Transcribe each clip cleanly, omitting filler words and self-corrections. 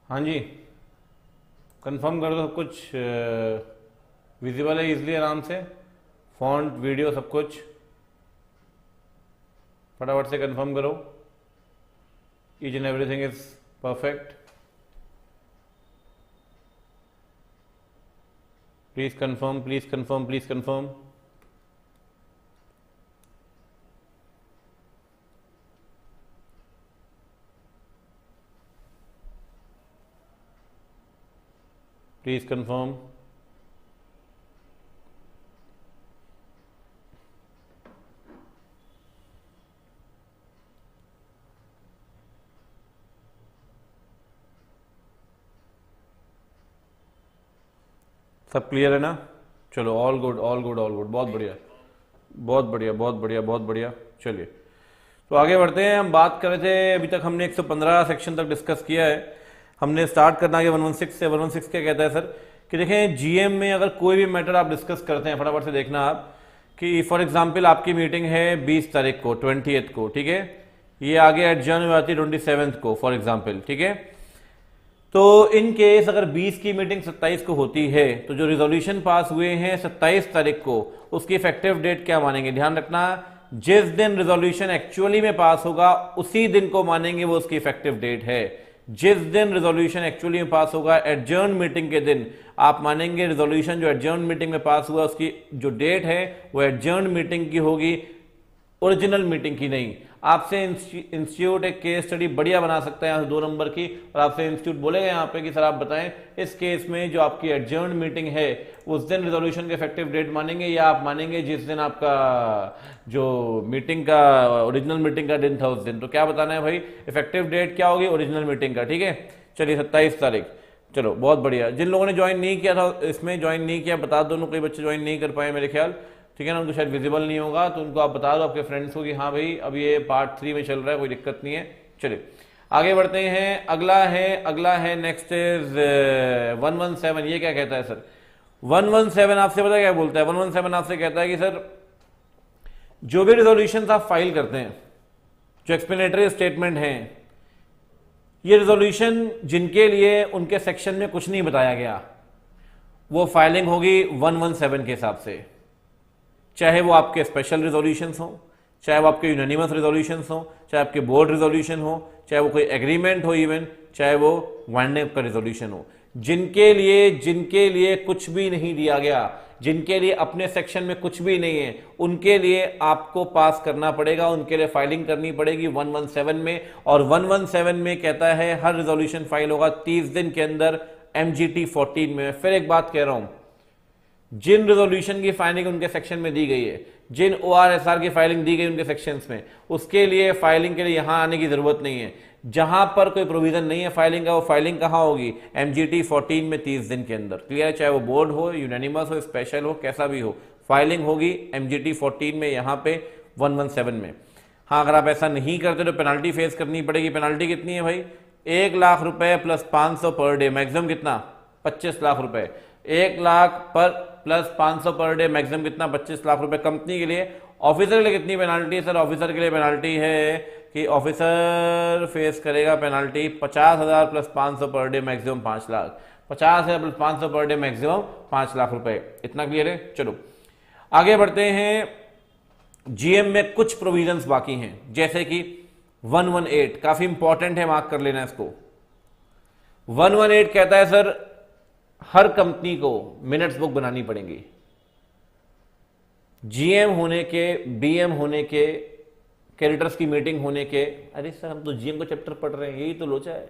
हाँ जी, कंफर्म कर दो। सब कुछ विजिबल है इजली, आराम से, फॉन्ट वीडियो सब कुछ फटाफट से कंफर्म करो। Each and everything is perfect. Please confirm, please confirm, please confirm. Please confirm. सब क्लियर है ना? चलो, all good, all good, all good, बहुत बढ़िया, बहुत बढ़िया, बहुत बढ़िया, बहुत बढ़िया। चलिए, तो आगे बढ़ते हैं। हम बात कर रहे थे, अभी तक हमने 115 सेक्शन तक डिस्कस किया है। हमने स्टार्ट करना है 116 से। 116 क्या कहता है सर कि देखें, जीएम में अगर कोई भी मैटर आप डिस्कस करते हैं, फटाफट से देखना आप कि फॉर एग्जांपल आपकी मीटिंग है 20 तारीख को, 20th को, ठीक है, ये आगे एडजर्न हो जाती है 27th को फॉर एग्जांपल, ठीक है। तो इन केस अगर 20 की मीटिंग 27 को होती है तो जो रिजोल्यूशन पास हुए हैं 27 तारीख को, उसकी इफेक्टिव डेट क्या मानेंगे? ध्यान रखना, जिस दिन रिजोल्यूशन एक्चुअली में पास होगा उसी दिन को मानेंगे वो उसकी इफेक्टिव डेट है। जिस दिन रिजोल्यूशन एक्चुअली में पास होगा, एडजर्न मीटिंग के दिन आप मानेंगे रिजोल्यूशन जो एडजर्न मीटिंग में पास हुआ उसकी जो डेट है वो एडजर्न मीटिंग की होगी, ओरिजिनल मीटिंग की नहीं। आपसे इंस्टीट्यूट एक केस स्टडी बढ़िया बना सकता है यहाँ से 2 नंबर की, और आपसे इंस्टीट्यूट बोलेगा यहाँ पे कि सर आप बताएं इस केस में जो आपकी एडजर्न मीटिंग है उस दिन रिजोल्यूशन के इफेक्टिव डेट मानेंगे या आप मानेंगे जिस दिन आपका जो मीटिंग का ओरिजिनल मीटिंग का दिन था उस दिन। तो क्या बताना है भाई, इफेक्टिव डेट क्या होगी ओरिजिनल मीटिंग का, ठीक है। चलिए, 27 तारीख। चलो, बहुत बढ़िया। जिन लोगों ने ज्वाइन नहीं किया था, इसमें ज्वाइन नहीं किया, बता दो। कोई बच्चे ज्वाइन नहीं कर पाए मेरे ख्याल, ठीक है ना, उनको शायद विजिबल नहीं होगा, तो उनको आप बता दो आपके फ्रेंड्स को कि हाँ भाई अब ये पार्ट 3 में चल रहा है, कोई दिक्कत नहीं है। चलिए आगे बढ़ते हैं। अगला है नेक्स्ट इज 117। ये क्या कहता है सर? 117 आपसे पता क्या बोलता है? 117 आपसे कहता है कि सर जो भी रिजोल्यूशन आप फाइल करते हैं, जो एक्सप्लेनेटरी स्टेटमेंट हैं, ये रिजोल्यूशन जिनके लिए उनके सेक्शन में कुछ नहीं बताया गया, वो फाइलिंग होगी 117 के हिसाब से। चाहे वो आपके स्पेशल रिजोल्यूशंस हो, चाहे वो आपके यूनानिमस रिजोल्यूशंस हो, चाहे आपके बोर्ड रिजोल्यूशन हो, चाहे वो कोई एग्रीमेंट हो, इवन चाहे वो वाइंड अप का रिजोल्यूशन हो, जिनके लिए कुछ भी नहीं दिया गया, जिनके लिए अपने सेक्शन में कुछ भी नहीं है, उनके लिए आपको पास करना पड़ेगा, उनके लिए फाइलिंग करनी पड़ेगी 117 में। और 117 में कहता है हर रिजोल्यूशन फाइल होगा 30 दिन के अंदर MGT 14 में। फिर एक बात कह रहा हूं, जिन रिजोल्यूशन की फाइलिंग उनके सेक्शन में दी गई है, जिन ORSR की फाइलिंग दी गई उनके सेक्शंस में, उसके लिए फाइलिंग के लिए यहां आने की जरूरत नहीं है। जहां पर कोई प्रोविजन नहीं है फाइलिंग का, वो फाइलिंग कहां होगी? MGT 14 में 30 दिन के अंदर। क्लियर है? चाहे वो बोर्ड हो, यूनानिमस हो, स्पेशल हो, कैसा भी हो, फाइलिंग होगी MGT 14 में, यहां पे 117 में। हाँ, अगर आप ऐसा नहीं करते तो पेनाल्टी फेस करनी पड़ेगी। पेनाल्टी कितनी है भाई? 1 लाख रुपए प्लस 500 पर डे, मैक्सिमम कितना? 25 लाख रुपए। 1 लाख पर प्लस 500 पर डे, मैक्सिमम कितना? 25 लाख रुपए कंपनी के लिए। ऑफिसर के लिए कितनी पेनाल्टी है सर? ऑफिसर के लिए पेनाल्टी है कि ऑफिसर फेस करेगा penalty 50,000 plus 500 per day, maximum 5 lakh. 50,000 plus 500 per day, maximum 5 lakh रुपए। इतना क्लियर है? चलो आगे बढ़ते हैं। जीएम में कुछ प्रोविजंस बाकी हैं, जैसे कि 118, काफी इंपॉर्टेंट है, मार्क कर लेना इसको। 118 कहता है सर हर कंपनी को मिनट्स बुक बनानी पड़ेगी। जीएम होने के, बीएम होने के, क्रेडिटर्स की मीटिंग होने के। अरे सर हम तो जीएम को चैप्टर पढ़ रहे हैं, यही तो लोचा है।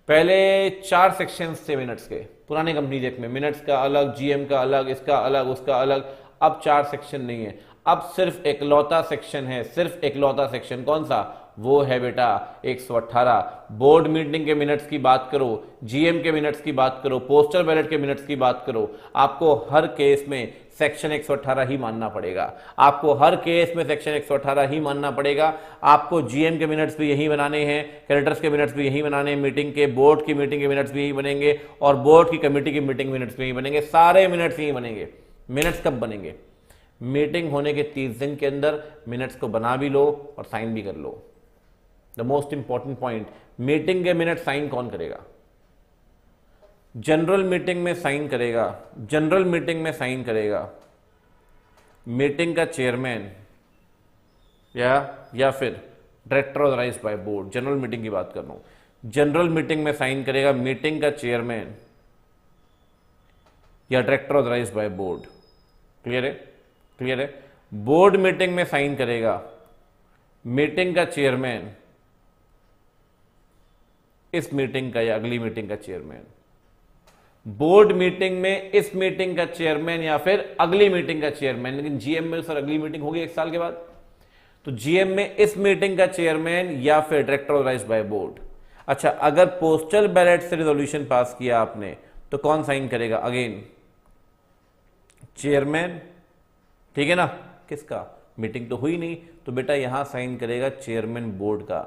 पहले 4 सेक्शंस थे मिनट्स के, पुराने कंपनी जेक में मिनट्स का अलग, जीएम का अलग, इसका अलग, उसका अलग। अब 4 सेक्शन नहीं है, अब सिर्फ एकलौता सेक्शन है, सिर्फ एकलौता सेक्शन। कौन सा? वो है बेटा 118। बोर्ड मीटिंग के मिनट्स की बात करो, जीएम के मिनट्स की बात करो, पोस्टल बैलेट के मिनट्स की बात करो, आपको हर केस में सेक्शन 118 ही मानना पड़ेगा। आपको हर केस में सेक्शन 118 ही मानना पड़ेगा। आपको जीएम के मिनट्स भी यही बनाने हैं, क्रेडिटर्स के मिनट्स भी यही बनाने हैं, मीटिंग के, बोर्ड की मीटिंग के मिनट्स भी यही बनेंगे, और बोर्ड की कमेटी की मीटिंग मिनट्स भी यही बनेंगे। सारे मिनट्स यही बनेंगे। मिनट्स कब बनेंगे? मीटिंग होने के 30 दिन के अंदर मिनट्स को बना भी लो और साइन भी कर लो। The most important point, meeting के मिनट साइन कौन करेगा? जनरल मीटिंग में साइन करेगा, जनरल मीटिंग में साइन करेगा मीटिंग का चेयरमैन या फिर director authorised by board. General meeting की बात कर रहा हूं। जनरल मीटिंग में साइन करेगा मीटिंग का चेयरमैन या director authorised by board. Clear है? क्लियर है? बोर्ड मीटिंग में साइन करेगा मीटिंग का चेयरमैन, इस मीटिंग का या अगली मीटिंग का चेयरमैन। बोर्ड मीटिंग में इस मीटिंग का चेयरमैन या फिर अगली मीटिंग का चेयरमैन। लेकिन जीएम में सर अगली मीटिंग होगी 1 साल के बाद, तो जीएम में इस मीटिंग का चेयरमैन या फिर डायरेक्टर ऑथराइज्ड बाय बोर्ड। अच्छा, अगर पोस्टल बैलेट से रिजोल्यूशन पास किया आपने तो कौन साइन करेगा? अगेन चेयरमैन, ठीक है ना? किसका? मीटिंग तो हुई नहीं, तो बेटा यहां साइन करेगा चेयरमैन बोर्ड का,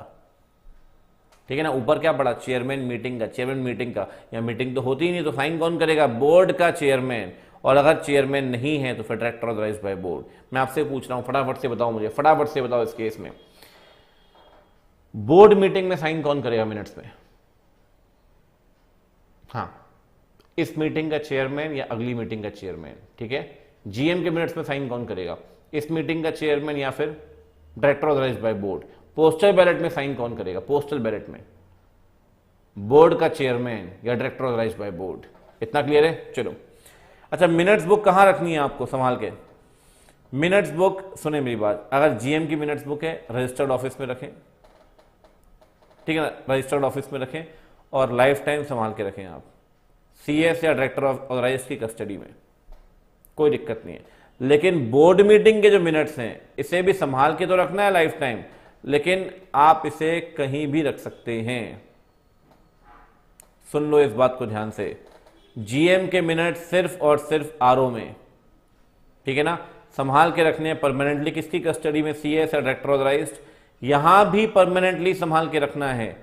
ठीक है ना? ऊपर क्या पड़ा? चेयरमैन मीटिंग का, चेयरमैन मीटिंग का। या मीटिंग तो होती ही नहीं, तो साइन कौन करेगा? बोर्ड का चेयरमैन। और अगर चेयरमैन नहीं है तो फिर डायरेक्टर ऑथराइज्ड बाय बोर्ड। मैं आपसे पूछ रहा हूं, फटाफट से बताओ मुझे, फटाफट से बताओ, इस केस में बोर्ड मीटिंग में साइन कौन करेगा मिनट्स में? हाँ, इस मीटिंग का चेयरमैन या अगली मीटिंग का चेयरमैन, ठीक है? जीएम के मिनट्स में साइन कौन करेगा? इस मीटिंग का चेयरमैन या फिर director authorised by board. Postal ballot में साइन कौन करेगा? पोस्टल बैलेट में बोर्ड का चेयरमैन या डायरेक्टर ऑथराइज्ड बाय बोर्ड। इतना क्लियर है? चलो, अच्छा, मिनट्स बुक कहां रखनी है आपको संभाल के? मिनट्स बुक, सुने मेरी बात, अगर जीएम की मिनट्स बुक है रजिस्टर्ड ऑफिस में रखें, ठीक है ना? रजिस्टर्ड ऑफिस में रखें और लाइफ टाइम संभाल के रखें आप, सीएस या डायरेक्टर ऑथराइज्ड की कस्टडी में, कोई दिक्कत नहीं है। लेकिन बोर्ड मीटिंग के जो मिनट्स हैं इसे भी संभाल के तो रखना है लाइफ टाइम, लेकिन आप इसे कहीं भी रख सकते हैं। सुन लो इस बात को ध्यान से, जीएम के मिनट सिर्फ और सिर्फ आरओ में, ठीक है ना? संभाल के रखने हैं परमानेंटली, किसकी कस्टडी में? सीएस या डायरेक्टर ऑथराइज्ड। यहां भी परमानेंटली संभाल के रखना है,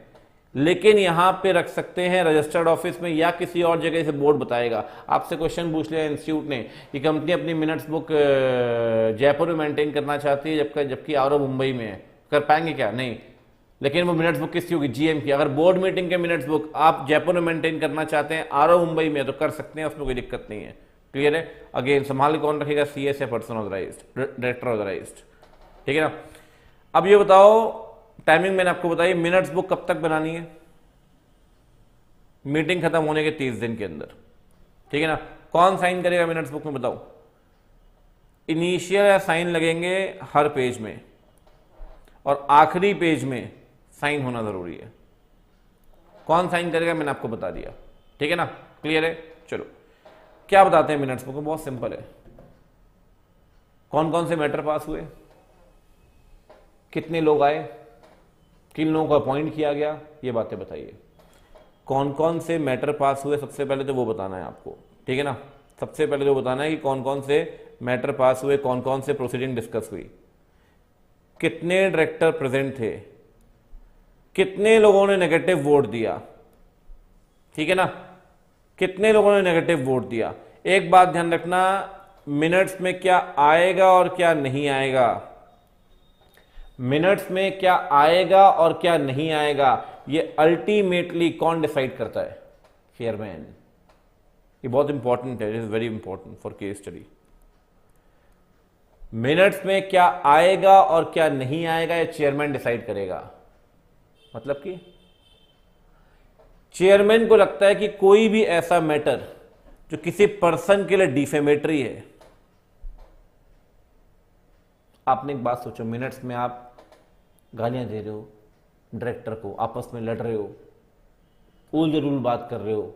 लेकिन यहां पे रख सकते हैं रजिस्टर्ड ऑफिस में या किसी और जगह से बोर्ड बताएगा। आपसे क्वेश्चन पूछ लिया इंस्टीट्यूट ने कि कंपनी अपनी मिनट्स बुक जयपुर में मेंटेन करना चाहती है जबकि आरओ मुंबई में है, कर पाएंगे क्या? नहीं। लेकिन वो मिनट्स बुक किसकी होगी? जीएम की। अगर बोर्ड मीटिंग के मिनट्स बुक आप जयपुर में मेंटेन करना चाहते हैं, आरओ मुंबई में, तो कर सकते हैं, उसमें कोई दिक्कत नहीं है। क्लियर है? अगेन संभाल कौन रखेगा? सीएस या पर्सन ऑथराइज्ड, डायरेक्टर ऑथराइज्ड, ठीक है ना? अब ये बताओ, टाइमिंग मैंने आपको बताई, मिनट्स बुक कब तक बनानी है? मीटिंग खत्म होने के 30 दिन के अंदर, ठीक है ना? कौन साइन करेगा मिनट्स बुक में बताओ? इनिशियल या साइन लगेंगे हर पेज में और आखिरी पेज में साइन होना जरूरी है। कौन साइन करेगा मैंने आपको बता दिया, ठीक है ना? क्लियर है? चलो, क्या बताते हैं मिनट्स बुक में? बहुत सिंपल है। कौन कौन से मैटर पास हुए, कितने लोग आए, किन लोगों को अपॉइंट किया गया, ये बातें बताइए। कौन कौन से मैटर पास हुए, सबसे पहले तो वो बताना है आपको, ठीक है ना? सबसे पहले तो बताना है कि कौन कौन से मैटर पास हुए, कौन कौन से प्रोसीडिंग डिस्कस हुई, कितने डायरेक्टर प्रेजेंट थे, कितने लोगों ने नेगेटिव वोट दिया, ठीक है ना? कितने लोगों ने नेगेटिव वोट दिया। एक बात ध्यान रखना, मिनट्स में क्या आएगा और क्या नहीं आएगा, मिनट्स में क्या आएगा और क्या नहीं आएगा, ये अल्टीमेटली कौन डिसाइड करता है? चेयरमैन। ये बहुत इंपॉर्टेंट है, it is very important for case study. Minutes में क्या आएगा और क्या नहीं आएगा, ये चेयरमैन डिसाइड करेगा। मतलब कि चेयरमैन को लगता है कि कोई भी ऐसा मैटर जो किसी पर्सन के लिए डिफेमेटरी है। आपने एक बात सोचो, मिनट्स में आप गालियां दे रहे हो डायरेक्टर को, आपस में लड़ रहे हो, उल जरूल बात कर रहे हो।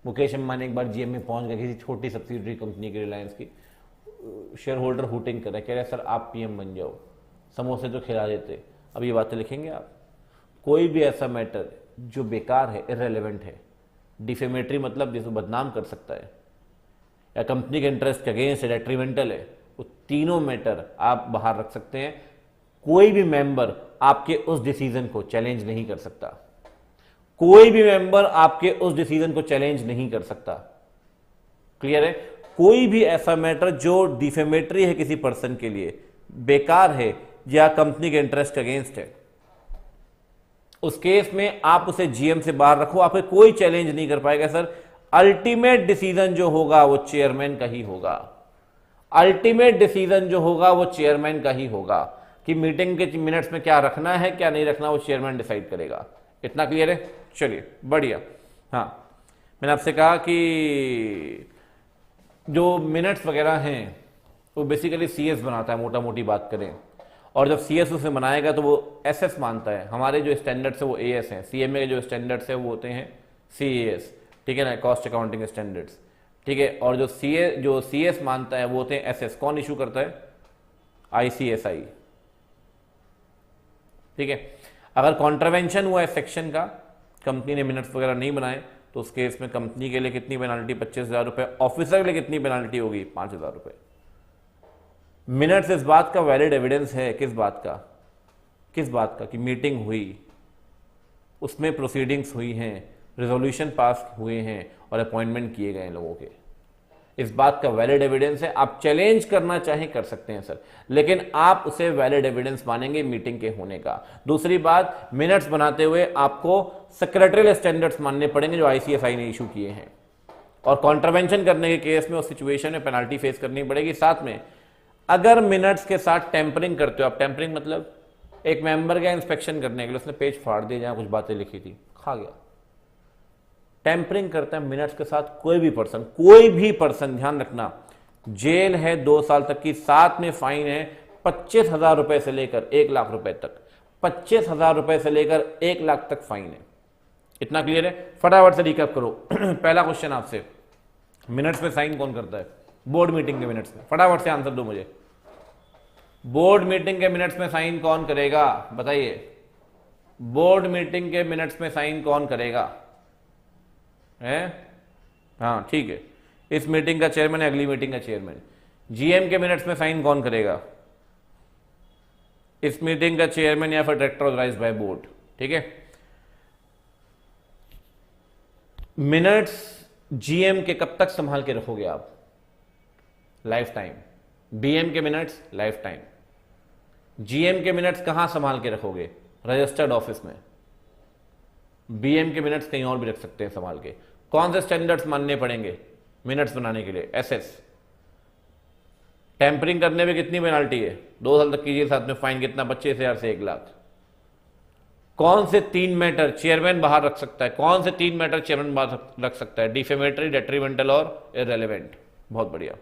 मुकेश अंबानी एक बार जीएम में पहुंच गए किसी छोटी सब्सिडरी कंपनी की, रिलायंस की, शेयर होल्डर हुटिंग कर रहे, कह रहे सर आप पीएम बन जाओ, समोसे तो खिला देते। अब ये बातें लिखेंगे आप? कोई भी ऐसा मैटर जो बेकार है, इररेलेवेंट है, डिफेमेटरी मतलब जिसको बदनाम कर सकता है या कंपनी के इंटरेस्ट के अगेंस्ट है, डेट्रीमेंटल है, वो तीनों मैटर आप बाहर रख सकते हैं। कोई भी मेंबर आपके उस डिसीजन को चैलेंज नहीं कर सकता, कोई भी मेंबर आपके उस डिसीजन को चैलेंज नहीं कर सकता। क्लियर है? कोई भी ऐसा मैटर जो डिफेमेटरी है किसी पर्सन के लिए, बेकार है या कंपनी के इंटरेस्ट के अगेंस्ट है, उस केस में आप उसे जीएम से बाहर रखो, आपको कोई चैलेंज नहीं कर पाएगा। सर अल्टीमेट डिसीजन जो होगा वो चेयरमैन का ही होगा। अल्टीमेट डिसीजन जो होगा वो चेयरमैन का ही होगा कि मीटिंग के मिनट्स में क्या रखना है क्या नहीं रखना, वो चेयरमैन डिसाइड करेगा। इतना क्लियर है? चलिए बढ़िया। हाँ, मैंने आपसे कहा कि जो मिनट्स वगैरह हैं वो बेसिकली सीएस बनाता है, मोटा मोटी बात करें, और जब सीएस उसे बनाएगा तो वो एसएस मानता है। हमारे जो स्टैंडर्ड्स है वो एएस हैं, सीएमए के जो स्टैंडर्ड्स है वो होते हैं सीएएस, ठीक है ना, कॉस्ट अकाउंटिंग स्टैंडर्ड्स, ठीक है। और जो सीएस मानता है वो होते हैं एसएस। कौन इशू करता है? आईसीएसआई, ठीक है। अगर कॉन्ट्रवेंशन हुआ है सेक्शन का, कंपनी ने मिनट्स वगैरह नहीं बनाए, तो उस केस में कंपनी के लिए कितनी पेनाल्टी? 25,000 रुपए। ऑफिसर के लिए कितनी पेनाल्टी होगी? 5,000 रुपए। मिनट्स इस बात का वैलिड एविडेंस है, किस बात का? किस बात का? कि मीटिंग हुई, उसमें प्रोसीडिंग्स हुई हैं, रेजोल्यूशन पास हुए हैं और अपॉइंटमेंट किए गए हैं लोगों के। इस बात का वैलिड एविडेंस है। आप चैलेंज करना चाहें कर सकते हैं सर, लेकिन आप उसे वैलिड एविडेंस मानेंगे मीटिंग के होने का। दूसरी बात, मिनट्स बनाते हुए आपको सेक्रेटरियल स्टैंडर्ड्स मानने पड़ेंगे जो आईसीएसआई ने इशू किए हैं, और कॉन्ट्रवेंशन करने के केस में उस सिचुएशन में पेनाल्टी फेस करनी पड़ेगी। साथ में अगर मिनट्स के साथ टेम्परिंग करते हो आप, टेम्परिंग मतलब एक मेंबर गया इंस्पेक्शन करने के लिए, उसने पेज फाड़ दिया जहां कुछ बातें लिखी थी, खा गया। टेम्परिंग करता है मिनट्स के साथ कोई भी पर्सन, ध्यान रखना, जेल है 2 साल तक की, साथ में फाइन है 25,000 रुपए से लेकर 1 लाख रुपए तक। 25,000 रुपए से लेकर 1 लाख तक फाइन है। इतना क्लियर है? फटाफट से रिकैप करो। पहला क्वेश्चन आपसे, मिनट्स में साइन कौन करता है? बोर्ड मीटिंग के मिनट्स में। फटाफट से आंसर दो मुझे। बोर्ड मीटिंग के मिनट्स में साइन कौन करेगा? बताइए, बोर्ड मीटिंग के मिनट्स में साइन कौन करेगा? है? हाँ ठीक है, इस मीटिंग का चेयरमैन है, अगली मीटिंग का चेयरमैन। जीएम के मिनट्स में साइन कौन करेगा? इस मीटिंग का चेयरमैन या फिर डायरेक्टर ऑथराइज्ड बाय बोर्ड, ठीक है। मिनट्स जीएम के कब तक संभाल के रखोगे आप? Life time. बीएम के मिनट्स लाइफ टाइम। जीएम के मिनट्स कहां संभाल के रखोगे? रजिस्टर्ड ऑफिस में। बीएम के मिनट्स कहीं और भी रख सकते हैं संभाल के। कौन से स्टैंडर्ड्स मानने पड़ेंगे मिनट्स बनाने के लिए? एसएस। टेम्परिंग करने में कितनी पेनाल्टी है? 2 साल तक कीजिए, साथ में फाइन कितना? 25,000 से 1 लाख। कौन से 3 मैटर चेयरमैन बाहर रख सकता है? कौन से 3 मैटर चेयरमैन बाहर रख सकता है? डिफेमेटरी, डेट्रीमेंटल और इररेलेवेंट। बहुत बढ़िया।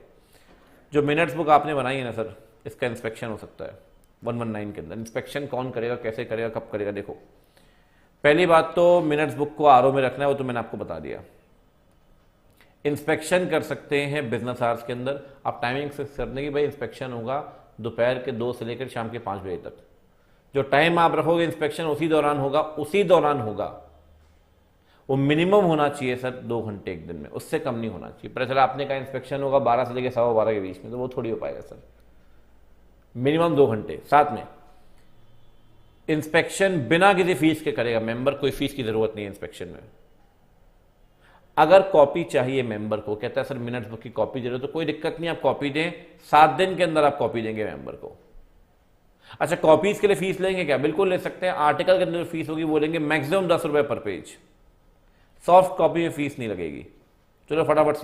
जो मिनट्स बुक आपने बनाई है ना सर, इसका इंस्पेक्शन हो सकता है 119 के अंदर। इंस्पेक्शन कौन करेगा, कैसे करेगा, कब करेगा? देखो, पहली बात तो मिनट्स बुक को आरओ में रखना है, वो तो मैंने आपको बता दिया। इंस्पेक्शन कर सकते हैं बिजनेस आवर्स के अंदर। आप टाइमिंग फिक्स कर देंगे, भाई इंस्पेक्शन होगा दोपहर के 2 से लेकर शाम के 5 बजे तक। जो टाइम आप रखोगे इंस्पेक्शन उसी दौरान होगा। वो मिनिमम होना चाहिए सर 2 घंटे एक दिन में, उससे कम नहीं होना चाहिए। पर चला आपने कहा इंस्पेक्शन होगा 12 से लेकर 12:15 के बीच में, तो वो थोड़ी हो पाएगा सर। मिनिमम 2 घंटे। साथ में इंस्पेक्शन बिना किसी फीस के करेगा मेंबर, कोई फीस की जरूरत नहीं है इंस्पेक्शन में। अगर कॉपी चाहिए मेंबर को, कहता है सर मिनट्स बुक की कॉपी जरूरत, तो कोई दिक्कत नहीं, आप कॉपी दें, 7 दिन के अंदर आप कॉपी देंगे मेंबर को। अच्छा, कॉपीज के लिए फीस लेंगे क्या? बिल्कुल ले सकते हैं। आर्टिकल के अंदर फीस होगी, वो लेंगे मैक्सिमम 10 रुपए पर पेज। सॉफ्ट कॉपी में फीस नहीं लगेगी। चलो फटाफट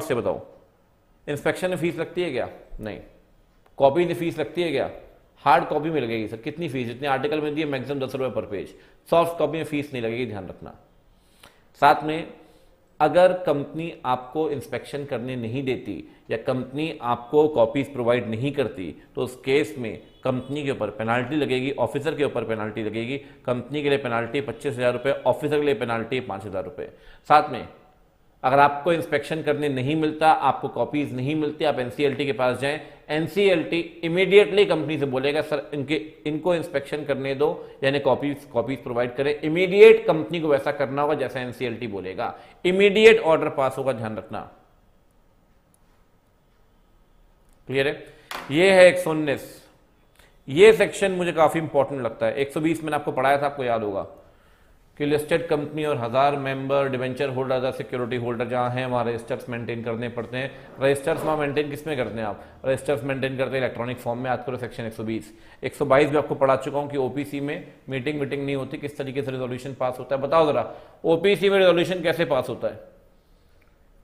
से बताओ, इंस्पेक्शन में फीस लगती है क्या? नहीं। कॉपी में फीस लगती है क्या? हार्ड कॉपी में लगेगी सर। कितनी फीस? जितनी आर्टिकल में दी है, मैक्सिमम 10 रुपए पर पेज। सॉफ्ट कॉपी में फीस नहीं लगेगी, ध्यान रखना। साथ में अगर कंपनी आपको इंस्पेक्शन करने नहीं देती या कंपनी आपको कॉपीज प्रोवाइड नहीं करती, तो उस केस में कंपनी के ऊपर पेनाल्टी लगेगी, ऑफिसर के ऊपर पेनाल्टी लगेगी। कंपनी के लिए पेनाल्टी 25,000 रुपये, ऑफिसर के लिए पेनाल्टी 5,000 रुपये। साथ में अगर आपको इंस्पेक्शन करने नहीं मिलता, आपको कॉपीज नहीं मिलती, आप एनसीएलटी के पास जाएं, एनसीएलटी इमीडिएटली कंपनी से बोलेगा सर इनको इंस्पेक्शन करने दो, यानी कॉपीज प्रोवाइड करें। इमीडिएट कंपनी को वैसा करना होगा जैसा एनसीएलटी बोलेगा। इमीडिएट ऑर्डर पास होगा, ध्यान रखना। क्लियर है? ये है 119। ये सेक्शन मुझे काफी इंपॉर्टेंट लगता है। 120 मैंने आपको पढ़ाया था, आपको याद होगा कि लिस्टेड कंपनी और 1000 member debenture holder, security holder जहाँ हैं वहाँ रजिस्टर्स मेंटेन करने पड़ते हैं। रजिस्टर्स वहाँ मेंटेन किस में करते हैं आप? रजिस्टर्स मेंटेन करते हैं इलेक्ट्रॉनिक फॉर्म में। याद करो सेक्शन 120 122 भी आपको पढ़ा चुका हूँ कि ओपीसी में मीटिंग नहीं होती, किस तरीके से रेजोल्यूशन पास होता है। बताओ जरा, ओपीसी में रेजोल्यूशन कैसे पास होता है?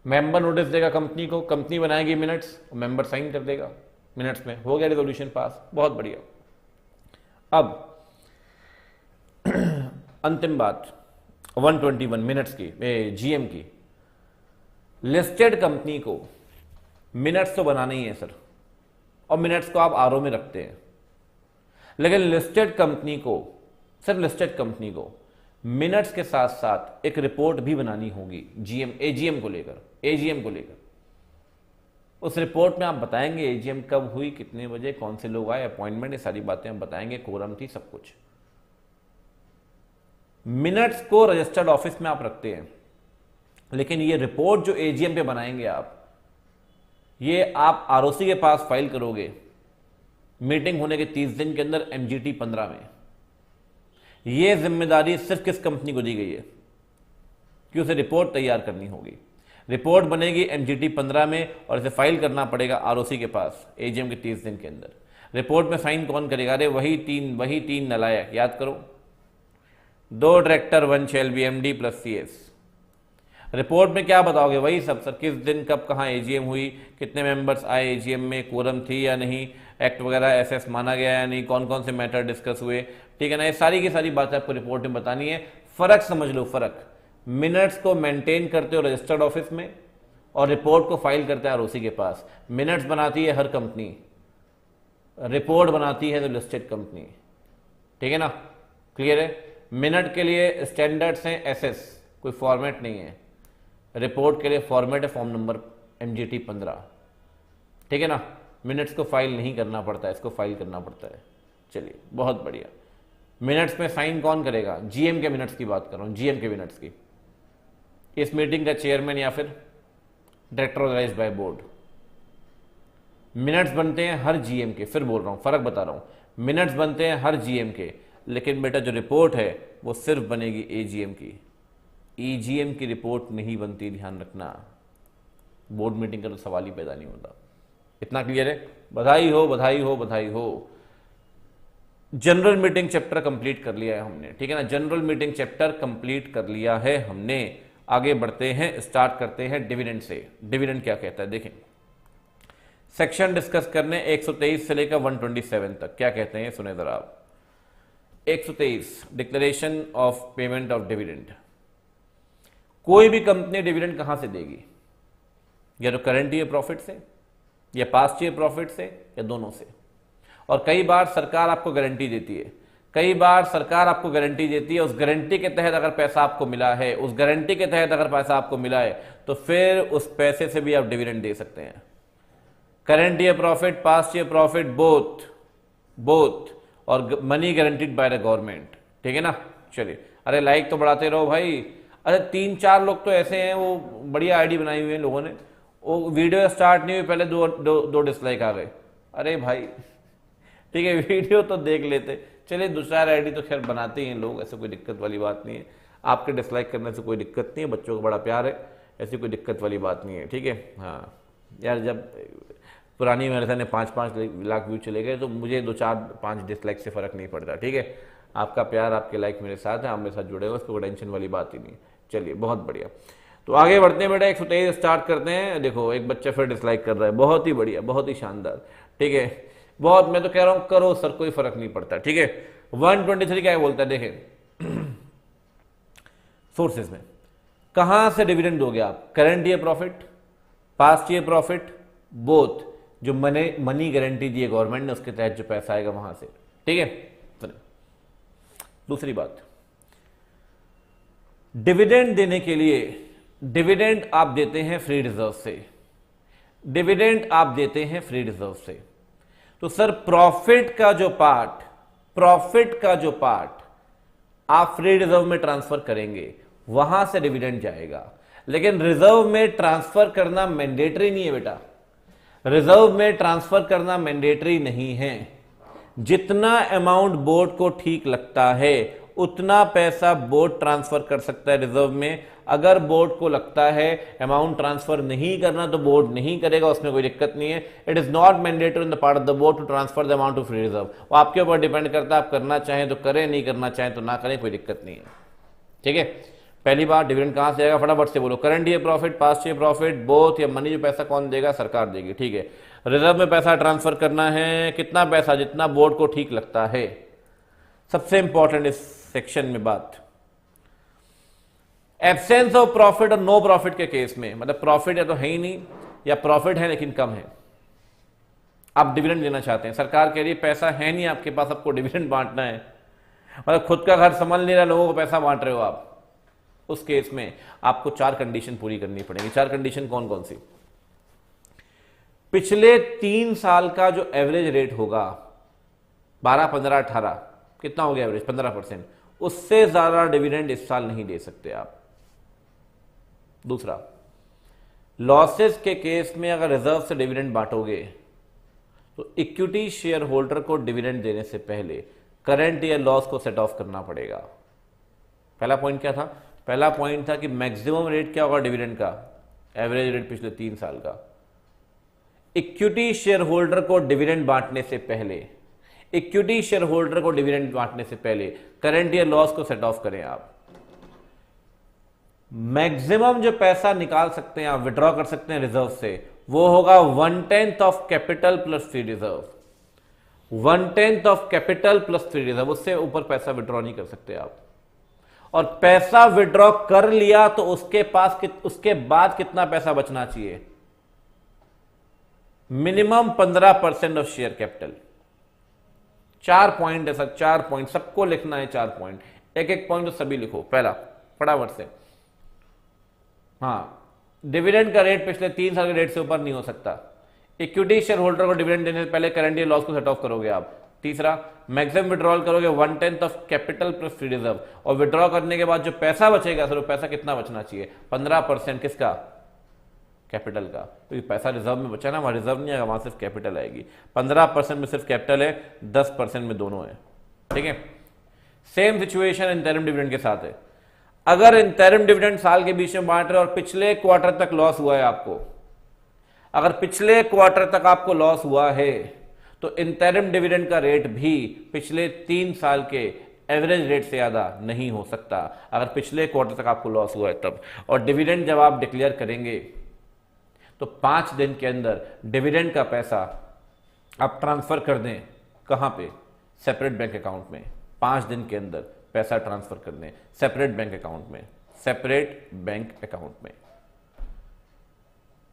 मेंबर नोटिस देगा कंपनी को, कंपनी बनाएगी मिनट्स, मेंबर साइन कर देगा मिनट्स में, हो गया रेजोल्यूशन पास। बहुत बढ़िया। अब अंतिम बात 121 मिनट्स की, जीएम की। लिस्टेड कंपनी को मिनट्स तो बनाना ही है सर, और मिनट्स को आप आरओ में रखते हैं, लेकिन लिस्टेड कंपनी को, सिर्फ लिस्टेड कंपनी को मिनट्स के साथ साथ एक रिपोर्ट भी बनानी होगी एजीएम को लेकर। उस रिपोर्ट में आप बताएंगे एजीएम कब हुई, कितने बजे, कौन से लोग आए, अपॉइंटमेंट, ये सारी बातें हम बताएंगे, कोरम थी, सब कुछ। मिनट्स को रजिस्टर्ड ऑफिस में आप रखते हैं, लेकिन ये रिपोर्ट जो एजीएम पे बनाएंगे आप, ये आप आरओसी के पास फाइल करोगे मीटिंग होने के 30 दिन के अंदर एमजीटी 15 में। ये जिम्मेदारी सिर्फ किस कंपनी को दी गई है कि उसे रिपोर्ट तैयार करनी होगी। रिपोर्ट बनेगी एमजीटी 15 में और इसे फाइल करना पड़ेगा आरओसी के पास एजीएम के 30 दिन के अंदर। रिपोर्ट में साइन कौन करेगा? अरे वही तीन नलायक, याद करो, 2 director 1 shall be MD plus CS. Report में क्या बताओगे? वही सब सर, किस दिन कब कहाँ एजीएम हुई, कितने मेंबर्स आए एजीएम में, कोरम थी या नहीं, एक्ट वगैरह एसएस माना गया या नहीं, कौन कौन से मैटर डिस्कस हुए, ठीक है ना। ये सारी की सारी बातें आपको रिपोर्ट में बतानी है। फर्क समझ लो, फर्क, मिनट्स को मेंटेन करते हो रजिस्टर्ड ऑफिस में और रिपोर्ट को फाइल करते हैं आरओसी के पास। मिनट्स बनाती है हर कंपनी, रिपोर्ट बनाती है तो लिस्टेड कंपनी, ठीक है ना। क्लियर है? मिनट के लिए स्टैंडर्ड्स हैं एसएस, कोई फॉर्मेट नहीं है। रिपोर्ट के लिए फॉर्मेट है फॉर्म नंबर एमजीटी 15, ठीक है ना। मिनट्स को फाइल नहीं करना पड़ता है, इसको फाइल करना पड़ता है। चलिए, बहुत बढ़िया। मिनट्स में साइन कौन करेगा? जीएम के मिनट्स की बात कर रहा हूं, जीएम के मिनट्स की। इस मीटिंग का चेयरमैन या फिर director authorised by board. Minutes बनते हैं हर जीएम के, फिर बोल रहा हूं, फर्क बता रहा हूं। मिनट्स बनते हैं हर जीएम के, लेकिन बेटा जो रिपोर्ट है वो सिर्फ बनेगी एजीएम की। ईजीएम की रिपोर्ट नहीं बनती, ध्यान रखना। बोर्ड मीटिंग का तो सवाल ही पैदा नहीं होता। इतना क्लियर है? बधाई हो, बधाई हो, बधाई हो। जनरल मीटिंग चैप्टर कंप्लीट कर लिया है हमने, ठीक है ना। जनरल मीटिंग चैप्टर कंप्लीट कर लिया है हमने। आगे बढ़ते हैं, स्टार्ट करते हैं डिविडेंड से। डिविडेंड क्या कहता है देखें। सेक्शन डिस्कस करने 123 से लेकर 127 तक क्या कहते हैं सुने जरा आप। 123 declaration of payment of dividend. कोई भी कंपनी डिविडेंड कहां से देगी? या तो करंट ईयर प्रॉफिट से, या पास्ट ईयर प्रॉफिट से, या दोनों से। और कई बार सरकार आपको गारंटी देती है, कई बार सरकार आपको गारंटी देती है, उस गारंटी के तहत अगर पैसा आपको मिला है, उस गारंटी के तहत अगर पैसा आपको मिला है, तो फिर उस पैसे से भी आप डिविडेंड दे सकते हैं। Current year profit, past year profit, both और money guaranteed by the government, ठीक है ना। चलिए, अरे लाइक तो बढ़ाते रहो भाई। अच्छा, 3-4 लोग तो ऐसे हैं, वो बढ़िया आईडी बनाई हुई है लोगों ने, वो वीडियो स्टार्ट नहीं हुई पहले दो डिसलाइक आ गए। अरे भाई ठीक है, वीडियो तो देख लेते। चलिए, दूसरा आईडी तो खैर बनाते ही हैं लोग, ऐसे कोई दिक्कत वाली बात नहीं है। आपके डिसलाइक करने से कोई दिक्कत नहीं है, बच्चों को बड़ा प्यार है, ऐसी कोई दिक्कत वाली बात नहीं है, ठीक है। हाँ यार, जब पुरानी मैराथन में 5-5 लाख व्यू चले गए तो मुझे 2-4-5 डिसलाइक से फ़र्क नहीं पड़ता, ठीक है। आपका प्यार, आपके लाइक मेरे साथ है, आप मेरे साथ जुड़े हो, उसको कोई टेंशन वाली बात ही नहीं। चलिए, बहुत बढ़िया। तो आगे बढ़ते हैं बेटा, 123 स्टार्ट करते हैं। देखो, एक बच्चा फिर डिसलाइक कर रहा है, बहुत ही बढ़िया, बहुत ही शानदार, ठीक है। बहुत, मैं तो कह रहा हूं करो सर, कोई फर्क नहीं पड़ता, ठीक है। 123 क्या बोलता है देखें। सोर्सेज में कहां से डिविडेंड दोगे आप? Current year profit, past year profit, both. जो मनी गारंटी दी है गवर्नमेंट ने, उसके तहत जो पैसा आएगा वहां से, ठीक है। दूसरी बात, डिविडेंड देने के लिए, डिविडेंड आप देते हैं फ्री रिजर्व से, डिविडेंड आप देते हैं फ्री रिजर्व से। तो सर प्रॉफिट का जो पार्ट आप फ्री रिजर्व में ट्रांसफर करेंगे, वहां से डिविडेंड जाएगा। लेकिन रिजर्व में ट्रांसफर करना मैंडेटरी नहीं है बेटा, रिजर्व में ट्रांसफर करना मैंडेटरी नहीं है। जितना अमाउंट बोर्ड को ठीक लगता है उतना पैसा बोर्ड ट्रांसफर कर सकता है रिजर्व में। अगर बोर्ड को लगता है अमाउंट ट्रांसफर नहीं करना तो बोर्ड नहीं करेगा, उसमें कोई दिक्कत नहीं है। It is not mandatory in the part of the board to transfer the amount to free reserve. वो आपके ऊपर डिपेंड करता है, आप करना चाहें तो करें, नहीं करना चाहें तो ना करें, कोई दिक्कत नहीं है। ठीक है, पहली बार डिविडेंड कहां से आएगा, फटाफट से बोलो। Current year profit, past year profit, both, या मनी जो पैसा कौन देगा, सरकार देगी। ठीक है, रिजर्व में पैसा ट्रांसफर करना है, कितना पैसा, जितना बोर्ड को ठीक लगता है। सबसे इंपॉर्टेंट इस सेक्शन में बात, एब्सेंस ऑफ प्रॉफिट और नो प्रॉफिट के केस में, मतलब प्रॉफिट या तो है ही नहीं या प्रॉफिट है लेकिन कम है, आप डिविडेंड देना चाहते हैं, सरकार कह रही है पैसा है नहीं आपके पास, आपको डिविडेंड बांटना है, मतलब खुद का घर संभाल नहीं रहा, लोगों को पैसा बांट रहे हो आप, उस केस में आपको 4 कंडीशन पूरी करनी पड़ेगी। 4 कंडीशन कौन कौन सी, पिछले 3 साल का जो एवरेज रेट होगा 12, 15, 18, कितना हो गया एवरेज, 15%, उससे ज्यादा डिविडेंड इस साल नहीं दे सकते आप। दूसरा, लॉसेस के केस में अगर रिजर्व से डिविडेंड बांटोगे तो इक्विटी शेयर होल्डर को डिविडेंड देने से पहले करंट ईयर लॉस को सेट ऑफ करना पड़ेगा। पहला पॉइंट क्या था, पहला पॉइंट था कि मैक्सिमम रेट क्या होगा डिविडेंड का, एवरेज रेट पिछले 3 साल का। इक्विटी शेयर होल्डर को डिविडेंड बांटने से पहले, इक्विटी शेयर होल्डर को डिविडेंड बांटने से पहले करंट ईयर लॉस को सेट ऑफ करें आप। मैक्सिमम जो पैसा निकाल सकते हैं आप, विड्रॉ कर सकते हैं रिजर्व से, वो होगा 1/10 of capital plus free reserve. 1/10 of capital plus free reserve, उससे ऊपर पैसा विड्रॉ नहीं कर सकते आप। और पैसा विड्रॉ कर लिया तो उसके पास उसके बाद कितना पैसा बचना चाहिए, minimum 15% of share capital. 4 point है सर, 4 पॉइंट सबको लिखना है, 4 पॉइंट, एक एक पॉइंट तो सभी लिखो। पहला फटाफट से, हाँ, डिविडेंड का रेट पिछले 3 साल के रेट से ऊपर नहीं हो सकता। इक्विटी शेयर होल्डर को डिविडेंड देने से पहले करंट ईयर लॉस को सेट ऑफ करोगे आप। तीसरा, मैक्सिमम विड्रॉल करोगे 1/10 of capital plus free reserve, और विड्रॉ करने के बाद जो पैसा बचेगा सर, वो पैसा कितना बचना चाहिए, 15%, किसका, कैपिटल का। तो पैसा रिजर्व में बचा ना, वहां रिजर्व नहीं आएगा, वहां सिर्फ कैपिटल आएगी। 15% में सिर्फ कैपिटल है, 10% में दोनों है। ठीक है, सेम सिचुएशन इंटरिम डिविडेंड के साथ है। अगर इंटरिम डिविडेंड साल के बीच में बांट रहे और पिछले क्वार्टर तक लॉस हुआ है आपको, अगर पिछले क्वार्टर तक आपको लॉस हुआ है तो इंटरिम डिविडेंड का रेट भी पिछले 3 साल के एवरेज रेट से ज्यादा नहीं हो सकता, अगर पिछले क्वार्टर तक आपको लॉस हुआ है तब। और डिविडेंड जब आप डिक्लेयर करेंगे तो 5 दिन के अंदर डिविडेंड का पैसा आप ट्रांसफर कर दें, कहां पे, सेपरेट बैंक अकाउंट में। 5 दिन के अंदर पैसा ट्रांसफर कर दें सेपरेट बैंक अकाउंट में, सेपरेट बैंक अकाउंट में।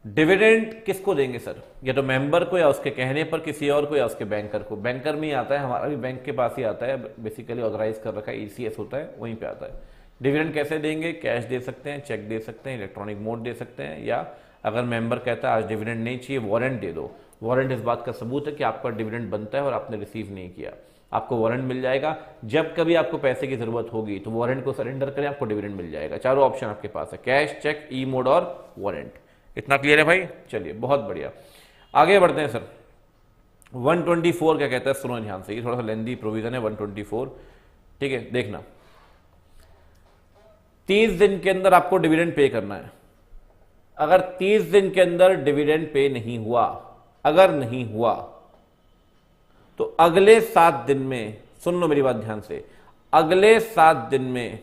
डिविडेंड किसको देंगे सर, या तो मेंबर को, या उसके कहने पर किसी और को, या उसके बैंकर को। बैंकर में ही आता है, हमारा भी बैंक के पास ही आता है, बेसिकली ऑथराइज कर रखा है, ईसीएस होता है, वहीं पे आता है। डिविडेंड कैसे देंगे, कैश दे सकते हैं, चेक दे सकते हैं, इलेक्ट्रॉनिक मोड दे सकते हैं, या अगर मेंबर कहता है आज डिविडेंड नहीं चाहिए, वारंट दे दो। वारंट इस बात का सबूत है कि आपका डिविडेंड बनता है और आपने रिसीव नहीं किया, आपको वारंट मिल जाएगा। जब कभी आपको पैसे की जरूरत होगी तो वारंट को सरेंडर करें, आपको डिविडेंड मिल जाएगा। चारों ऑप्शन आपके पास है, कैश, चेक, ई मोड और वारंट। इतना क्लियर है भाई, चलिए बहुत बढ़िया, आगे बढ़ते हैं सर। 124 क्या कहता है, सुनो ध्यान से, ये थोड़ा सा लेंदी प्रोविजन है 124। ठीक है, देखना, 30 दिन के अंदर आपको डिविडेंड पे करना है। अगर 30 दिन के अंदर डिविडेंड पे नहीं हुआ, अगर नहीं हुआ तो अगले 7 दिन में, सुन लो मेरी बात ध्यान से, अगले 7 दिन में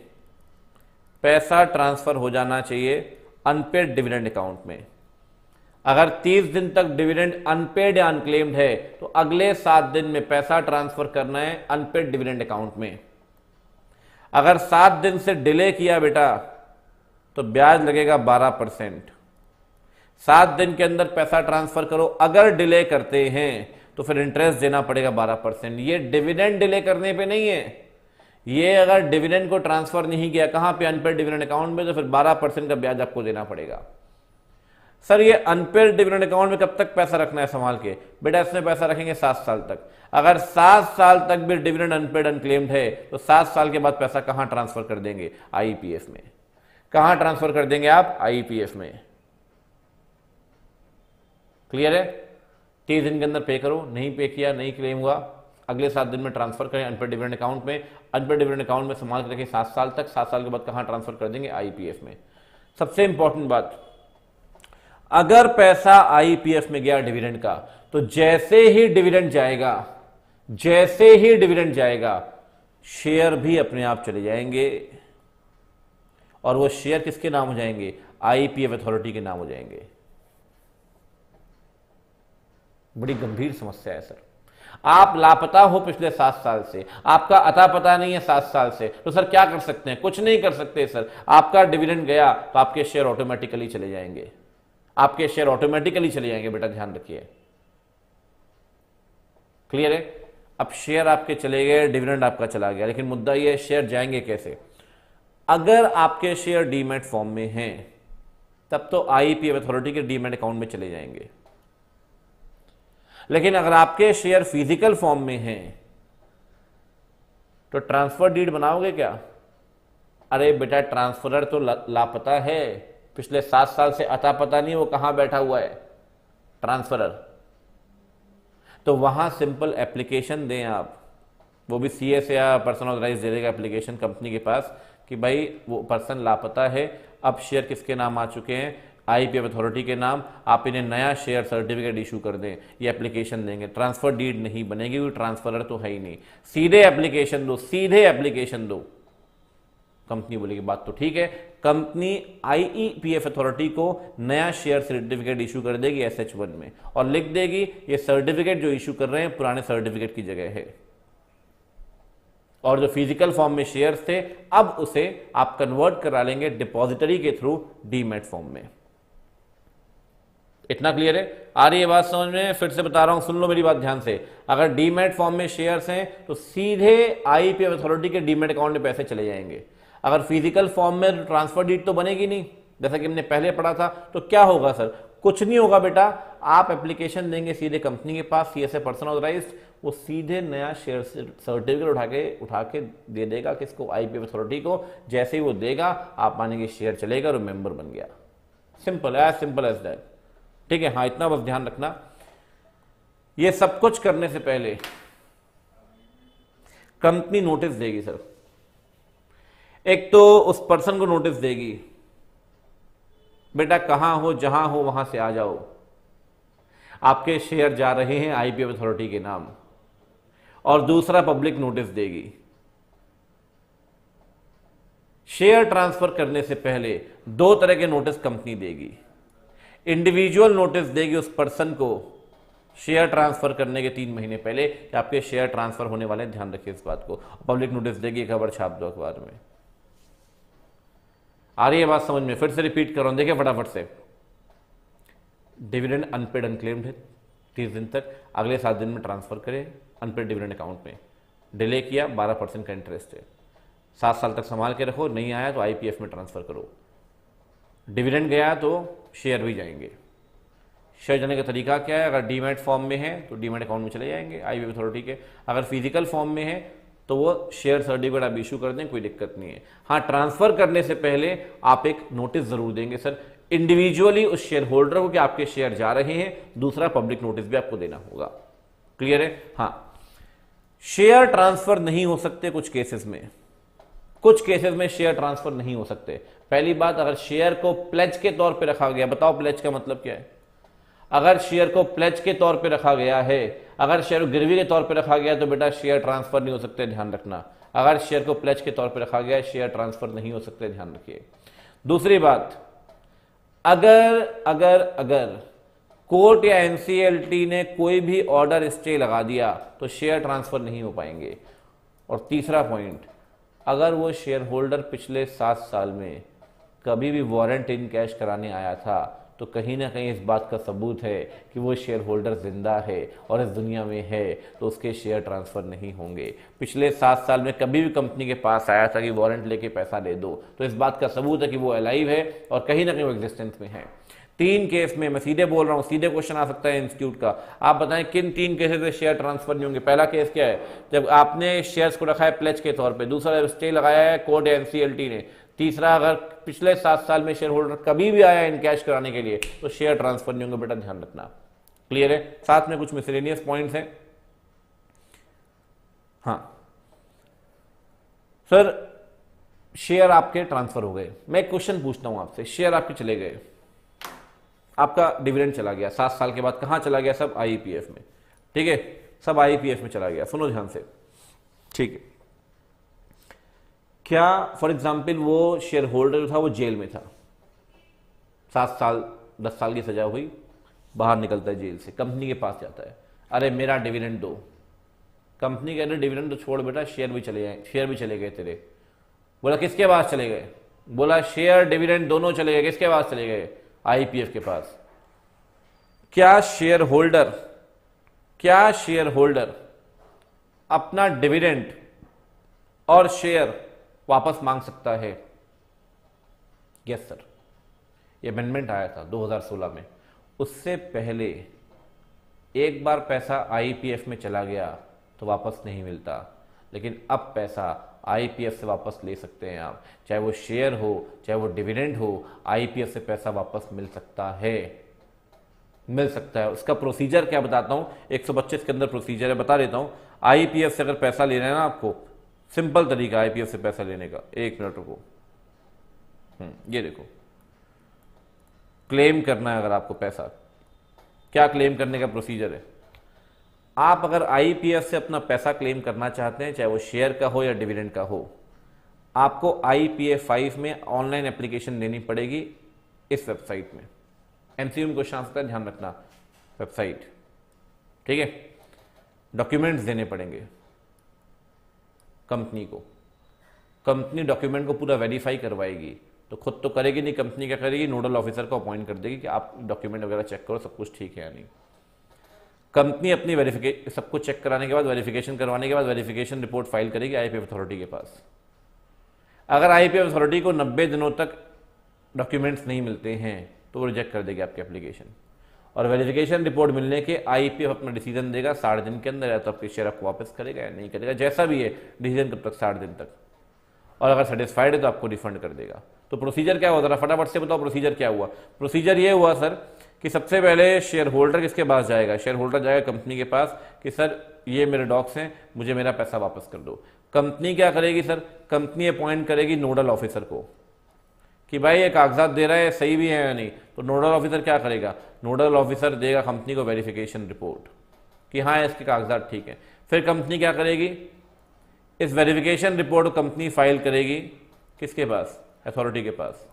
पैसा ट्रांसफर हो जाना चाहिए अनपेड डिविडेंड अकाउंट में। अगर 30 दिन तक डिविडेंड अनपेड या अनक्लेम्ड है तो अगले 7 दिन में पैसा ट्रांसफर करना है अनपेड डिविडेंड अकाउंट में। अगर 7 दिन से डिले किया बेटा तो ब्याज लगेगा 12%। 7 दिन के अंदर पैसा ट्रांसफर करो, अगर डिले करते हैं तो फिर इंटरेस्ट देना पड़ेगा 12%। ये डिविडेंड डिले करने पे नहीं है, ये अगर डिविडेंड को ट्रांसफर नहीं किया, कहां पे, अनपेड डिविडेंड अकाउंट में, तो फिर 12% का ब्याज आपको देना पड़ेगा। सर ये अनपेड डिविडेंड अकाउंट में कब तक पैसा रखना है संभाल के, बेटा इसमें पैसा रखेंगे 7 साल तक। अगर 7 साल तक भी डिविडेंड अनपेड अनक्लेम्ड है तो 7 साल के बाद पैसा कहां ट्रांसफर कर देंगे, आईपीएफ में। कहां ट्रांसफर कर देंगे आप, आईपीएफ में। क्लियर है, 30 दिन के अंदर पे करो, नहीं पे किया, नहीं क्लेम हुआ, अगले 7 दिन में ट्रांसफर करें अनपेड डिविडेंड अकाउंट में। अनपेड डिविडेंड अकाउंट में संभाल के रखें 7 साल तक। 7 साल के बाद कहां ट्रांसफर कर देंगे? आईपीएफ में। सबसे इंपॉर्टेंट बात, अगर पैसा आईपीएफ में गया डिविडेंड का, तो जैसे ही डिविडेंड जाएगा शेयर भी अपने आप चले जाएंगे, और वो शेयर किसके नाम हो जाएंगे? आईपीएफ अथॉरिटी के नाम हो जाएंगे। बड़ी गंभीर समस्या है सर। आप लापता हो पिछले 7 साल से, आपका अता पता नहीं है 7 साल से, तो सर क्या कर सकते हैं? कुछ नहीं कर सकते सर। आपका डिविडेंड गया तो आपके शेयर ऑटोमेटिकली चले जाएंगे, आपके शेयर ऑटोमेटिकली चले जाएंगे। बेटा ध्यान रखिए, क्लियर है? अब शेयर आपके चले गए, डिविडेंड आपका चला गया, लेकिन मुद्दा यह है शेयर जाएंगे कैसे? अगर आपके शेयर डीमैट फॉर्म में हैं तब तो आईपीएफ अथॉरिटी के डीमैट अकाउंट में चले जाएंगे, लेकिन अगर आपके शेयर फिजिकल फॉर्म में हैं तो ट्रांसफर डीड बनाओगे क्या? अरे बेटा ट्रांसफरर तो लापता है, पिछले 7 साल से अता पता नहीं वो कहां बैठा हुआ है ट्रांसफरर। तो वहां सिंपल एप्लीकेशन दें आप, वो भी सीएस या पर्सन ऑथराइज दे देगा एप्लीकेशन कंपनी के पास कि भाई वो पर्सन लापता है, अब शेयर किसके नाम आ चुके हैं? आईपीएफ अथॉरिटी के नाम, आप इन्हें नया शेयर सर्टिफिकेट इशू कर दें। ये एप्लीकेशन देंगे, ट्रांसफर डीड नहीं बनेगी, कोई ट्रांसफरर तो है ही नहीं। सीधे एप्लीकेशन दो। कंपनी बोलेगी बात तो ठीक है, कंपनी आईईपीएफ अथॉरिटी को नया शेयर सर्टिफिकेट इशू कर देगी SH1 में, और लिख देगी ये सर्टिफिकेट जो इशू कर रहे हैं पुराने सर्टिफिकेट की जगह है, और जो फिजिकल फॉर्म में शेयर्स थे अब उसे आप कन्वर्ट करा लेंगे डिपॉजिटरी के थ्रू डीमैट फॉर्म में। इतना क्लियर है? आ रही है बात समझ में? फिर से बता रहा हूं, सुन लो मेरी बात ध्यान से। अगर डीमैट फॉर्म में शेयर्स हैं तो सीधे आईपीएफ अथॉरिटी के डीमैट अकाउंट में पैसे चले जाएंगे। अगर फिजिकल फॉर्म में ट्रांसफर डीड तो बनेगी नहीं, जैसा कि हमने पहले पढ़ा था, तो क्या होगा सर? कुछ नहीं होगा बेटा, आप एप्लीकेशन देंगे सीधे कंपनी के पास, सीएसए पर्सन ऑथराइज्ड, वो सीधे नया शेयर सर्टिफिकेट उठा के दे देगा किसको? आईपीएफ अथॉरिटी को। जैसे ही वो देगा आप मानेंगे शेयर चलेगा और मेंबर बन गया। Simple as that. ठीक है? हाँ, इतना बस ध्यान रखना। ये सब कुछ करने से पहले कंपनी नोटिस देगी सर। एक तो उस पर्सन को नोटिस देगी, बेटा कहां हो, जहां हो वहां से आ जाओ, आपके शेयर जा रहे हैं आईपीएफ अथॉरिटी के नाम। और दूसरा पब्लिक नोटिस देगी। शेयर ट्रांसफर करने से पहले 2 तरह के नोटिस कंपनी देगी। इंडिविजुअल नोटिस देगी उस पर्सन को शेयर ट्रांसफर करने के 3 महीने पहले कि आपके शेयर ट्रांसफर होने वाले, ध्यान रखिए इस बात को। पब्लिक नोटिस देगी, खबर छाप दो अखबार में। आ रही है बात समझ में? फिर से रिपीट कर रहा हूं, देखिए फटाफट से। डिविडेंड अनपेड अनक्लेम्ड है 30 दिन तक, अगले 7 दिन में ट्रांसफर करें अनपेड डिविडेंड अकाउंट में। डिले किया 12% का इंटरेस्ट है, 7 साल तक संभाल के रखो, नहीं आया तो आईपीएफ में ट्रांसफर करो। डिविडेंड गया तो शेयर भी जाएंगे। शेयर जाने का तरीका क्या है? अगर डीमैट फॉर्म में है तो डीमैट अकाउंट में चले जाएंगे आईपीएफ अथॉरिटी के। अगर फिजिकल फॉर्म में है तो वो शेयर सर्टिफिकेट आप इशू कर दें, कोई दिक्कत नहीं है। हाँ, ट्रांसफर करने से पहले आप एक नोटिस जरूर देंगे सर इंडिविजुअली उस शेयर होल्डर को कि आपके शेयर जा रहे हैं। दूसरा पब्लिक नोटिस भी आपको देना होगा। क्लियर है? हाँ, शेयर ट्रांसफर नहीं हो सकते कुछ केसेस में शेयर ट्रांसफर नहीं हो सकते। पहली बात, अगर शेयर को प्लेज के तौर पे रखा गया, बताओ प्लेज का मतलब क्या है? अगर शेयर को प्लेज के तौर पे रखा गया है, अगर शेयर को गिरवी के तौर पे रखा गया तो बेटा शेयर ट्रांसफर नहीं हो सकते, ध्यान रखना। अगर शेयर को प्लेज के तौर पे रखा गया है, शेयर ट्रांसफर नहीं हो सकते, ध्यान रखिए। दूसरी बात, अगर कोर्ट या एनसीएलटी ने कोई भी ऑर्डर स्टे लगा दिया तो शेयर ट्रांसफर नहीं हो पाएंगे। और तीसरा पॉइंट, अगर वो शेयर होल्डर पिछले 7 साल में कभी भी वारंट इन कैश कराने आया था तो कहीं ना कहीं इस बात का सबूत है कि वो शेयर होल्डर जिंदा है और इस दुनिया में है, तो उसके शेयर ट्रांसफर नहीं होंगे। पिछले 7 साल में कभी भी कंपनी के पास आया था कि वारंट लेके पैसा दे दो, तो इस बात का सबूत है कि वो अलाइव है और कहीं ना कहीं वो एग्जिस्टेंस में है। 3 केस में, मैं सीधे बोल रहा हूं, सीधे क्वेश्चन आ सकता है इंस्टीट्यूट का, आप बताएं किन 3 केसेस में शेयर ट्रांसफर नहीं होंगे। पहला केस क्या है? जब आपने शेयर्स को रखा है प्लेज के तौर पे। दूसरा, स्टे लगाया है कोर्ट या एनसीएलटी ने। तीसरा, अगर पिछले 7 साल में शेयर होल्डर कभी भी आया इन कैश कराने के लिए तो शेयर ट्रांसफर नहीं होंगे, बेटा ध्यान रखना। क्लियर है? साथ में कुछ मिसलेनियस पॉइंट्स हैं। हाँ सर, शेयर आपके ट्रांसफर हो गए। मैं एक क्वेश्चन पूछता हूं आपसे, शेयर आपके चले गए, आपका डिविडेंड चला गया 7 साल के बाद, कहां चला गया? सब आईपीएफ में, ठीक है, सब आईपीएफ में चला गया। सुनो ध्यान से, ठीक है। क्या फॉर एग्जाम्पल वो शेयर होल्डर जो था वो जेल में था, 7 साल 10 साल की सजा हुई, बाहर निकलता है जेल से, कंपनी के पास जाता है, अरे मेरा डिविडेंड दो। कंपनी कह रही डिविडेंड तो छोड़ बेटा, शेयर भी चले गए, शेयर भी चले गए तेरे। बोला किसके पास चले गए? बोला शेयर डिविडेंड दोनों चले गए। किसके पास चले गए? आईपीएफ के पास। क्या शेयर होल्डर अपना डिविडेंड और शेयर वापस मांग सकता है? यस सर, ये अमेंडमेंट आया था 2016 में। उससे पहले एक बार पैसा आईपीएफ में चला गया तो वापस नहीं मिलता, लेकिन अब पैसा आईपीएफ से वापस ले सकते हैं आप, चाहे वो शेयर हो चाहे वो डिविडेंड हो, आईपीएफ से पैसा वापस मिल सकता है, मिल सकता है। उसका प्रोसीजर क्या बताता हूं, 125 के अंदर प्रोसीजर है, बता देता हूं। आईपीएफ से अगर पैसा लेना है ना आपको, सिंपल तरीका आईपीएफ से पैसा लेने का, 1 मिनट रुको, ये देखो, क्लेम करना है अगर आपको पैसा, क्या क्लेम करने का प्रोसीजर है। आप अगर आईपीएफ से अपना पैसा क्लेम करना चाहते हैं, चाहे वो शेयर का हो या डिविडेंड का हो, आपको आईपीएफ 5 में ऑनलाइन एप्लीकेशन देनी पड़ेगी इस वेबसाइट में। एमसीक्यू में क्वेश्चन आता है, ध्यान रखना, वेबसाइट, ठीक है। डॉक्यूमेंट्स देने पड़ेंगे कंपनी को, कंपनी डॉक्यूमेंट को पूरा वेरीफाई करवाएगी, तो खुद तो करेगी नहीं, कंपनी क्या करेगी, नोडल ऑफिसर को अपॉइंट कर देगी कि आप डॉक्यूमेंट वगैरह चेक करो, सब कुछ ठीक है या नहीं। कंपनी अपनी वेरिफिकेशन, सब कुछ चेक कराने के बाद, वेरिफिकेशन करवाने के बाद, वेरिफिकेशन रिपोर्ट फाइल करेगी आईपीएफ अथॉरिटी के पास। अगर आईपीएफ अथॉरिटी को 90 दिनों तक डॉक्यूमेंट्स नहीं मिलते हैं तो वो रिजेक्ट कर देगी आपकी एप्लीकेशन, और वेरिफिकेशन रिपोर्ट मिलने के आईपीएफ अपना डिसीजन देगा 60 दिन के अंदर, या तो आपके शेयर आपको वापस करेगा या नहीं करेगा, जैसा भी है डिसीजन कब तक, 60 दिन तक। और अगर सेटिस्फाइड है तो आपको रिफंड कर देगा। तो प्रोसीजर क्या हुआ, जरा फटाफट से बताओ प्रोसीजर क्या हुआ। प्रोसीजर ये हुआ सर कि सबसे पहले शेयर होल्डर किसके पास जाएगा, शेयर होल्डर जाएगा कंपनी के पास कि सर ये मेरे डॉक्स हैं, मुझे मेरा पैसा वापस कर दो। कंपनी क्या करेगी सर, कंपनी अपॉइंट करेगी नोडल ऑफिसर को कि भाई ये कागजात दे रहा है, सही भी है या नहीं। तो नोडल ऑफिसर क्या करेगा, नोडल ऑफिसर देगा कंपनी को वेरिफिकेशन रिपोर्ट कि हाँ इसके कागजात ठीक है। फिर कंपनी क्या करेगी, इस वेरिफिकेशन रिपोर्ट कंपनी फाइल करेगी किसके पास, अथॉरिटी के पास,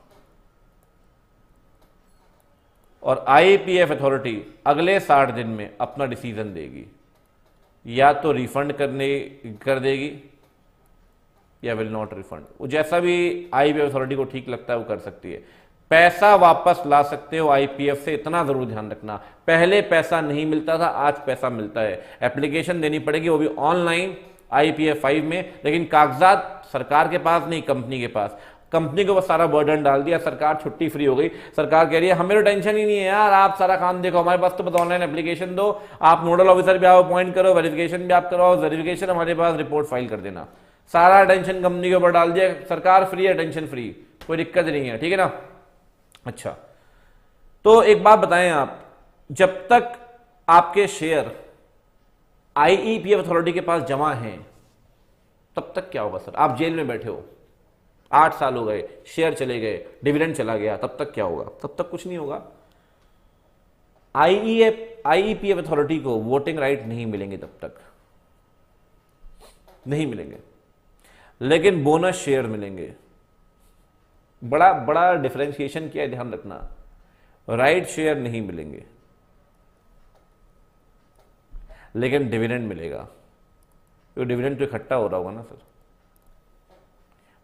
और आईपीएफ अथॉरिटी अगले 60 दिन में अपना डिसीजन देगी, या तो रिफंड कर देगी या विल नॉट रिफंड। वो जैसा भी आईपीएफ अथॉरिटी को ठीक लगता है वो कर सकती है। पैसा वापस ला सकते हो आईपीएफ से, इतना जरूर ध्यान रखना। पहले पैसा नहीं मिलता था, आज पैसा मिलता है। एप्लीकेशन देनी पड़ेगी, वो भी ऑनलाइन आईपीएफ 5 में, लेकिन कागजात सरकार के पास नहीं, कंपनी के पास। कंपनी को बस सारा बर्डन डाल दिया, सरकार छुट्टी फ्री हो गई। सरकार कह रही है हमें तो टेंशन ही नहीं है यार, आप सारा काम देखो, हमारे पास तो बस ऑनलाइन एप्लीकेशन दो, आप नोडल ऑफिसर भी आप अपॉइंट करो, वेरिफिकेशन भी आप करवाओ, वेरिफिकेशन हमारे पास, रिपोर्ट फाइल कर देना। सारा टेंशन कंपनी के ऊपर डाल दिया, सरकार फ्री है, टेंशन फ्री, कोई दिक्कत नहीं है, ठीक है ना। अच्छा, तो एक बात बताएं आप, जब तक आपके शेयर आईईपीएफ अथॉरिटी के पास जमा हैं तब तक क्या होगा सर, आप जेल में बैठे हो, 8 साल हो गए, शेयर चले गए, डिविडेंड चला गया, तब तक क्या होगा, तब तक कुछ नहीं होगा। आईईपीएफ अथॉरिटी को वोटिंग राइट नहीं मिलेंगे, तब तक नहीं मिलेंगे, लेकिन बोनस शेयर मिलेंगे। बड़ा बड़ा डिफरेंशिएशन किया है, ध्यान रखना, राइट शेयर नहीं मिलेंगे लेकिन डिविडेंड मिलेगा। तो डिविडेंड तो इकट्ठा हो रहा होगा ना सर,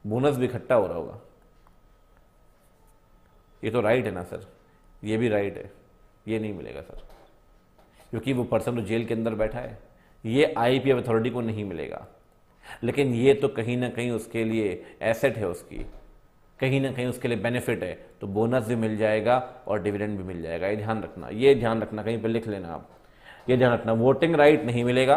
बोनस भी इकट्ठा हो रहा होगा। ये तो राइट है ना सर, ये भी राइट है, ये नहीं मिलेगा सर, क्योंकि वो पर्सन तो जेल के अंदर बैठा है। ये आईपीएफ अथॉरिटी को नहीं मिलेगा, लेकिन ये तो कहीं ना कहीं उसके लिए एसेट है, उसकी कहीं ना कहीं उसके लिए बेनिफिट है, तो बोनस भी मिल जाएगा और डिविडेंड भी मिल जाएगा। ये ध्यान रखना, ये ध्यान रखना, कहीं पर लिख लेना आप, ये ध्यान रखना। वोटिंग राइट नहीं मिलेगा,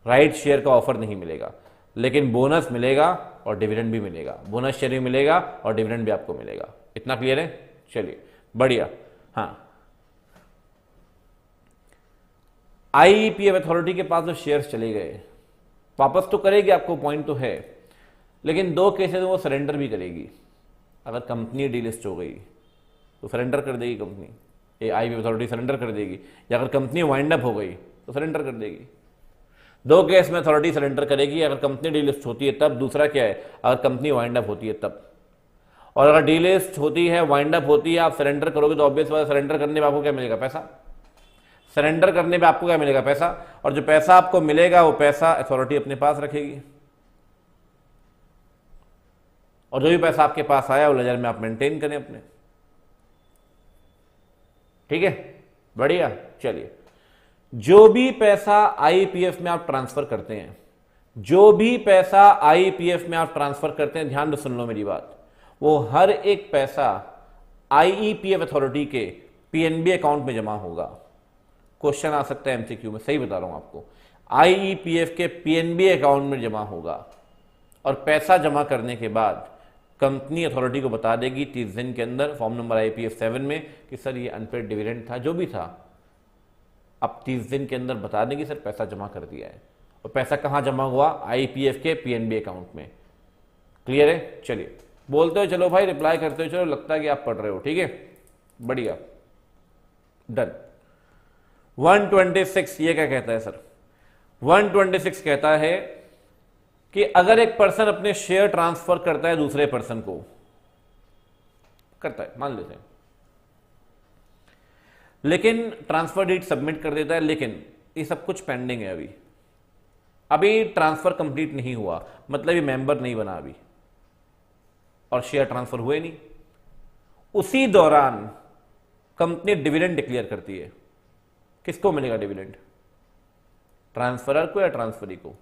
राइट शेयर का ऑफर नहीं मिलेगा, लेकिन बोनस मिलेगा और डिविडेंड भी मिलेगा। बोनस शेयर भी मिलेगा और डिविडेंड भी आपको मिलेगा। इतना क्लियर है? चलिए बढ़िया। हाँ, आईईपीएफ अथॉरिटी के पास जो शेयर्स चले गए, वापस तो करेगी, आपको पॉइंट तो है, लेकिन दो केसेस में वो सरेंडर भी करेगी। अगर कंपनी डीलिस्ट हो गई तो सरेंडर कर देगी कंपनी, ये आईपीएफ अथॉरिटी सरेंडर कर देगी, या अगर कंपनी वाइंड अप हो गई तो सरेंडर कर देगी। दो केस में अथॉरिटी सरेंडर करेगी, अगर कंपनी डीलिस्ट होती है तब, दूसरा क्या है अगर कंपनी वाइंड अप होती है तब। और अगर डीलिस्ट होती है, वाइंड अप होती है, आप सरेंडर करोगे तो ऑब्वियस बात, सरेंडर करने में आपको क्या मिलेगा, पैसा। सरेंडर करने पे आपको क्या मिलेगा, पैसा। और जो पैसा आपको मिलेगा वो पैसा अथॉरिटी अपने पास रखेगी, और जो भी पैसा आपके पास आया वो लेजर में आप मेंटेन करें अपने। ठीक है, बढ़िया। चलिए, जो भी पैसा आईपीएफ में आप ट्रांसफर करते हैं, जो भी पैसा आईपीएफ में आप ट्रांसफर करते हैं, ध्यान से सुन लो मेरी बात, वो हर एक पैसा आईईपीएफ अथॉरिटी के पीएनबी अकाउंट में जमा होगा। क्वेश्चन आ सकता है एमसीक्यू में, सही बता रहा हूं आपको, आईईपीएफ के पीएनबी अकाउंट में जमा होगा। और पैसा जमा करने के बाद कंपनी अथॉरिटी को बता देगी 30 दिन के अंदर, फॉर्म नंबर आईपीएफ 7 में, कि सर ये अनपेड डिविडेंड था, जो भी था, अब 30 दिन के अंदर बता देंगे सर पैसा जमा कर दिया है। और पैसा कहां जमा हुआ, आईपीएफ के पीएनबी अकाउंट में। क्लियर है। चलिए, बोलते हो चलो भाई, रिप्लाई करते हो चलो, लगता है कि आप पढ़ रहे हो। ठीक है, बढ़िया, डन। 126 ये क्या कहता है सर, 126 कहता है कि अगर एक पर्सन अपने शेयर ट्रांसफर करता है दूसरे पर्सन को, करता है मान लेते हैं, लेकिन ट्रांसफर डीड सबमिट कर देता है, लेकिन ये सब कुछ पेंडिंग है, अभी ट्रांसफर कंप्लीट नहीं हुआ, मतलब ये मेंबर नहीं बना अभी, और शेयर ट्रांसफर हुए नहीं। उसी दौरान कंपनी डिविडेंड डिक्लेयर करती है। किसको मिलेगा डिविडेंड, ट्रांसफरर को या ट्रांसफरी को?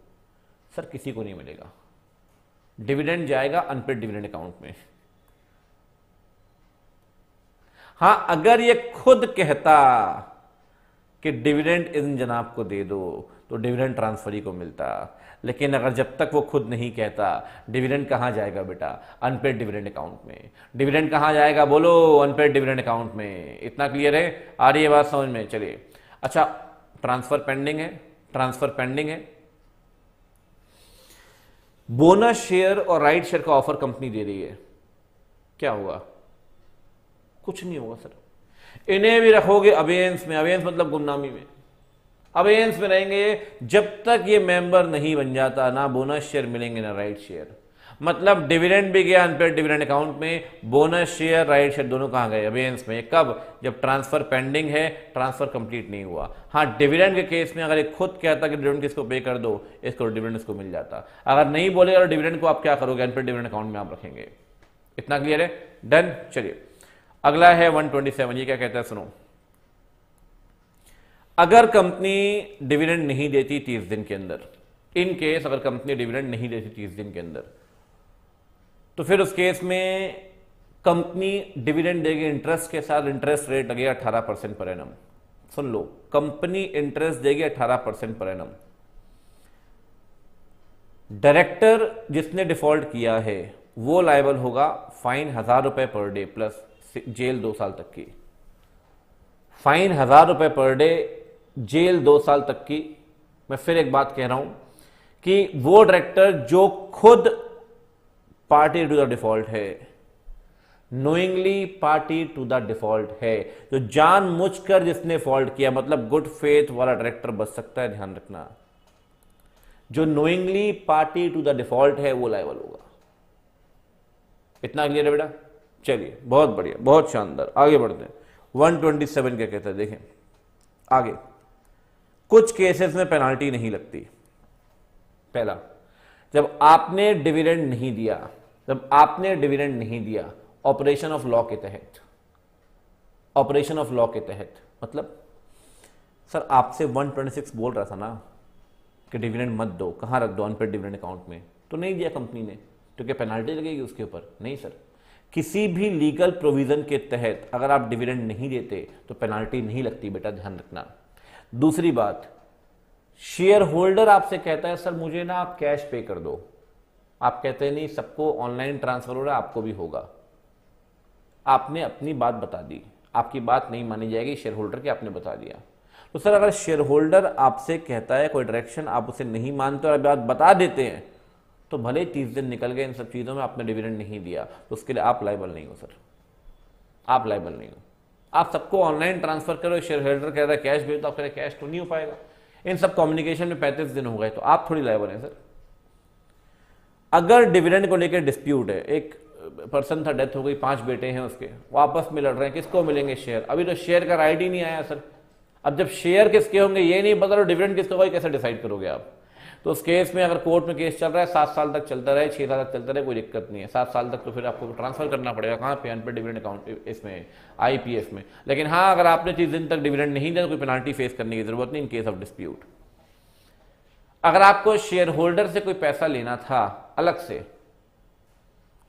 सर किसी को नहीं मिलेगा, डिविडेंड जाएगा अनपेड डिविडेंड अकाउंट में। हां, अगर ये खुद कहता कि डिविडेंड इन जनाब को दे दो तो डिविडेंड ट्रांसफरी को मिलता, लेकिन अगर जब तक वो खुद नहीं कहता, डिविडेंड कहां जाएगा बेटा, अनपेड डिविडेंड अकाउंट में। डिविडेंड कहां जाएगा बोलो, अनपेड डिविडेंड अकाउंट में। इतना क्लियर है, आ रही है बात समझ में? चलिए, अच्छा, ट्रांसफर पेंडिंग है, ट्रांसफर पेंडिंग है, बोनस शेयर और राइट शेयर का ऑफर कंपनी दे रही है, क्या होगा? कुछ नहीं होगा सर। इन्हें भी रखोगे अबेयंस में, अबेयंस मतलब गुमनामी में, अबेयंस में रहेंगे जब तक ये मेंबर नहीं बन जाता, ना बोनस शेयर मिलेंगे ना राइट शेयर। मतलब डिविडेंड भी गया अनपेड डिविडेंड अकाउंट में, बोनस शेयर राइट शेयर दोनों कहां गए, अबेयंस में। कब? जब ट्रांसफर पेंडिंग है, ट्रांसफर कंप्लीट नहीं हुआ। हाँ, डिविडेंड के केस में अगर एक खुद कहता कि डिविडेंड किसको पे कर दो, इसको डिविडेंड इसको मिल जाता। अगर नहीं बोलेगा तो डिविडेंड को आप क्या करोगे, अनपेड डिविडेंड अकाउंट में आप रखेंगे। इतना क्लियर है, डन। चलिए, अगला है 127, ये क्या कहता है सुनो। अगर कंपनी डिविडेंड नहीं देती 30 दिन के अंदर, इन केस अगर कंपनी डिविडेंड नहीं देती 30 दिन के अंदर, तो फिर उस केस में कंपनी डिविडेंड देगी इंटरेस्ट के साथ, इंटरेस्ट रेट लगेगा 18% पर एनम। सुन लो, कंपनी इंटरेस्ट देगी 18% पर एनम। डायरेक्टर जिसने डिफॉल्ट किया है वो लायबल होगा फाइन 1000 रुपए पर डे प्लस जेल 2 साल तक की। फाइन 1000 रुपए पर डे, जेल 2 साल तक की। मैं फिर एक बात कह रहा हूं कि वो डायरेक्टर जो खुद पार्टी टू द डिफॉल्ट है, knowingly party to the default है, जो जानबूझकर जिसने फॉल्ट किया, मतलब गुड फेथ वाला डायरेक्टर बच सकता है, ध्यान रखना। जो knowingly party to the default है वो लायबल होगा। इतना क्लियर है बेटा? चलिए, बहुत बढ़िया, बहुत शानदार, आगे बढ़ते हैं। 127 क्या कहता है, देखें आगे। कुछ केसेस में पेनाल्टी नहीं लगती। पहला, जब आपने डिविडेंड नहीं दिया, जब आपने डिविडेंड नहीं दिया ऑपरेशन ऑफ लॉ के तहत, ऑपरेशन ऑफ लॉ के तहत मतलब सर आपसे 126 बोल रहा था ना कि डिविडेंड मत दो, कहां रख दो, अनपेड डिविडेंड अकाउंट में, तो नहीं दिया कंपनी ने, तो क्या पेनाल्टी लगेगी उसके ऊपर? नहीं सर, किसी भी लीगल प्रोविजन के तहत अगर आप डिविडेंड नहीं देते तो पेनाल्टी नहीं लगती बेटा, ध्यान रखना। दूसरी बात, शेयर होल्डर आपसे कहता है सर मुझे ना आप कैश पे कर दो, आप कहते हैं नहीं सबको ऑनलाइन ट्रांसफर हो रहा है, आपको भी होगा। आपने अपनी बात बता दी, आपकी बात नहीं मानी जाएगी शेयर होल्डर की, आपने बता दिया, तो सर अगर शेयर होल्डर आपसे कहता है कोई डायरेक्शन, आप उसे नहीं मानते और बात बता देते हैं, तो भले ही 30 दिन निकल गए इन सब चीज़ों में, आपने डिविडेंड नहीं दिया, तो उसके लिए आप लायबल नहीं हो सर, आप लायबल नहीं हो। आप सबको ऑनलाइन ट्रांसफर करो, शेयर होल्डर कह रहा है कैश भेज, तो आप कह रहे कैश तो नहीं हो पाएगा, इन सब कम्युनिकेशन में 35 दिन हो गए, तो आप थोड़ी लायबल हैं सर। अगर डिविडेंड को लेकर डिस्प्यूट है, एक पर्सन था, डेथ हो गई, 5 बेटे हैं उसके, वो आपस में लड़ रहे हैं किसको मिलेंगे शेयर, अभी तो शेयर का राइट ही नहीं आया सर। अब जब शेयर किसके होंगे ये नहीं पता, तो डिविडेंड किसका होगा कैसे डिसाइड करोगे आप। तो उस केस में अगर कोर्ट में केस चल रहा है 7 साल तक चलता रहे, 6 साल तक चलता रहे, कोई दिक्कत नहीं है। 7 साल तक तो फिर आपको ट्रांसफर करना पड़ेगा, कहाँ पे, अनपेड डिविडेंड अकाउंट, इसमें IPF में। लेकिन हाँ, अगर आपने 30 दिन तक डिविडेंड नहीं दिया तो कोई पेनाल्टी फेस करने की जरूरत नहीं इन केस ऑफ डिस्प्यूट। अगर आपको शेयर होल्डर से कोई पैसा लेना था अलग से,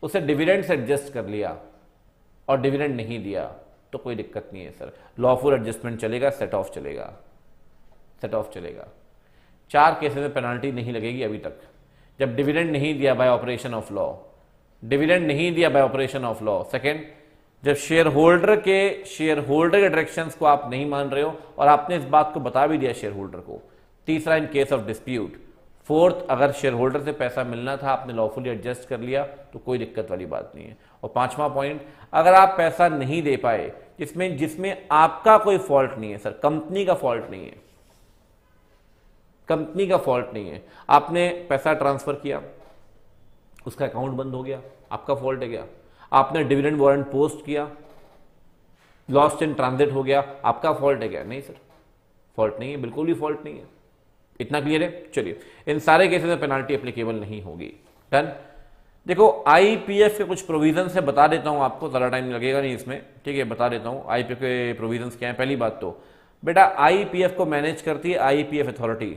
उसे डिविडेंड से एडजस्ट कर लिया और डिविडेंड नहीं दिया, तो कोई दिक्कत नहीं है सर, लॉफुल एडजस्टमेंट चलेगा, सेट ऑफ चलेगा, सेट ऑफ चलेगा। 4 केसेस में पेनाल्टी नहीं लगेगी अभी तक। जब डिविडेंड नहीं दिया bye operation of law, dividend नहीं दिया bye operation of law. Second, जब शेयर होल्डर के डायरेक्शंस को आप नहीं मान रहे हो और आपने इस बात को बता भी दिया शेयर होल्डर को। तीसरा, in case of dispute. Fourth, अगर शेयर होल्डर से पैसा मिलना था, आपने लॉफुली एडजस्ट कर लिया, तो कोई दिक्कत वाली बात नहीं है। और 5वां पॉइंट, अगर आप पैसा नहीं दे पाए जिसमें आपका कोई फॉल्ट नहीं है सर, कंपनी का फॉल्ट नहीं है, कंपनी का फॉल्ट नहीं है, आपने पैसा ट्रांसफर किया, उसका अकाउंट बंद हो गया, आपका फॉल्ट है क्या? आपने डिविडेंड वारंट पोस्ट किया, लॉस्ट इन ट्रांजिट हो गया, आपका फॉल्ट है क्या? नहीं सर, फॉल्ट नहीं है, बिल्कुल भी फॉल्ट नहीं है। इतना क्लियर है? चलिए, इन सारे केसेस में पेनाल्टी एप्लीकेबल नहीं होगी। डन। देखो, IPF के कुछ प्रोविजन से बता देता हूं आपको, ज़्यादा टाइम लगेगा नहीं इसमें, ठीक है, बता देता हूं IPF के प्रोविजंस क्या हैं। पहली बात तो बेटा, IPF को मैनेज करती है IPF अथॉरिटी,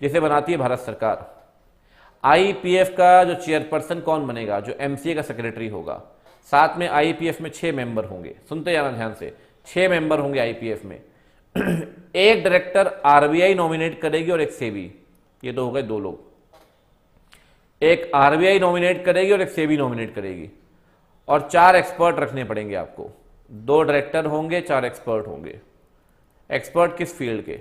जिसे बनाती है भारत सरकार। IPF का जो चेयरपर्सन कौन बनेगा? जो MCA का सेक्रेटरी होगा। साथ में IPF में 6 मेंबर होंगे, सुनते जाना ध्यान से, 6 मेंबर होंगे IPF में। एक डायरेक्टर RBI नॉमिनेट करेगी और एक सेबी, ये तो हो गए 2 लोग। एक RBI नॉमिनेट करेगी और एक सेबी नॉमिनेट करेगी, और 4 एक्सपर्ट रखने पड़ेंगे आपको। 2 डायरेक्टर होंगे, 4 एक्सपर्ट होंगे। एक्सपर्ट किस फील्ड के?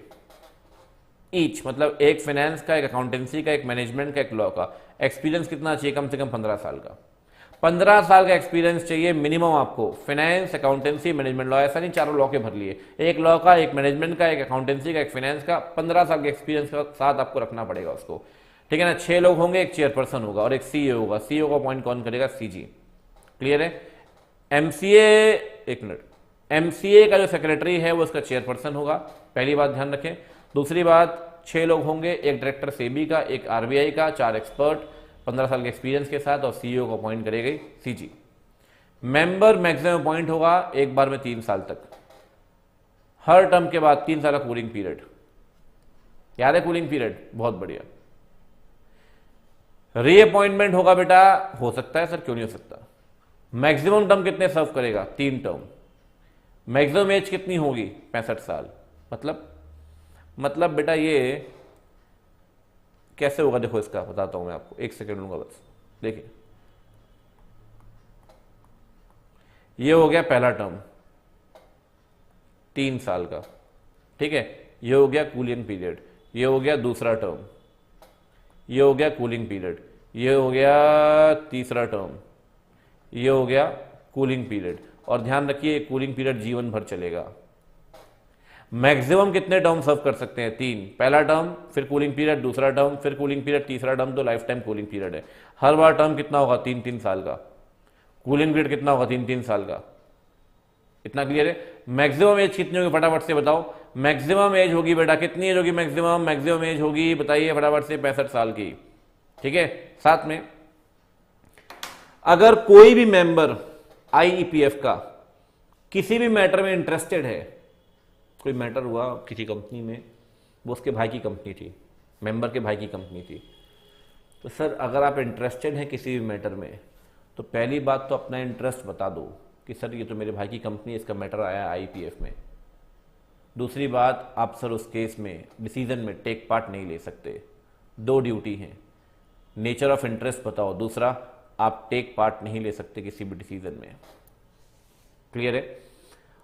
ईच, मतलब एक फाइनेंस का, एक अकाउंटेंसी का, एक मैनेजमेंट का, एक लॉ का। एक्सपीरियंस कितना चाहिए? कम से कम 15 साल का। 15 साल का एक्सपीरियंस चाहिए मिनिमम आपको, फाइनेंस, अकाउंटेंसी, मैनेजमेंट। लॉ ऐसा नहीं 4 लॉ के भर लिए, एक लॉ का, एक मैनेजमेंट का, एक अकाउंटेंसी का, एक फाइनेंस का। 15 साल के एक्सपीरियंस के साथ आपको रखना पड़ेगा उसको, ठीक है ना। 6 लोग होंगे, एक चेयरपर्सन होगा और एक CEO होगा। CEO को अपॉइंट कौन करेगा? CG। क्लियर है? MCA का जो सेक्रेटरी है वो उसका चेयरपर्सन होगा, पहली बात ध्यान रखें। दूसरी बात, 6 लोग होंगे, एक डायरेक्टर सेबी का, एक RBI का, 4 एक्सपर्ट 15 साल के एक्सपीरियंस के साथ, और CEO को अपॉइंट करेगी CG। मेंबर मैक्सिमम अपॉइंट होगा एक बार में 3 साल तक, हर टर्म के बाद 3 साल का कूलिंग पीरियड। याद है कूलिंग पीरियड? बहुत बढ़िया। रीअपॉइंटमेंट होगा बेटा, हो सकता है सर, क्यों नहीं हो सकता। मैक्सिमम टर्म कितने सर्व करेगा? 3 टर्म। मैक्सिमम एज कितनी होगी? 65 साल। मतलब बेटा ये कैसे होगा? देखो, इसका बताता हूं मैं आपको, 1 सेकेंड लूंगा बस। देखिए, ये हो गया पहला टर्म 3 साल का, ठीक है। ये हो गया कूलिंग पीरियड। ये हो गया दूसरा टर्म, ये हो गया कूलिंग पीरियड। ये हो गया तीसरा टर्म, ये हो गया कूलिंग पीरियड। और ध्यान रखिए, कूलिंग पीरियड जीवन भर चलेगा। मैक्सिमम कितने टर्म सर्व कर सकते हैं? 3। पहला टर्म, फिर कूलिंग पीरियड, दूसरा टर्म, फिर कूलिंग पीरियड, तीसरा टर्म, तो लाइफ टाइम कूलिंग पीरियड है। हर बार टर्म कितना होगा? 3-3 साल का। कूलिंग पीरियड कितना होगा? 3-3 साल का। इतना क्लियर है? मैक्सिमम एज कितनी होगी फटाफट से बताओ? मैक्सिमम एज होगी बेटा, कितनी एज होगी मैक्सिमम एज होगी, बताइए फटाफट से, 65 साल की, ठीक है। साथ में अगर कोई भी मेंबर IEPF का किसी भी मैटर में इंटरेस्टेड है, कोई मैटर हुआ किसी कंपनी में, वो उसके भाई की कंपनी थी, मेंबर के भाई की कंपनी थी, तो सर अगर आप इंटरेस्टेड हैं किसी भी मैटर में, तो पहली बात तो अपना इंटरेस्ट बता दो कि सर ये तो मेरे भाई की कंपनी है, इसका मैटर आया IPF में। दूसरी बात, आप सर उस केस में डिसीजन में टेक पार्ट नहीं ले सकते। 2 ड्यूटी हैं, नेचर ऑफ इंटरेस्ट बताओ, दूसरा आप टेक पार्ट नहीं ले सकते किसी भी डिसीजन में। क्लियर है?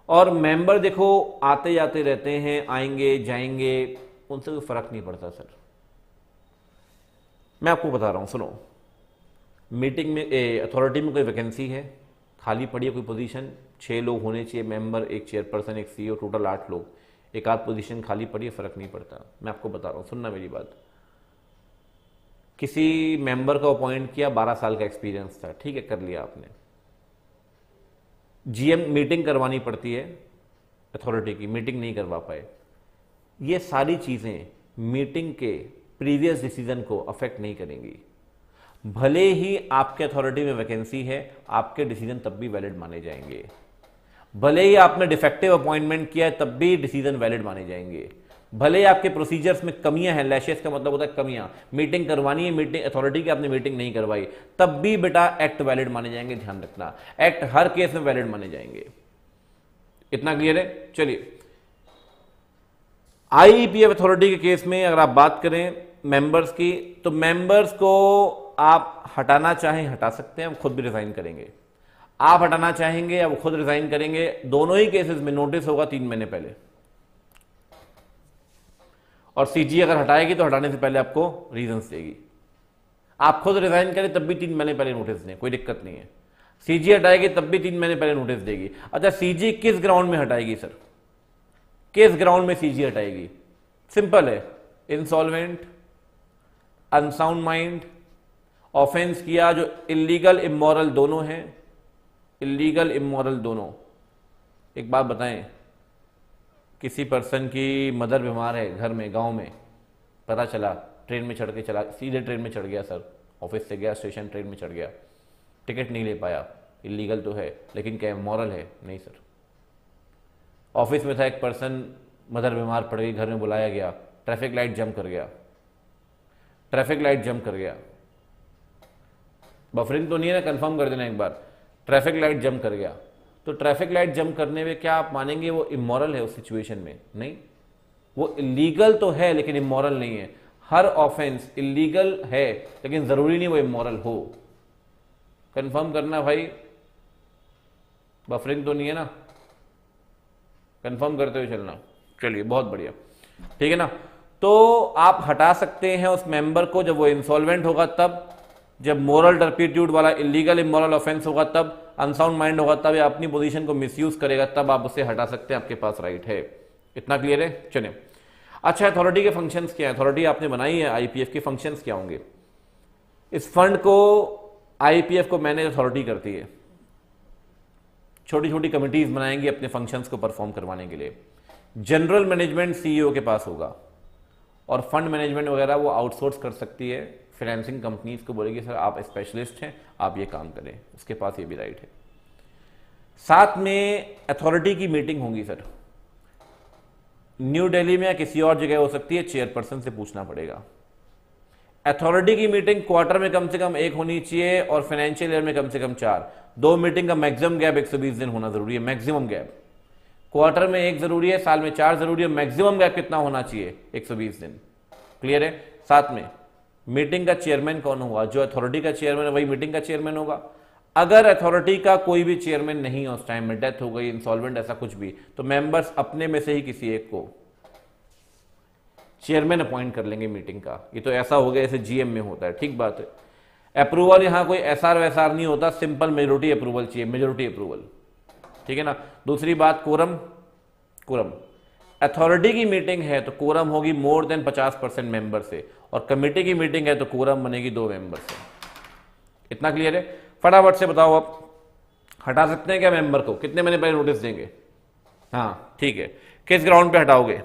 और मेंबर देखो आते जाते रहते हैं, आएंगे जाएंगे, उनसे कोई फर्क नहीं पड़ता सर। मैं आपको बता रहा हूं, सुनो, मीटिंग में अथॉरिटी में कोई वैकेंसी है, खाली पड़ी है कोई पोजीशन, 6 लोग होने चाहिए मेंबर, एक चेयरपर्सन, एक सीईओ, टोटल 8 लोग, एक आध पोजीशन खाली पड़ी है, फर्क नहीं पड़ता। मैं आपको बता रहा हूं, सुनना मेरी बात। किसी मेंबर को अपॉइंट किया, 12 साल का एक्सपीरियंस था, ठीक है, कर लिया आपने। जीएम मीटिंग करवानी पड़ती है अथॉरिटी की, मीटिंग नहीं करवा पाए, ये सारी चीजें मीटिंग के प्रीवियस डिसीजन को अफेक्ट नहीं करेंगी। भले ही आपके अथॉरिटी में वैकेंसी है, आपके डिसीजन तब भी वैलिड माने जाएंगे। भले ही आपने डिफेक्टिव अपॉइंटमेंट किया है, तब भी डिसीजन वैलिड माने जाएंगे। भले ही आपके प्रोसीजर्स में कमियां हैं, लैशेस का मतलब होता है कमियां, मीटिंग करवानी है, मीटिंग अथॉरिटी की आपने मीटिंग नहीं करवाई, तब भी बेटा एक्ट वैलिड माने जाएंगे। ध्यान रखना, एक्ट हर केस में वैलिड माने जाएंगे। इतना क्लियर है? चलिए, आईपीएफ अथॉरिटी के केस में अगर आप बात करें मेंबर्स की, तो मेंबर्स को आप हटाना चाहें हटा सकते हैं, वो खुद भी रिजाइन करेंगे। आप हटाना चाहेंगे या वो खुद रिजाइन करेंगे, दोनों ही केसेस में नोटिस होगा 3 महीने पहले। और सीजी अगर हटाएगी तो हटाने से पहले आपको रीजंस देगी। आप खुद रिजाइन करें तब भी 3 महीने पहले नोटिस दें, कोई दिक्कत नहीं है। सीजी हटाएगी तब भी 3 महीने पहले नोटिस देगी। अच्छा, सीजी किस ग्राउंड में हटाएगी सर? किस ग्राउंड में सीजी हटाएगी? सिंपल है, इंसॉल्वेंट, अनसाउंड माइंड, ऑफेंस किया जो इलीगल इमोरल दोनों हैं, इलीगल इमोरल दोनों। एक बात बताएं, किसी पर्सन की मदर बीमार है घर में, गांव में, पता चला, ट्रेन में चढ़ के चला, सीधे ट्रेन में चढ़ गया सर, ऑफिस से गया स्टेशन, ट्रेन में चढ़ गया, टिकट नहीं ले पाया, इलीगल तो है लेकिन क्या मॉरल है? नहीं सर। ऑफिस में था एक पर्सन, मदर बीमार पड़ गई, घर में बुलाया गया, ट्रैफिक लाइट जंप कर गया, ट्रैफिक लाइट जंप कर गया, बफरिंग तो नहीं है ना, कंफर्म कर देना एक बार, ट्रैफिक लाइट जंप कर गया, तो ट्रैफिक लाइट जंप करने में क्या आप मानेंगे वो इमोरल है उस सिचुएशन में? नहीं, वो इलीगल तो है लेकिन इमोरल नहीं है। हर ऑफेंस इलीगल है लेकिन जरूरी नहीं वो इमोरल हो। कंफर्म करना भाई, बफरिंग तो नहीं है ना, कंफर्म करते हुए चलना। चलिए, बहुत बढ़िया, ठीक है ना। तो आप हटा सकते हैं उस मेंबर को जब वो इंसॉल्वेंट होगा, तब जब मोरल टर्पिट्यूड वाला इलीगल इमोरल ऑफेंस होगा, तब अनसाउंड माइंड होगा, तब या अपनी पोजीशन को मिसयूज करेगा, तब आप उसे हटा सकते हैं, आपके पास राइट है। इतना क्लियर है? चलिए, अच्छा, अथॉरिटी के फंक्शंस क्या है? अथॉरिटी आपने बनाई है, आईपीएफ के फंक्शंस क्या होंगे? इस फंड को आईपीएफ को मैनेज अथॉरिटी करती है, छोटी छोटी कमिटीज बनाएंगी अपने फंक्शंस को परफॉर्म करवाने के लिए। जनरल मैनेजमेंट सीईओ के पास होगा और फंड मैनेजमेंट वगैरह वो आउटसोर्स कर सकती है, फाइनेंसिंग कंपनीज को बोलेगी सर आप स्पेशलिस्ट हैं, आप ये काम करें, उसके पास ये भी राइट है। साथ में अथॉरिटी की मीटिंग होगी सर, न्यू दिल्ली में या किसी और जगह हो सकती है, चेयरपर्सन से पूछना पड़ेगा। अथॉरिटी की मीटिंग क्वार्टर में कम से कम 1 होनी चाहिए और फाइनेंशियल ईयर में कम से कम 4। 2 मीटिंग का मैक्सिमम गैप 120 दिन होना जरूरी है, मैक्सिमम गैप। क्वार्टर में 1 जरूरी है, साल में 4 जरूरी है, मैक्सिमम गैप कितना होना चाहिए? 120 दिन। क्लियर है? साथ में मीटिंग का चेयरमैन कौन होगा? जो अथॉरिटी का चेयरमैन है वही मीटिंग का चेयरमैन होगा। अगर अथॉरिटी का कोई भी चेयरमैन नहीं है उस टाइम में, डेथ हो गई, इंसॉल्वेंट, ऐसा कुछ भी, तो मेंबर्स अपने में से ही किसी एक को चेयरमैन अपॉइंट कर लेंगे मीटिंग का। ये तो ऐसा हो गया जैसे जीएम में होता है, ठीक बात है। अप्रूवल यहां कोई एसआर वैसार नहीं होता, सिंपल मेजोरिटी अप्रूवल चाहिए, मेजोरिटी अप्रूवल, ठीक है ना। दूसरी बात, कोरम। कोरम अथॉरिटी की मीटिंग है तो कोरम होगी मोर देन 50% मेंबर से, और कमेटी की मीटिंग है तो कोरम बनेगी 2 मेंबर से। इतना क्लियर है? फटाफट से बताओ, आप हटा सकते हैं क्या मेंबर को? कितने महीने पहले नोटिस देंगे? हाँ, ठीक है। किस ग्राउंड पे हटाओगे?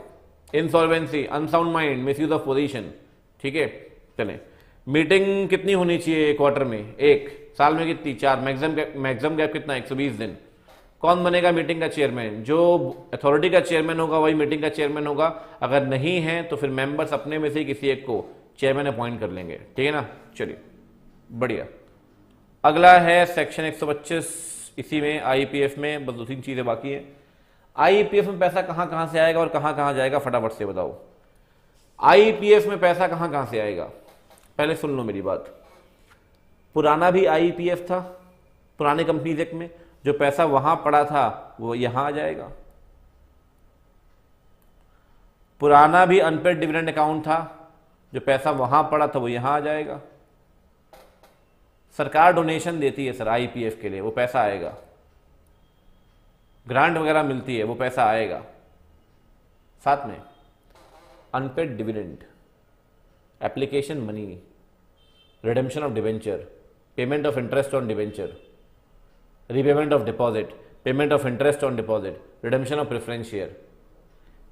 Insolvency, unsound mind, misuse of position, ठीक है। चले, मीटिंग कितनी होनी चाहिए क्वार्टर में? 1। साल में कितनी? 4। मैक्सिमम गैप कितना? 120 दिन। कौन बनेगा मीटिंग का चेयरमैन? जो अथॉरिटी का चेयरमैन होगा वही मीटिंग का चेयरमैन होगा। अगर नहीं है तो फिर मेंबर्स अपने में से किसी एक को चेयरमैन अपॉइंट कर लेंगे, ठीक है ना। चलिए, बढ़िया। अगला है सेक्शन 125, इसी में आईपीएफ में बस 2-3 चीजें बाकी है। आईपीएफ में पैसा कहां कहां से आएगा और कहां कहां जाएगा, फटाफट से बताओ। आईपीएफ में पैसा कहां कहां से आएगा? पहले सुन लो मेरी बात। पुराना भी आईपीएफ था, पुराने कंपनीज एक्ट में, जो पैसा वहां पड़ा था वो यहां आ जाएगा। पुराना भी अनपेड डिविडेंड अकाउंट था, जो पैसा वहां पड़ा था वो यहां आ जाएगा। सरकार डोनेशन देती है सर आईपीएफ के लिए, वो पैसा आएगा। ग्रांट वगैरह मिलती है, वो पैसा आएगा। साथ में unpaid dividend, application money, redemption of debenture, payment of interest on debenture, repayment of deposit, payment of interest on deposit, redemption of preference share,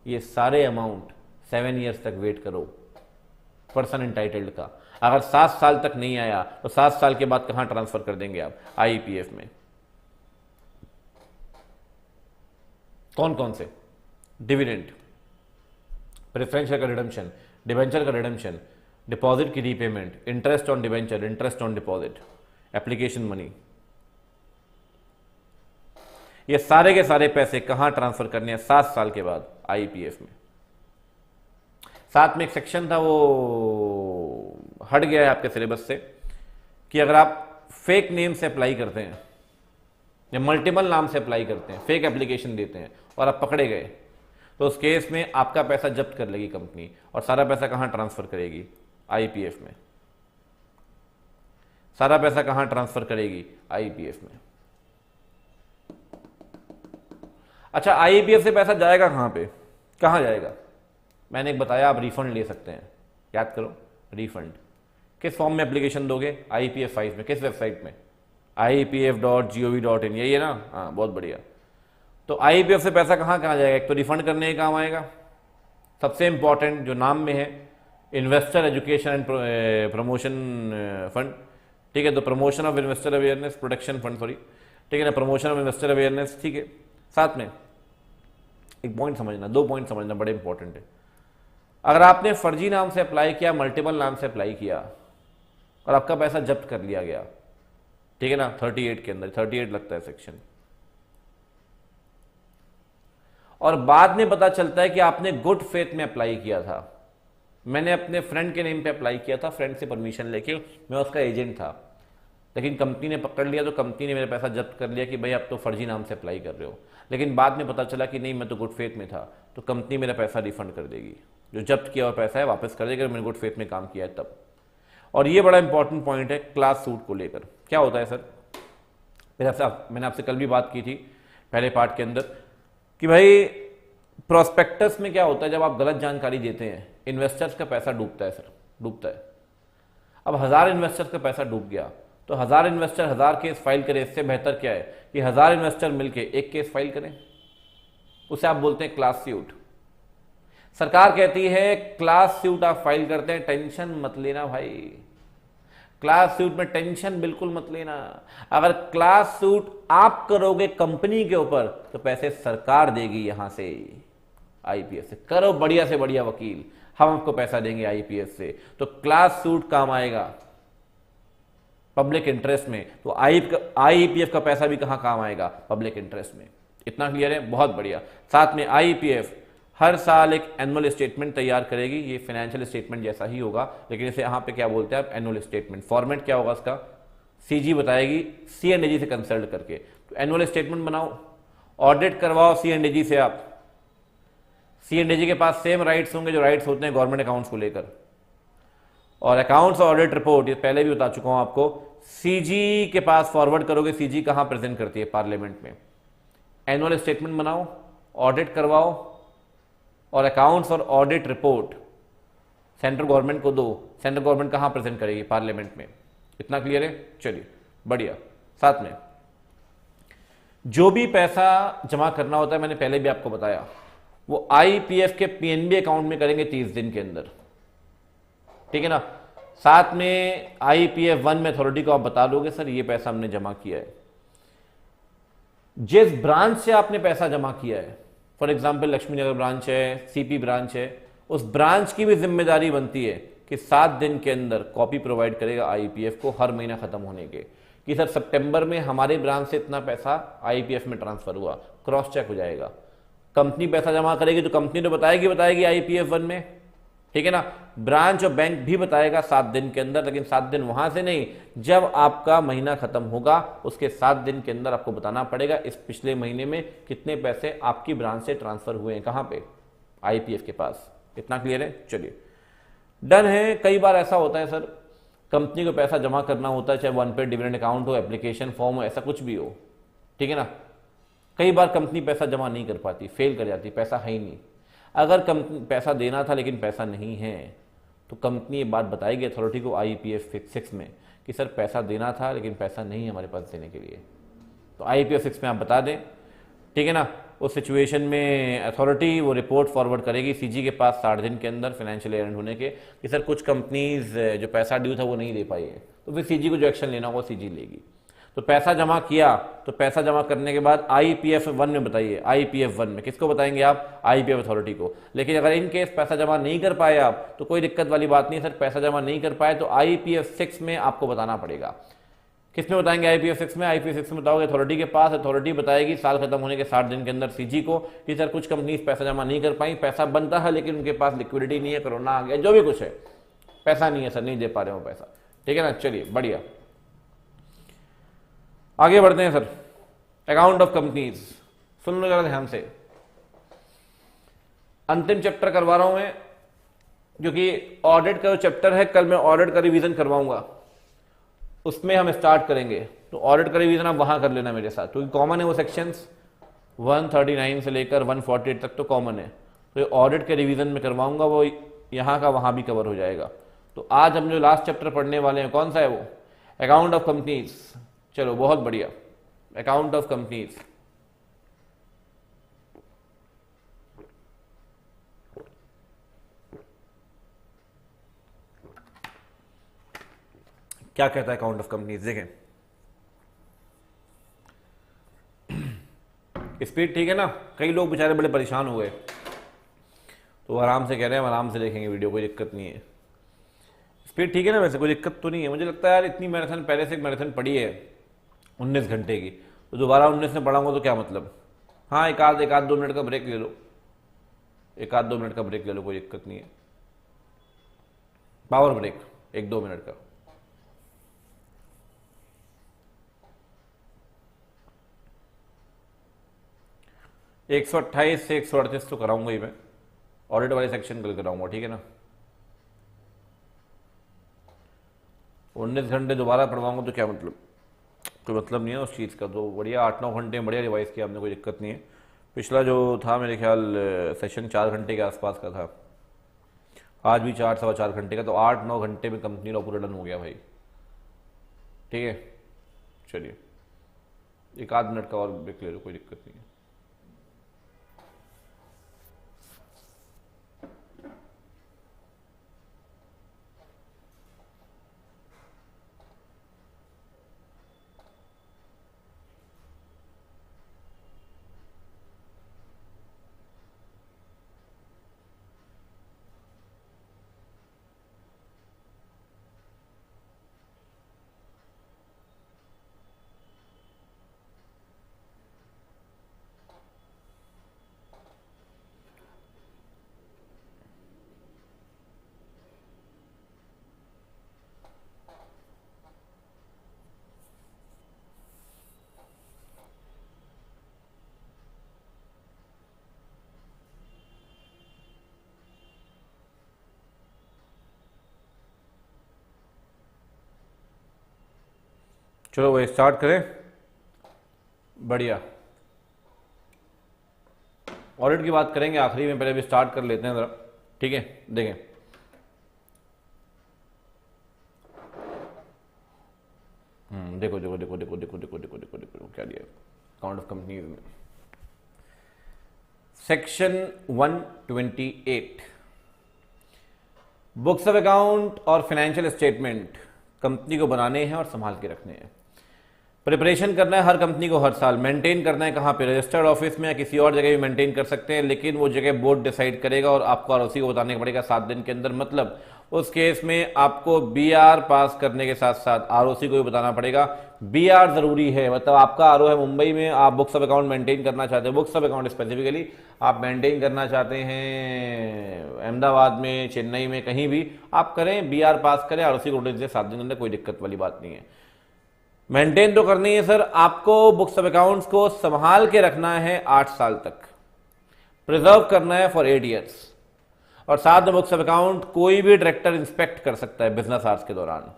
ये सारे अमाउंट 7 ईयर्स तक वेट करो पर्सन एंटाइटल्ड का। अगर 7 साल तक नहीं आया तो 7 साल के बाद कहां ट्रांसफर कर देंगे आप? आईपीएफ में। कौन कौन से? डिविडेंड, प्रेफरेंस शेयर का रिडेम्पशन, डिवेंचर का रिडेम्पशन, डिपॉजिट की repayment, interest on debenture, interest on deposit, application money, ये सारे के सारे पैसे कहां ट्रांसफर करने हैं? 7 साल के बाद आईपीएफ में। साथ में एक सेक्शन था, वो हट गया है आपके सिलेबस से, कि अगर आप फेक नेम से अप्लाई करते हैं या मल्टीपल नाम से अप्लाई करते हैं, फेक एप्लीकेशन देते हैं और आप पकड़े गए, तो उस केस में आपका पैसा जब्त कर लेगी कंपनी। और सारा पैसा कहां ट्रांसफर करेगी? आईपीएफ में। सारा पैसा कहां ट्रांसफर करेगी? आईपीएफ में। अच्छा, आईपीएफ से पैसा जाएगा कहां पे? कहां जाएगा? मैंने एक बताया, आप रिफंड ले सकते हैं। याद करो, रिफंड किस फॉर्म में एप्लीकेशन दोगे? आईपीएफ 5 में। किस वेबसाइट में? IPF.gov.in, यही है ना? हाँ, बहुत बढ़िया। तो आईपीएफ से पैसा कहां कहां जाएगा? एक तो रिफंड करने के काम आएगा, सबसे इंपॉर्टेंट जो नाम में है, investor education and promotion fund, ठीक है? तो promotion of investor awareness, protection fund, sorry, ठीक है ना, प्रमोशन ऑफ इन्वेस्टर अवेयरनेस, ठीक है। साथ में एक पॉइंट समझना, 2 पॉइंट समझना बड़े इंपॉर्टेंट है। अगर आपने फर्जी नाम से अप्लाई किया, मल्टीपल नाम से अप्लाई किया और आपका पैसा जब्त कर लिया गया, ठीक है ना, 38 के अंदर, 38 लगता है सेक्शन, और बाद में पता चलता है कि आपने गुड फेथ में अप्लाई किया था, मैंने अपने फ्रेंड के नेम पे अप्लाई किया था, फ्रेंड से परमिशन लेके, मैं उसका एजेंट था, लेकिन कंपनी ने पकड़ लिया, तो कंपनी ने मेरा पैसा जब्त कर लिया कि भाई आप तो फर्जी नाम से अप्लाई कर रहे हो। लेकिन बाद में पता चला कि नहीं, मैं तो गुड फेथ में था, तो कंपनी मेरा पैसा रिफंड कर देगी, जो जब्त किया हुआ पैसा है वापस कर देगी, मैंने गुड फेथ में काम किया है तब। और ये बड़ा इंपॉर्टेंट पॉइंट है क्लास सूट को लेकर। क्या होता है सर, मैंने आपसे कल भी बात की थी पहले पार्ट के अंदर, कि भाई प्रोस्पेक्टस में क्या होता है, जब आप गलत जानकारी देते हैं, इन्वेस्टर्स का पैसा डूबता है सर, डूबता है। अब 1000 इन्वेस्टर्स का पैसा डूब गया, तो 1000 इन्वेस्टर 1000 केस फाइल करें, इससे बेहतर क्या है कि 1000 इन्वेस्टर मिलके एक केस फाइल करें, उसे आप बोलते हैं क्लास सूट। सरकार कहती है क्लास सूट आप फाइल करते हैं, टेंशन मत लेना भाई, क्लास सूट में टेंशन बिल्कुल मत लेना। अगर क्लास सूट आप करोगे कंपनी के ऊपर, तो पैसे सरकार देगी यहां से, आईपीएफ से। करो बढ़िया से बढ़िया वकील, हम आपको पैसा देंगे आईपीएफ से, तो क्लास सूट काम आएगा पब्लिक इंटरेस्ट में। तो आईपीएफ का पैसा भी कहां काम आएगा? पब्लिक इंटरेस्ट में। इतना क्लियर है? बहुत बढ़िया। साथ में आईपीएफ हर साल एक एनुअल स्टेटमेंट तैयार करेगी, ये फाइनेंशियल स्टेटमेंट जैसा ही होगा, लेकिन इसे यहाँ पे क्या बोलते हैं आप? Annual statement. फॉर्मेट क्या होगा इसका? सीजी बताएगी, सीएनडीजी से कंसल्ट करके। तो एनुअल स्टेटमेंट बनाओ, ऑडिट करवाओ सीएनडीजी से आप। सीएनडीजी के पास सेम राइट्स होंगे जो राइट्स होते हैं गवर्नमेंट अकाउंट्स को लेकर। और अकाउंट्स और ऑडिट रिपोर्ट, ये पहले भी बता चुका हूं आपको, सीजी के पास फॉरवर्ड करोगे। सीजी कहां प्रेजेंट करती है? पार्लियामेंट में। एनुअल स्टेटमेंट बनाओ, ऑडिट करवाओ, और अकाउंट्स और ऑडिट रिपोर्ट सेंट्रल गवर्नमेंट को दो। सेंट्रल गवर्नमेंट कहां प्रेजेंट करेगी? पार्लियामेंट में। इतना क्लियर है? चलिए बढ़िया। साथ में जो भी पैसा जमा करना होता है, मैंने पहले भी आपको बताया, वो आईपीएफ के पीएनबी अकाउंट में करेंगे 30 दिन के अंदर, ठीक है ना। साथ में आईपीएफ 1 में अथॉरिटी को आप बता दोगे सर ये पैसा हमने जमा किया है। जिस ब्रांच से आपने पैसा जमा किया है, for example Lakshmi Nagar branch है, सीपी ब्रांच है, उस ब्रांच की भी जिम्मेदारी बनती है कि 7 दिन के अंदर कॉपी प्रोवाइड करेगा आईपीएफ को, हर महीना खत्म होने के, कि सर सितंबर में हमारे ब्रांच से इतना पैसा आईपीएफ में ट्रांसफर हुआ, क्रॉस चेक हो जाएगा। कंपनी पैसा जमा करेगी तो कंपनी तो बताएगी आईपीएफ 1 में, ठीक है ना। ब्रांच और बैंक भी बताएगा 7 दिन के अंदर, लेकिन 7 दिन वहां से नहीं, जब आपका महीना खत्म होगा उसके 7 दिन के अंदर आपको बताना पड़ेगा इस पिछले महीने में कितने पैसे आपकी ब्रांच से ट्रांसफर हुए हैं, कहां पे, आईपीएफ के पास। इतना क्लियर है, चलिए डन है। कई बार ऐसा होता है सर, कंपनी को पैसा जमा करना होता है, चाहे वन पे डिविडेंड अकाउंट हो, एप्लीकेशन फॉर्म हो, ऐसा कुछ भी हो, ठीक है ना। कई बार कंपनी पैसा जमा नहीं कर पाती, फेल कर जाती, पैसा है ही नहीं। अगर कंपनी पैसा देना था लेकिन पैसा नहीं है, तो कंपनी ये बात बताएगी अथॉरिटी को आईपीएफ 6 में कि सर पैसा देना था लेकिन पैसा नहीं है हमारे पास देने के लिए। तो आईपीएफ 6 में आप बता दें, ठीक है ना। उस सिचुएशन में अथॉरिटी वो रिपोर्ट फॉरवर्ड करेगी सीजी के पास 60 दिन के अंदर फाइनेंशियल ईयर एंड होने के, कि सर कुछ कंपनीज जो पैसा ड्यू था वो नहीं दे पाई है, तो फिर सीजी को जो एक्शन लेना होगा सीजी लेगी। तो पैसा जमा किया, तो पैसा जमा करने के बाद आईपीएफ 1 में बताइए, आईपीएफ 1 में किसको बताएंगे आप, आईपीएफ अथॉरिटी को। लेकिन अगर इन केस पैसा जमा नहीं कर पाए आप, तो कोई दिक्कत वाली बात नहीं, सर पैसा जमा नहीं कर पाए तो आईपीएफ 6 में आपको बताना पड़ेगा। किस में बताएंगे, आईपीएफ 6 में। आईपीएफ 6 में बताओगे अथॉरिटी के पास, अथॉरिटी बताएगी साल खत्म होने के 60 दिन के अंदर सीजी को कि सर कुछ कंपनीज पैसा जमा नहीं कर पाई, पैसा बनता है लेकिन उनके पास लिक्विडिटी नहीं है, कोरोना आ गया, जो भी कुछ है, पैसा नहीं है सर, नहीं दे पा रहे हो पैसा, ठीक है ना। चलिए बढ़िया, आगे बढ़ते हैं सर। अकाउंट ऑफ कंपनीज, सुन लो जरा ध्यान से, अंतिम चैप्टर करवा रहा हूं मैं, क्योंकि ऑडिट का जो चैप्टर है कल मैं ऑडिट का रिवीजन करवाऊंगा, उसमें हम स्टार्ट करेंगे। तो ऑडिट का रिवीजन आप वहां कर लेना मेरे साथ, क्योंकि कॉमन है वो सेक्शंस 139 से लेकर 148 तक तो कॉमन है। तो ऑडिट के रिवीजन में करवाऊंगा, वो यहाँ का वहां भी कवर हो जाएगा। तो आज हम जो लास्ट चैप्टर पढ़ने वाले हैं कौन सा है वो, अकाउंट ऑफ कंपनीज। चलो बहुत बढ़िया, अकाउंट ऑफ कंपनीज। क्या कहता है अकाउंट ऑफ कंपनीज, देखें स्पीड ठीक है ना। कई लोग बेचारे बड़े परेशान हुए, तो आराम से कह रहे हैं, आराम से देखेंगे वीडियो, कोई दिक्कत नहीं है। स्पीड ठीक है ना, वैसे कोई दिक्कत तो नहीं है। मुझे लगता है यार इतनी मैराथन पहले से एक मैराथन पड़ी है 19 घंटे की, तो दोबारा 19 में पढ़ाऊंगा तो क्या मतलब। हाँ, एक आध 2 मिनट का ब्रेक ले लो, एक आध 2 मिनट का ब्रेक ले लो, कोई दिक्कत नहीं है। पावर ब्रेक 1-2 मिनट का। एक 128 से 138 तो कराऊंगा ही मैं, ऑडिट वाले सेक्शन कल कराऊंगा, ठीक है ना। 19 घंटे दोबारा पढ़वाऊंगा तो क्या मतलब, कोई मतलब नहीं है उस चीज़ का। तो बढ़िया 8-9 घंटे बढ़िया रिवाइज किया आपने, कोई दिक्कत नहीं है। पिछला जो था मेरे ख्याल सेशन 4 घंटे के आसपास का था, आज भी 4-4.25 घंटे का, तो 8-9 घंटे में कंपनी लॉ पूरा डन हो गया भाई, ठीक है। चलिए एक आध मिनट का और ब्रेक ले लो, कोई दिक्कत नहीं है। चलो भाई स्टार्ट करें, बढ़िया। ऑडिट की बात करेंगे आखिरी में, पहले भी स्टार्ट कर लेते हैं जरा, ठीक है। देखें देखो देखो देखो देखो देखो देखो देखो देखो देखो क्या दिया अकाउंट ऑफ कंपनीज में। सेक्शन 128 बुक्स ऑफ अकाउंट और फाइनेंशियल स्टेटमेंट कंपनी को बनाने हैं और संभाल के रखने हैं। प्रिपरेशन करना है हर कंपनी को हर साल। मेंटेन करना है कहाँ पे, रजिस्टर्ड ऑफिस में या किसी और जगह भी मेंटेन कर सकते हैं, लेकिन वो जगह बोर्ड डिसाइड करेगा और आपको आरओसी को बताने पड़ेगा 7 दिन के अंदर। मतलब उस केस में आपको बीआर पास करने के साथ साथ आरओसी को भी बताना पड़ेगा। बी आर जरूरी है, मतलब आपका आरओ है मुंबई में, आप बुक्स ऑफ अकाउंट मेंटेन करना चाहते हैं, बुक्स ऑफ अकाउंट स्पेसिफिकली आप मेंटेन करना चाहते हैं अहमदाबाद में, चेन्नई में, कहीं भी आप करें, बी आर पास करें, आरओसी को नोटिस दें 7 दिन के अंदर, कोई दिक्कत वाली बात नहीं है। मेंटेन तो करनी है सर, आपको बुक्स ऑफ अकाउंट्स को संभाल के रखना है 8 साल तक, प्रिजर्व करना है फॉर 8 ईयर्स। और साथ में बुक्स ऑफ अकाउंट कोई भी डायरेक्टर इंस्पेक्ट कर सकता है बिजनेस आवर्स के दौरान,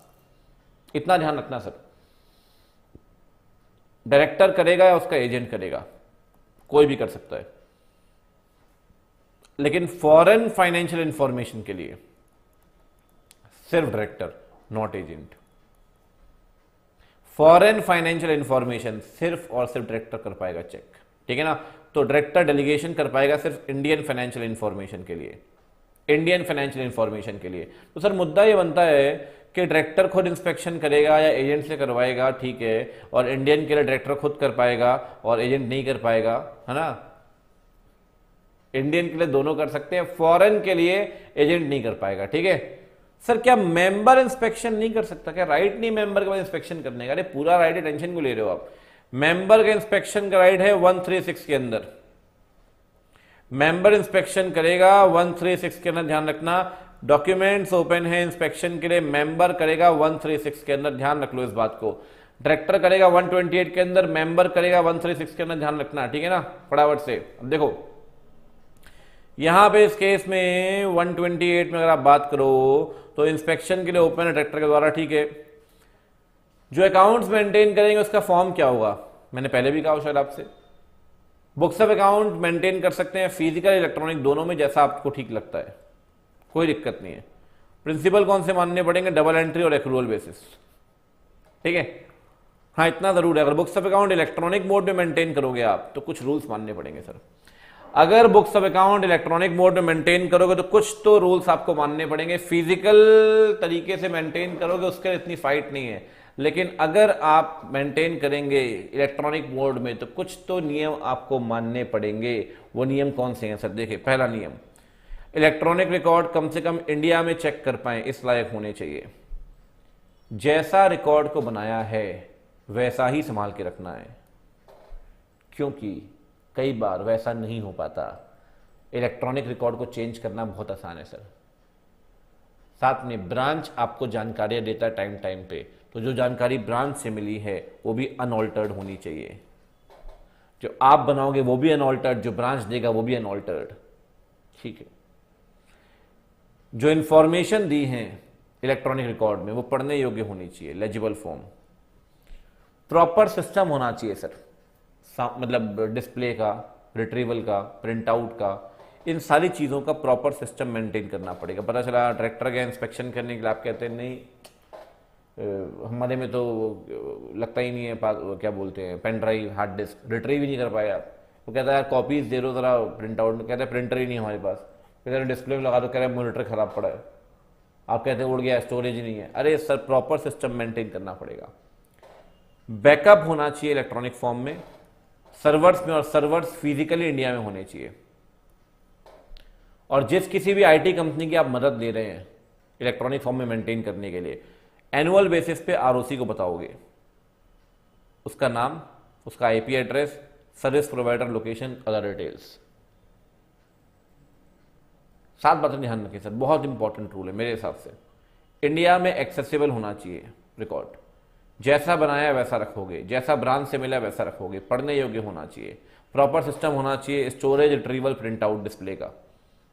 इतना ध्यान रखना सर। डायरेक्टर करेगा या उसका एजेंट करेगा, कोई भी कर सकता है, लेकिन फॉरेन फाइनेंशियल इंफॉर्मेशन के लिए सिर्फ director, not agent. Foreign financial information सिर्फ और सिर्फ डायरेक्टर कर पाएगा चेक, ठीक है ना। तो डायरेक्टर डेलीगेशन कर पाएगा सिर्फ इंडियन फाइनेंशियल इंफॉर्मेशन के लिए, इंडियन फाइनेंशियल इंफॉर्मेशन के लिए। तो सर मुद्दा ये बनता है कि डायरेक्टर खुद इंस्पेक्शन करेगा या एजेंट से करवाएगा, ठीक है, और इंडियन के लिए डायरेक्टर खुद कर पाएगा और एजेंट नहीं कर पाएगा, है ना। इंडियन के लिए दोनों कर सकते हैं, फॉरेन के लिए एजेंट नहीं कर पाएगा, ठीक है। सर क्या मेंबर इंस्पेक्शन नहीं कर सकता, क्या राइट नहीं मेंबर के बाद इंस्पेक्शन करने का? अरे पूरा राइट है, टेंशन को ले रहे हो आप। मेंबर का इंस्पेक्शन का राइट है 136 के अंदर, मेंबर इंस्पेक्शन करेगा 136 के अंदर, ध्यान रखना। डॉक्यूमेंट्स ओपन है इंस्पेक्शन के लिए, मेंबर करेगा 136 के अंदर, ध्यान रख लो इस बात को। डायरेक्टर करेगा 128 के अंदर, मेंबर करेगा 136 के अंदर, ध्यान रखना, ठीक है ना। फटाफट से अब देखो यहां पे इस केस में 128 में अगर आप बात करो तो इंस्पेक्शन के लिए ओपन है डायरेक्टर के द्वारा, ठीक है। जो अकाउंट्स मेंटेन करेंगे उसका फॉर्म क्या होगा, मैंने पहले भी कहा शायद आपसे, बुक्स ऑफ अकाउंट मेंटेन कर सकते हैं फिजिकल इलेक्ट्रॉनिक दोनों में, जैसा आपको ठीक लगता है, कोई दिक्कत नहीं है। प्रिंसिपल कौन से मानने पड़ेंगे, डबल एंट्री और एक्रूअल बेसिस, ठीक है। हाँ इतना जरूर है, अगर books of account electronic mode में मेंटेन करोगे आप तो कुछ रूल्स मानने पड़ेंगे सर। अगर books of account electronic mode में मेंटेन करोगे तो कुछ तो रूल्स आपको मानने पड़ेंगे। फिजिकल तरीके से मेंटेन करोगे उसके इतनी फाइट नहीं है, लेकिन अगर आप मेंटेन करेंगे इलेक्ट्रॉनिक मोड में तो कुछ तो नियम आपको मानने पड़ेंगे। वो नियम कौन से हैं सर? देखिए पहला नियम, इलेक्ट्रॉनिक रिकॉर्ड कम से कम इंडिया में चेक कर पाए इस लायक होने चाहिए। जैसा रिकॉर्ड को बनाया है वैसा ही संभाल के रखना है, क्योंकि कई बार वैसा नहीं हो पाता। इलेक्ट्रॉनिक रिकॉर्ड को चेंज करना बहुत आसान है सर। साथ में ब्रांच आपको जानकारियां देता है टाइम टाइम पे, तो जो जानकारी ब्रांच से मिली है वो भी अनऑल्टर्ड होनी चाहिए। जो आप बनाओगे वो भी अनऑल्टर्ड, जो ब्रांच देगा वो भी अनऑल्टर्ड, ठीक है। जो इंफॉर्मेशन दी है इलेक्ट्रॉनिक रिकॉर्ड में वो पढ़ने योग्य होनी चाहिए, लेजिबल फॉर्म। प्रॉपर सिस्टम होना चाहिए सर, मतलब डिस्प्ले का, रिट्रीवल का, प्रिंट आउट का, इन सारी चीज़ों का प्रॉपर सिस्टम मेंटेन करना पड़ेगा। पता चला डायरेक्टर गया इंस्पेक्शन करने के लिए, आप कहते हैं नहीं हमारे में तो लगता ही नहीं है, क्या बोलते हैं, pen drive, hard disk, retrieve ही नहीं कर पाया। वो कहता है यार कॉपीज दे दो ज़रा प्रिंट आउट, कहता है प्रिंटर ही नहीं हमारे पास, कहते हैं डिस्प्ले में लगा दो, कह रहे हैं मॉनिटर खराब पड़ा है, आप कहते हैं उड़ गया, स्टोरेज ही नहीं है। अरे सर प्रॉपर सिस्टम मेंटेन करना पड़ेगा। बैकअप होना चाहिए इलेक्ट्रॉनिक फॉर्म में, सर्वर्स में, और सर्वर्स फिजिकली इंडिया में होने चाहिए। और जिस किसी भी आईटी कंपनी की आप मदद ले रहे हैं इलेक्ट्रॉनिक फॉर्म में मेंटेन करने के लिए, एनुअल बेसिस पे आरओसी को बताओगे, उसका नाम, उसका IP address, service provider location, other details. 7 बातें ध्यान रखें सर, बहुत इंपॉर्टेंट रूल है मेरे हिसाब से। इंडिया में एक्सेसिबल होना चाहिए रिकॉर्ड, जैसा बनाया वैसा रखोगे, जैसा ब्रांच से मिला वैसा रखोगे, पढ़ने योग्य होना चाहिए, प्रॉपर सिस्टम होना चाहिए, storage, retrieval, print out, display का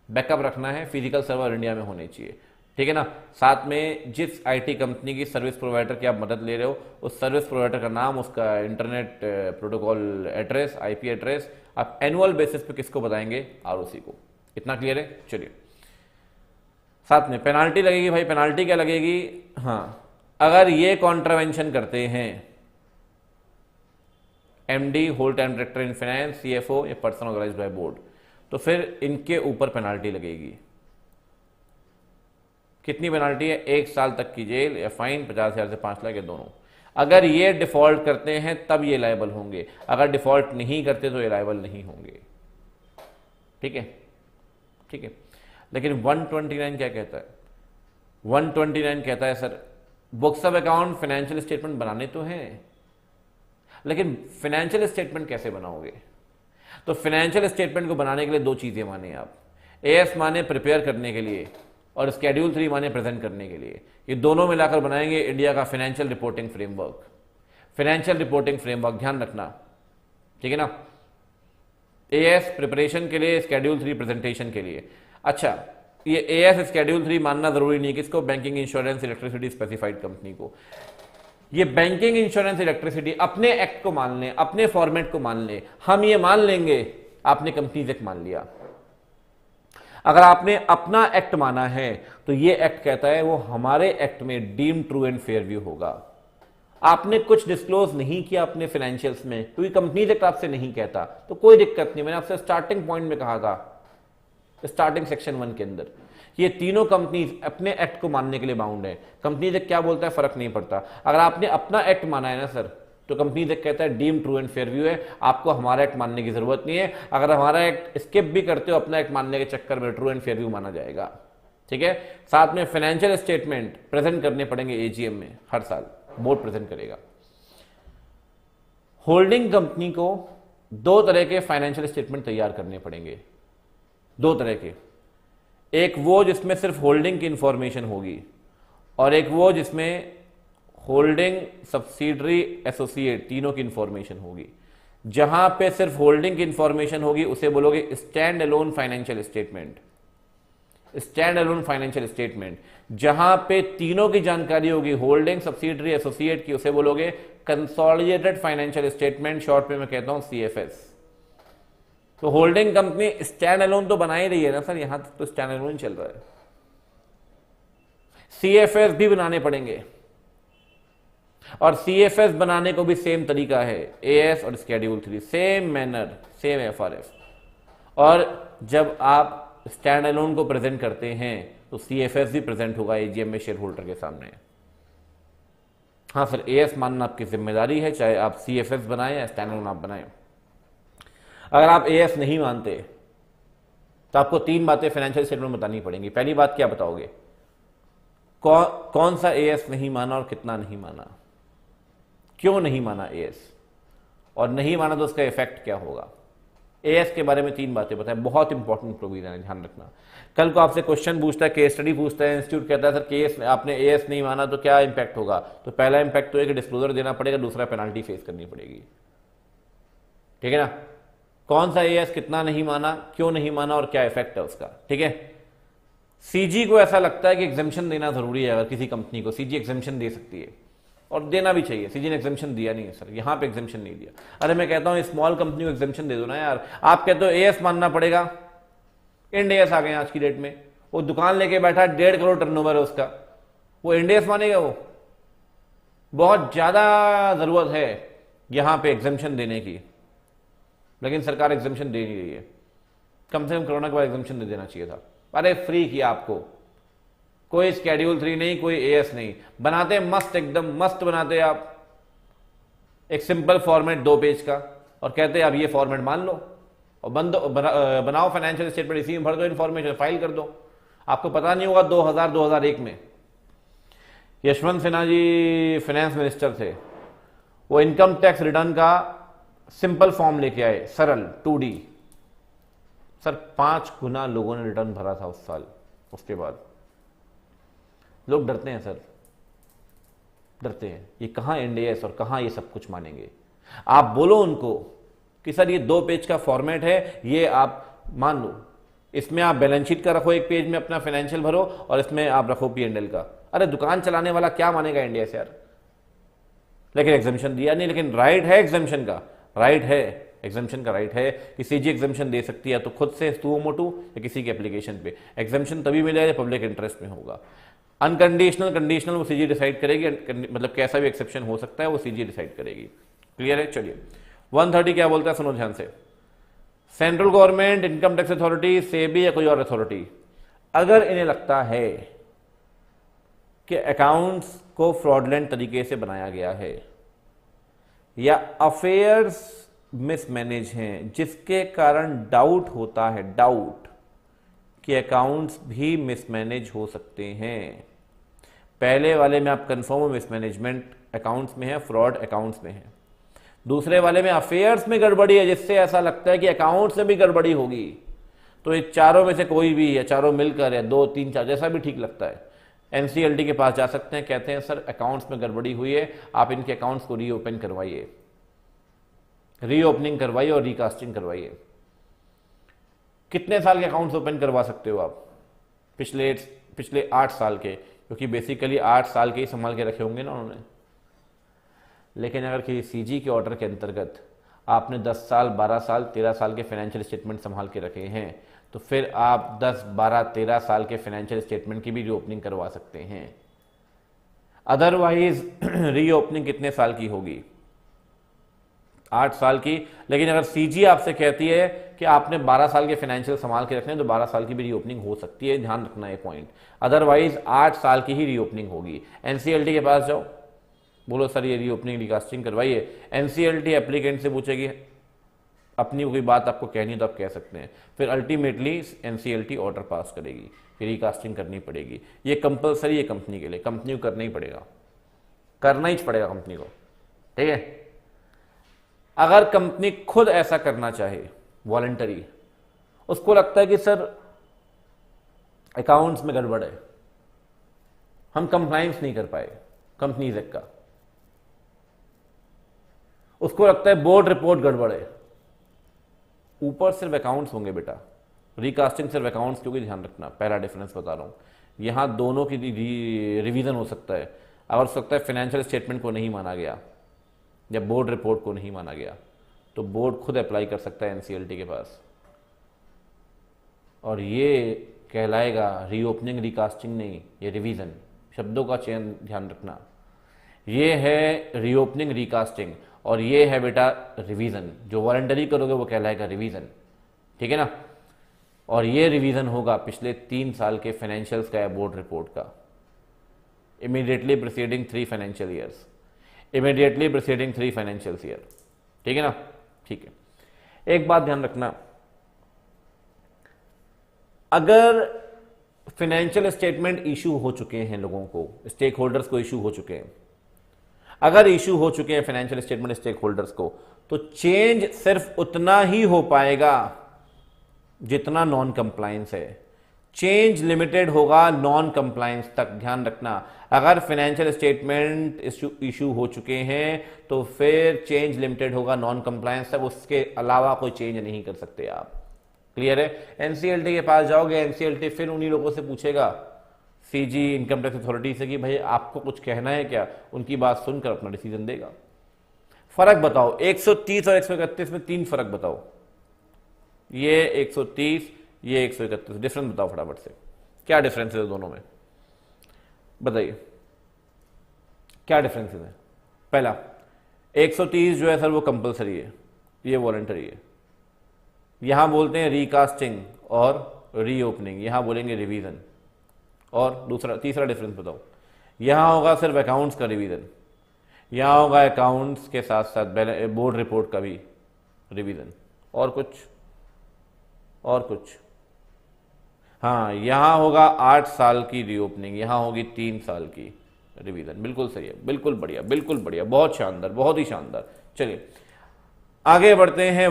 बैकअप रखना है, फिजिकल सर्वर इंडिया में होने चाहिए, ठीक है ना। साथ में जिस आईटी कंपनी की सर्विस प्रोवाइडर की आप मदद ले रहे हो, उस सर्विस प्रोवाइडर का नाम, उसका internet protocol address, IP address, आप एनुअल बेसिस पे किसको बताएंगे, आरओसी को। इतना क्लियर है? चलिए साथ में पेनाल्टी लगेगी भाई। पेनाल्टी क्या लगेगी? हाँ, अगर ये कॉन्ट्रावेंशन करते हैं MD, whole time director in finance, CFO या पर्सन ऑर्गेनाइज्ड बाय बोर्ड, तो फिर इनके ऊपर पेनाल्टी लगेगी। कितनी पेनाल्टी है? 1 साल तक की जेल या फाइन, 50,000 से 5 लाख या दोनों। अगर ये डिफॉल्ट करते हैं तब ये लायबल होंगे, अगर डिफॉल्ट नहीं करते तो ये लायबल नहीं होंगे, ठीक है, ठीक है। लेकिन 129 क्या कहता है? 129 कहता है sir books of account financial statement बनाने तो हैं, लेकिन फाइनेंशियल स्टेटमेंट कैसे बनाओगे? तो फाइनेंशियल स्टेटमेंट को बनाने के लिए दो चीजें माने आप, एएस माने प्रिपेयर करने के लिए और स्केड्यूल 3 माने प्रेजेंट करने के लिए। ये दोनों मिलाकर बनाएंगे इंडिया का financial reporting framework. Financial reporting framework ध्यान रखना, ठीक है ना। एएस प्रिपरेशन के लिए, स्केड्यूल 3 प्रेजेंटेशन के लिए। अच्छा, ये एएस स्केड्यूल 3 मानना जरूरी नहीं, किसको? Banking, insurance, electricity specified company को। ये बैंकिंग, इंश्योरेंस, इलेक्ट्रिसिटी अपने एक्ट को मान लें, अपने फॉर्मेट को मान लें। हम ये मान लेंगे आपने कंपनीज एक्ट मान लिया। अगर आपने अपना एक्ट माना है तो ये एक्ट कहता है वो हमारे एक्ट में deem true and fair view होगा। आपने कुछ डिस्क्लोज नहीं किया अपने फाइनेंशियल्स में, क्योंकि कंपनीज एक्ट आपसे नहीं कहता, तो कोई दिक्कत नहीं। मैंने आपसे स्टार्टिंग पॉइंट में कहा था, स्टार्टिंग सेक्शन 1 के अंदर, ये तीनों कंपनीज अपने एक्ट को मानने के लिए बाउंड है। कंपनीज एक्ट क्या बोलता है फर्क नहीं पड़ता। अगर आपने अपना एक्ट माना है ना सर, तो कंपनीज एक्ट कहता है deem true and fair view है, आपको हमारा एक्ट मानने की जरूरत नहीं है। अगर हमारा एक्ट स्किप भी करते हो अपना एक्ट मानने के चक्कर में, ट्रू एंड फेयर व्यू माना जाएगा, ठीक है। साथ में फाइनेंशियल स्टेटमेंट प्रेजेंट करने पड़ेंगे एजीएम में, हर साल बोर्ड प्रेजेंट करेगा। होल्डिंग कंपनी को दो तरह के फाइनेंशियल स्टेटमेंट तैयार करने पड़ेंगे, दो तरह के। एक वो जिसमें सिर्फ होल्डिंग की इंफॉर्मेशन होगी, और एक वो जिसमें होल्डिंग, सब्सिडरी, एसोसिएट तीनों की इंफॉर्मेशन होगी। जहां पे सिर्फ होल्डिंग की इंफॉर्मेशन होगी उसे बोलोगे stand alone financial statement. Stand alone financial statement. जहां पे तीनों की जानकारी होगी, होल्डिंग, सब्सिडरी, एसोसिएट की, उसे बोलोगे कंसोलिडेटेड फाइनेंशियल स्टेटमेंट, शॉर्ट में मैं कहता हूं सीएफएस। तो होल्डिंग कंपनी स्टैंड अलोन तो बना ही रही है ना सर, यहां तक तो स्टैंड अलोन चल रहा है। सीएफएस भी बनाने पड़ेंगे, और सीएफएस बनाने को भी सेम तरीका है, एएस और schedule 3 same manner, same FRF. और जब आप स्टैंड अलोन को प्रेजेंट करते हैं तो सीएफएस भी प्रेजेंट होगा एजीएम में शेयर होल्डर के सामने। हाँ सर, एएस मानना आपकी जिम्मेदारी है, चाहे आप सीएफएस बनाएं या स्टैंड अलोन आप बनाएं। अगर आप एएस नहीं मानते तो आपको तीन बातें फाइनेंशियल स्टेटमेंट में बतानी पड़ेंगी। पहली बात क्या बताओगे? कौन सा एएस नहीं माना और कितना नहीं माना, क्यों नहीं माना एएस, और नहीं माना तो उसका इफेक्ट क्या होगा। एएस के बारे में तीन बातें बताएं, बहुत इंपॉर्टेंट प्रोविजन है, ध्यान रखना। कल को आपसे क्वेश्चन पूछता है, केस स्टडी पूछता है, इंस्टीट्यूट कहता है सर केस आपने एएस नहीं माना तो क्या इंपैक्ट होगा, तो पहला इंपैक्ट तो है कि डिस्क्लोजर देना पड़ेगा, दूसरा पेनल्टी फेस करनी पड़ेगी, ठीक है ना। कौन सा एएस कितना नहीं माना, क्यों नहीं माना और क्या इफेक्ट है उसका, ठीक है। सीजी को ऐसा लगता है कि एग्जेम्पशन देना जरूरी है, अगर किसी कंपनी को सीजी एग्जेम्पशन दे सकती है और देना भी चाहिए। सीजी ने एग्जेम्पशन दिया नहीं है सर, यहां पे एग्जेम्पशन नहीं दिया। अरे मैं कहता हूं स्मॉल कंपनी को एग्जेम्पशन दे दो ना यार। आप कहते हो एएस मानना पड़ेगा, इंड एएस आ गए आज की डेट में, वो दुकान लेके बैठा 1.5 करोड़ टर्नओवर है उसका, वो इंड एएस मानेगा? वो बहुत ज्यादा जरूरत है यहां पे एग्जेम्पशन देने की, लेकिन सरकार एग्जेम्पशन दे नहीं रही है। कम से कम कोरोना के बाद एग्जेम्पशन दे देना चाहिए था। अरे फ्री किया आपको, कोई स्केड्यूल 3 नहीं, कोई एएस नहीं, बनाते मस्त, एकदम मस्त बनाते आप एक सिंपल फॉर्मेट 2 पेज का, और कहते आप ये फॉर्मेट मान लो और बनाओ फाइनेंशियल स्टेटमेंट, इसी में भर दो इन्फॉर्मेशन, फाइल कर दो। आपको पता नहीं होगा 2000-2001 में यशवंत सिन्हा जी फाइनेंस मिनिस्टर थे, वो इनकम टैक्स रिटर्न का सिंपल फॉर्म लेके आए, सरल 2D। सर 5 गुना लोगों ने रिटर्न भरा था उस साल। उसके बाद लोग डरते हैं सर, डरते हैं, ये कहां इंड एएस और कहां ये सब कुछ मानेंगे। आप बोलो उनको कि सर ये 2 पेज का फॉर्मेट है, ये आप मान लो, इसमें आप बैलेंस शीट का रखो, एक पेज में अपना फाइनेंशियल भरो, और इसमें आप रखो P&L का। अरे दुकान चलाने वाला क्या मानेगा इंड एएस यार। लेकिन एग्जेम्पशन दिया नहीं, लेकिन राइट है एग्जेम्पशन का, राइट है एग्जेम्पशन का, राइट है कि सीजी एग्जेम्पशन दे सकती है, तो खुद से सुओ मोटो या किसी के एप्लीकेशन पे एग्जेम्पशन तभी मिलेगा जब पब्लिक इंटरेस्ट में होगा। अनकंडीशनल, कंडीशनल वो सीजी डिसाइड करेगी, मतलब कैसा भी एक्सेप्शन हो सकता है वो सीजी डिसाइड करेगी। क्लियर है? चलिए 130 क्या बोलता है सुनो ध्यान से। Central government, income tax authority, SEBI या कोई और अथॉरिटी, अगर इन्हें लगता है कि अकाउंट्स को फ्रॉडलेंट तरीके से बनाया गया है या अफेयर्स मिसमैनेज हैं, जिसके कारण डाउट होता है, डाउट कि अकाउंट्स भी मिसमैनेज हो सकते हैं। पहले वाले में आप कंफर्म मिसमैनेजमेंट अकाउंट्स में है, फ्रॉड अकाउंट्स में है। दूसरे वाले में अफेयर्स में गड़बड़ी है जिससे ऐसा लगता है कि अकाउंट्स में भी गड़बड़ी होगी। तो ये चारों में से कोई भी है, चारों मिलकर है, 2 3 4 जैसा भी ठीक लगता है, एनसीएलटी के पास जा सकते हैं, कहते हैं सर अकाउंट्स में गड़बड़ी हुई है, आप इनके अकाउंट्स को रीओपन करवाइए, रीओपनिंग करवाइए और रिकास्टिंग करवाइए। कितने साल के अकाउंट्स ओपन करवा सकते हो आप? पिछले 8 साल के, क्योंकि बेसिकली 8 साल के ही संभाल के रखे होंगे ना उन्होंने। लेकिन अगर किसी सीजी के ऑर्डर के अंतर्गत आपने 10 साल, 12 साल, 13 साल के फाइनेंशियल स्टेटमेंट संभाल के रखे हैं, तो फिर आप 10, 12, 13 साल के फाइनेंशियल स्टेटमेंट की भी रीओपनिंग करवा सकते हैं। अदरवाइज रीओपनिंग कितने साल की होगी? 8 साल की। लेकिन अगर सीजी आपसे कहती है कि आपने 12 साल के फाइनेंशियल संभाल के रखने हैं, तो 12 साल की भी रीओपनिंग हो सकती है, ध्यान रखना है पॉइंट। अदरवाइज 8 साल की ही रीओपनिंग होगी। एनसीएलटी के पास जाओ, बोलो सर ये रीओपनिंग रिकास्टिंग करवाइए। एनसीएलटी एप्लीकेंट से पूछेगी, अपनी कोई बात आपको कहनी है तो आप कह सकते हैं, फिर अल्टीमेटली एनसीएलटी ऑर्डर पास करेगी कि रिकास्टिंग करनी पड़ेगी। ये कंपलसरी है कंपनी के लिए, कंपनी को करना ही पड़ेगा, करना ही पड़ेगा कंपनी को, ठीक है। अगर कंपनी खुद ऐसा करना चाहे वॉलंटरी, उसको लगता है कि सर अकाउंट्स में गड़बड़ है, हम कंप्लायंस नहीं कर पाए कंपनीज एक्ट का, उसको लगता है बोर्ड रिपोर्ट गड़बड़ है, ऊपर सिर्फ अकाउंट्स होंगे बेटा, रिकास्टिंग सिर्फ अकाउंट्स, क्योंकि ध्यान रखना पहला डिफरेंस बता रहा हूं, यहां दोनों की रिवीजन हो सकता है। अगर हो सकता है फाइनेंशियल स्टेटमेंट को नहीं माना गया या बोर्ड रिपोर्ट को नहीं माना गया, तो बोर्ड खुद अप्लाई कर सकता है एनसीएलटी के पास, और ये कहलाएगा रीओपनिंग रिकास्टिंग नहीं, ये रिवीजन। शब्दों का चयन ध्यान रखना, ये है रीओपनिंग रिकास्टिंग और ये है बेटा रिवीजन। जो वॉलंटरी करोगे वो कहलाएगा रिवीजन, ठीक है ना। और ये रिवीजन होगा पिछले 3 साल के फाइनेंशियल्स का या बोर्ड रिपोर्ट का, immediately preceding 3 financial years, immediately preceding 3 financial year, ठीक है ना। ठीक है, एक बात ध्यान रखना, अगर फाइनेंशियल स्टेटमेंट इशू हो चुके हैं, लोगों को, स्टेक होल्डर्स को इशू हो चुके हैं, अगर इशू हो चुके हैं फाइनेंशियल स्टेटमेंट स्टेक होल्डर्स को, तो चेंज सिर्फ उतना ही हो पाएगा जितना नॉन कंप्लायंस है। चेंज लिमिटेड होगा नॉन कंप्लायंस तक, ध्यान रखना। अगर फाइनेंशियल स्टेटमेंट इशू हो चुके हैं तो फिर चेंज लिमिटेड होगा नॉन कंप्लायंस तक, उसके अलावा कोई चेंज नहीं कर सकते आप। क्लियर है? एनसीएलटी के पास जाओगे, एनसीएलटी फिर उन्हीं लोगों से पूछेगा, सीजी इनकम टैक्स अथॉरिटी से, कि भाई आपको कुछ कहना है क्या, उनकी बात सुनकर अपना डिसीजन देगा। फर्क बताओ 130 और 131 में 3 फर्क बताओ, ये 130, ये 131, डिफरेंस बताओ फटाफट से, क्या डिफरेंस है दोनों में, बताइए क्या डिफरेंस है। पहला 130 जो है सर वो कंपलसरी है, ये वॉलंटरी है। यहां बोलते हैं रिकास्टिंग और रीओपनिंग, यहां बोलेंगे रिवीजन। और तीसरा डिफरेंस बताओ, यहां होगा सिर्फ अकाउंट्स का रिवीजन, यहां होगा अकाउंट्स के साथ साथ बोर्ड रिपोर्ट का भी रिवीजन। और कुछ हाँ, यहां होगा 8 साल की रीओपनिंग, यहां होगी 3 साल की रिवीजन। बिल्कुल सही है, बिल्कुल बढ़िया, बिल्कुल बढ़िया, बहुत शानदार, बहुत ही शानदार। चलिए आगे बढ़ते हैं।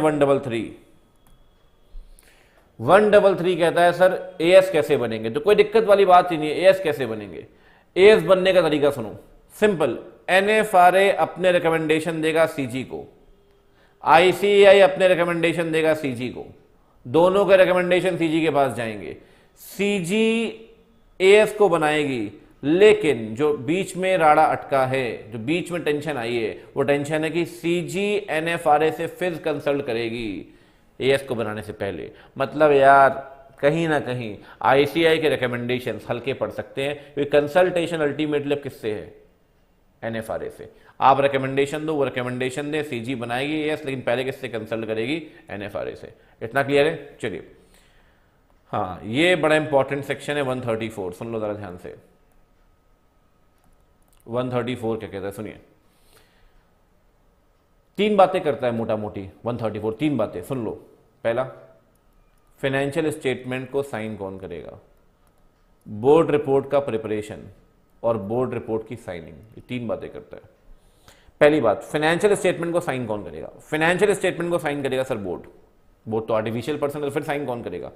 133 कहता है सर एएस कैसे बनेंगे, तो कोई दिक्कत वाली बात ही नहीं है। एएस कैसे बनेंगे? एएस बनने का तरीका सुनो, सिंपल। एनएफआरए अपने रिकमेंडेशन देगा सीजी को, आईसीआई अपने रिकमेंडेशन देगा सीजी को, दोनों के रिकमेंडेशन सीजी के पास जाएंगे, सीजी एएस को बनाएगी। लेकिन जो बीच में राड़ा अटका है, जो बीच में टेंशन आई है, वो टेंशन है कि सीजी एनएफआरए से फिर कंसल्ट करेगी एएस को बनाने से पहले। मतलब यार कहीं ना कहीं आईसीआई के रिकमेंडेशंस हल्के पड़ सकते हैं, क्योंकि कंसल्टेशन अल्टीमेटली किससे है? एनएफआरए से। आप रिकमेंडेशन दो, वो रिकमेंडेशन दे, सीजी बनाएगी एएस, लेकिन पहले किससे कंसल्ट करेगी? एनएफआरए से। इतना क्लियर है? चलिए, हाँ ये बड़ा इंपॉर्टेंट सेक्शन है 134, सुन लो जरा ध्यान से। 134 क्या कहता है सुनिए। 3 बातें करता है मोटा मोटी 134, 3 बातें सुन लो। पहला, फाइनेंशियल स्टेटमेंट को साइन कौन करेगा, बोर्ड रिपोर्ट का प्रिपरेशन और बोर्ड रिपोर्ट की साइनिंग, ये 3 बातें करता है। पहली बात, फाइनेंशियल स्टेटमेंट को साइन कौन करेगा? फाइनेंशियल स्टेटमेंट को साइन करेगा सर बोर्ड। बोर्ड तो आर्टिफिशियल पर्सन है, तो फिर साइन कौन करेगा?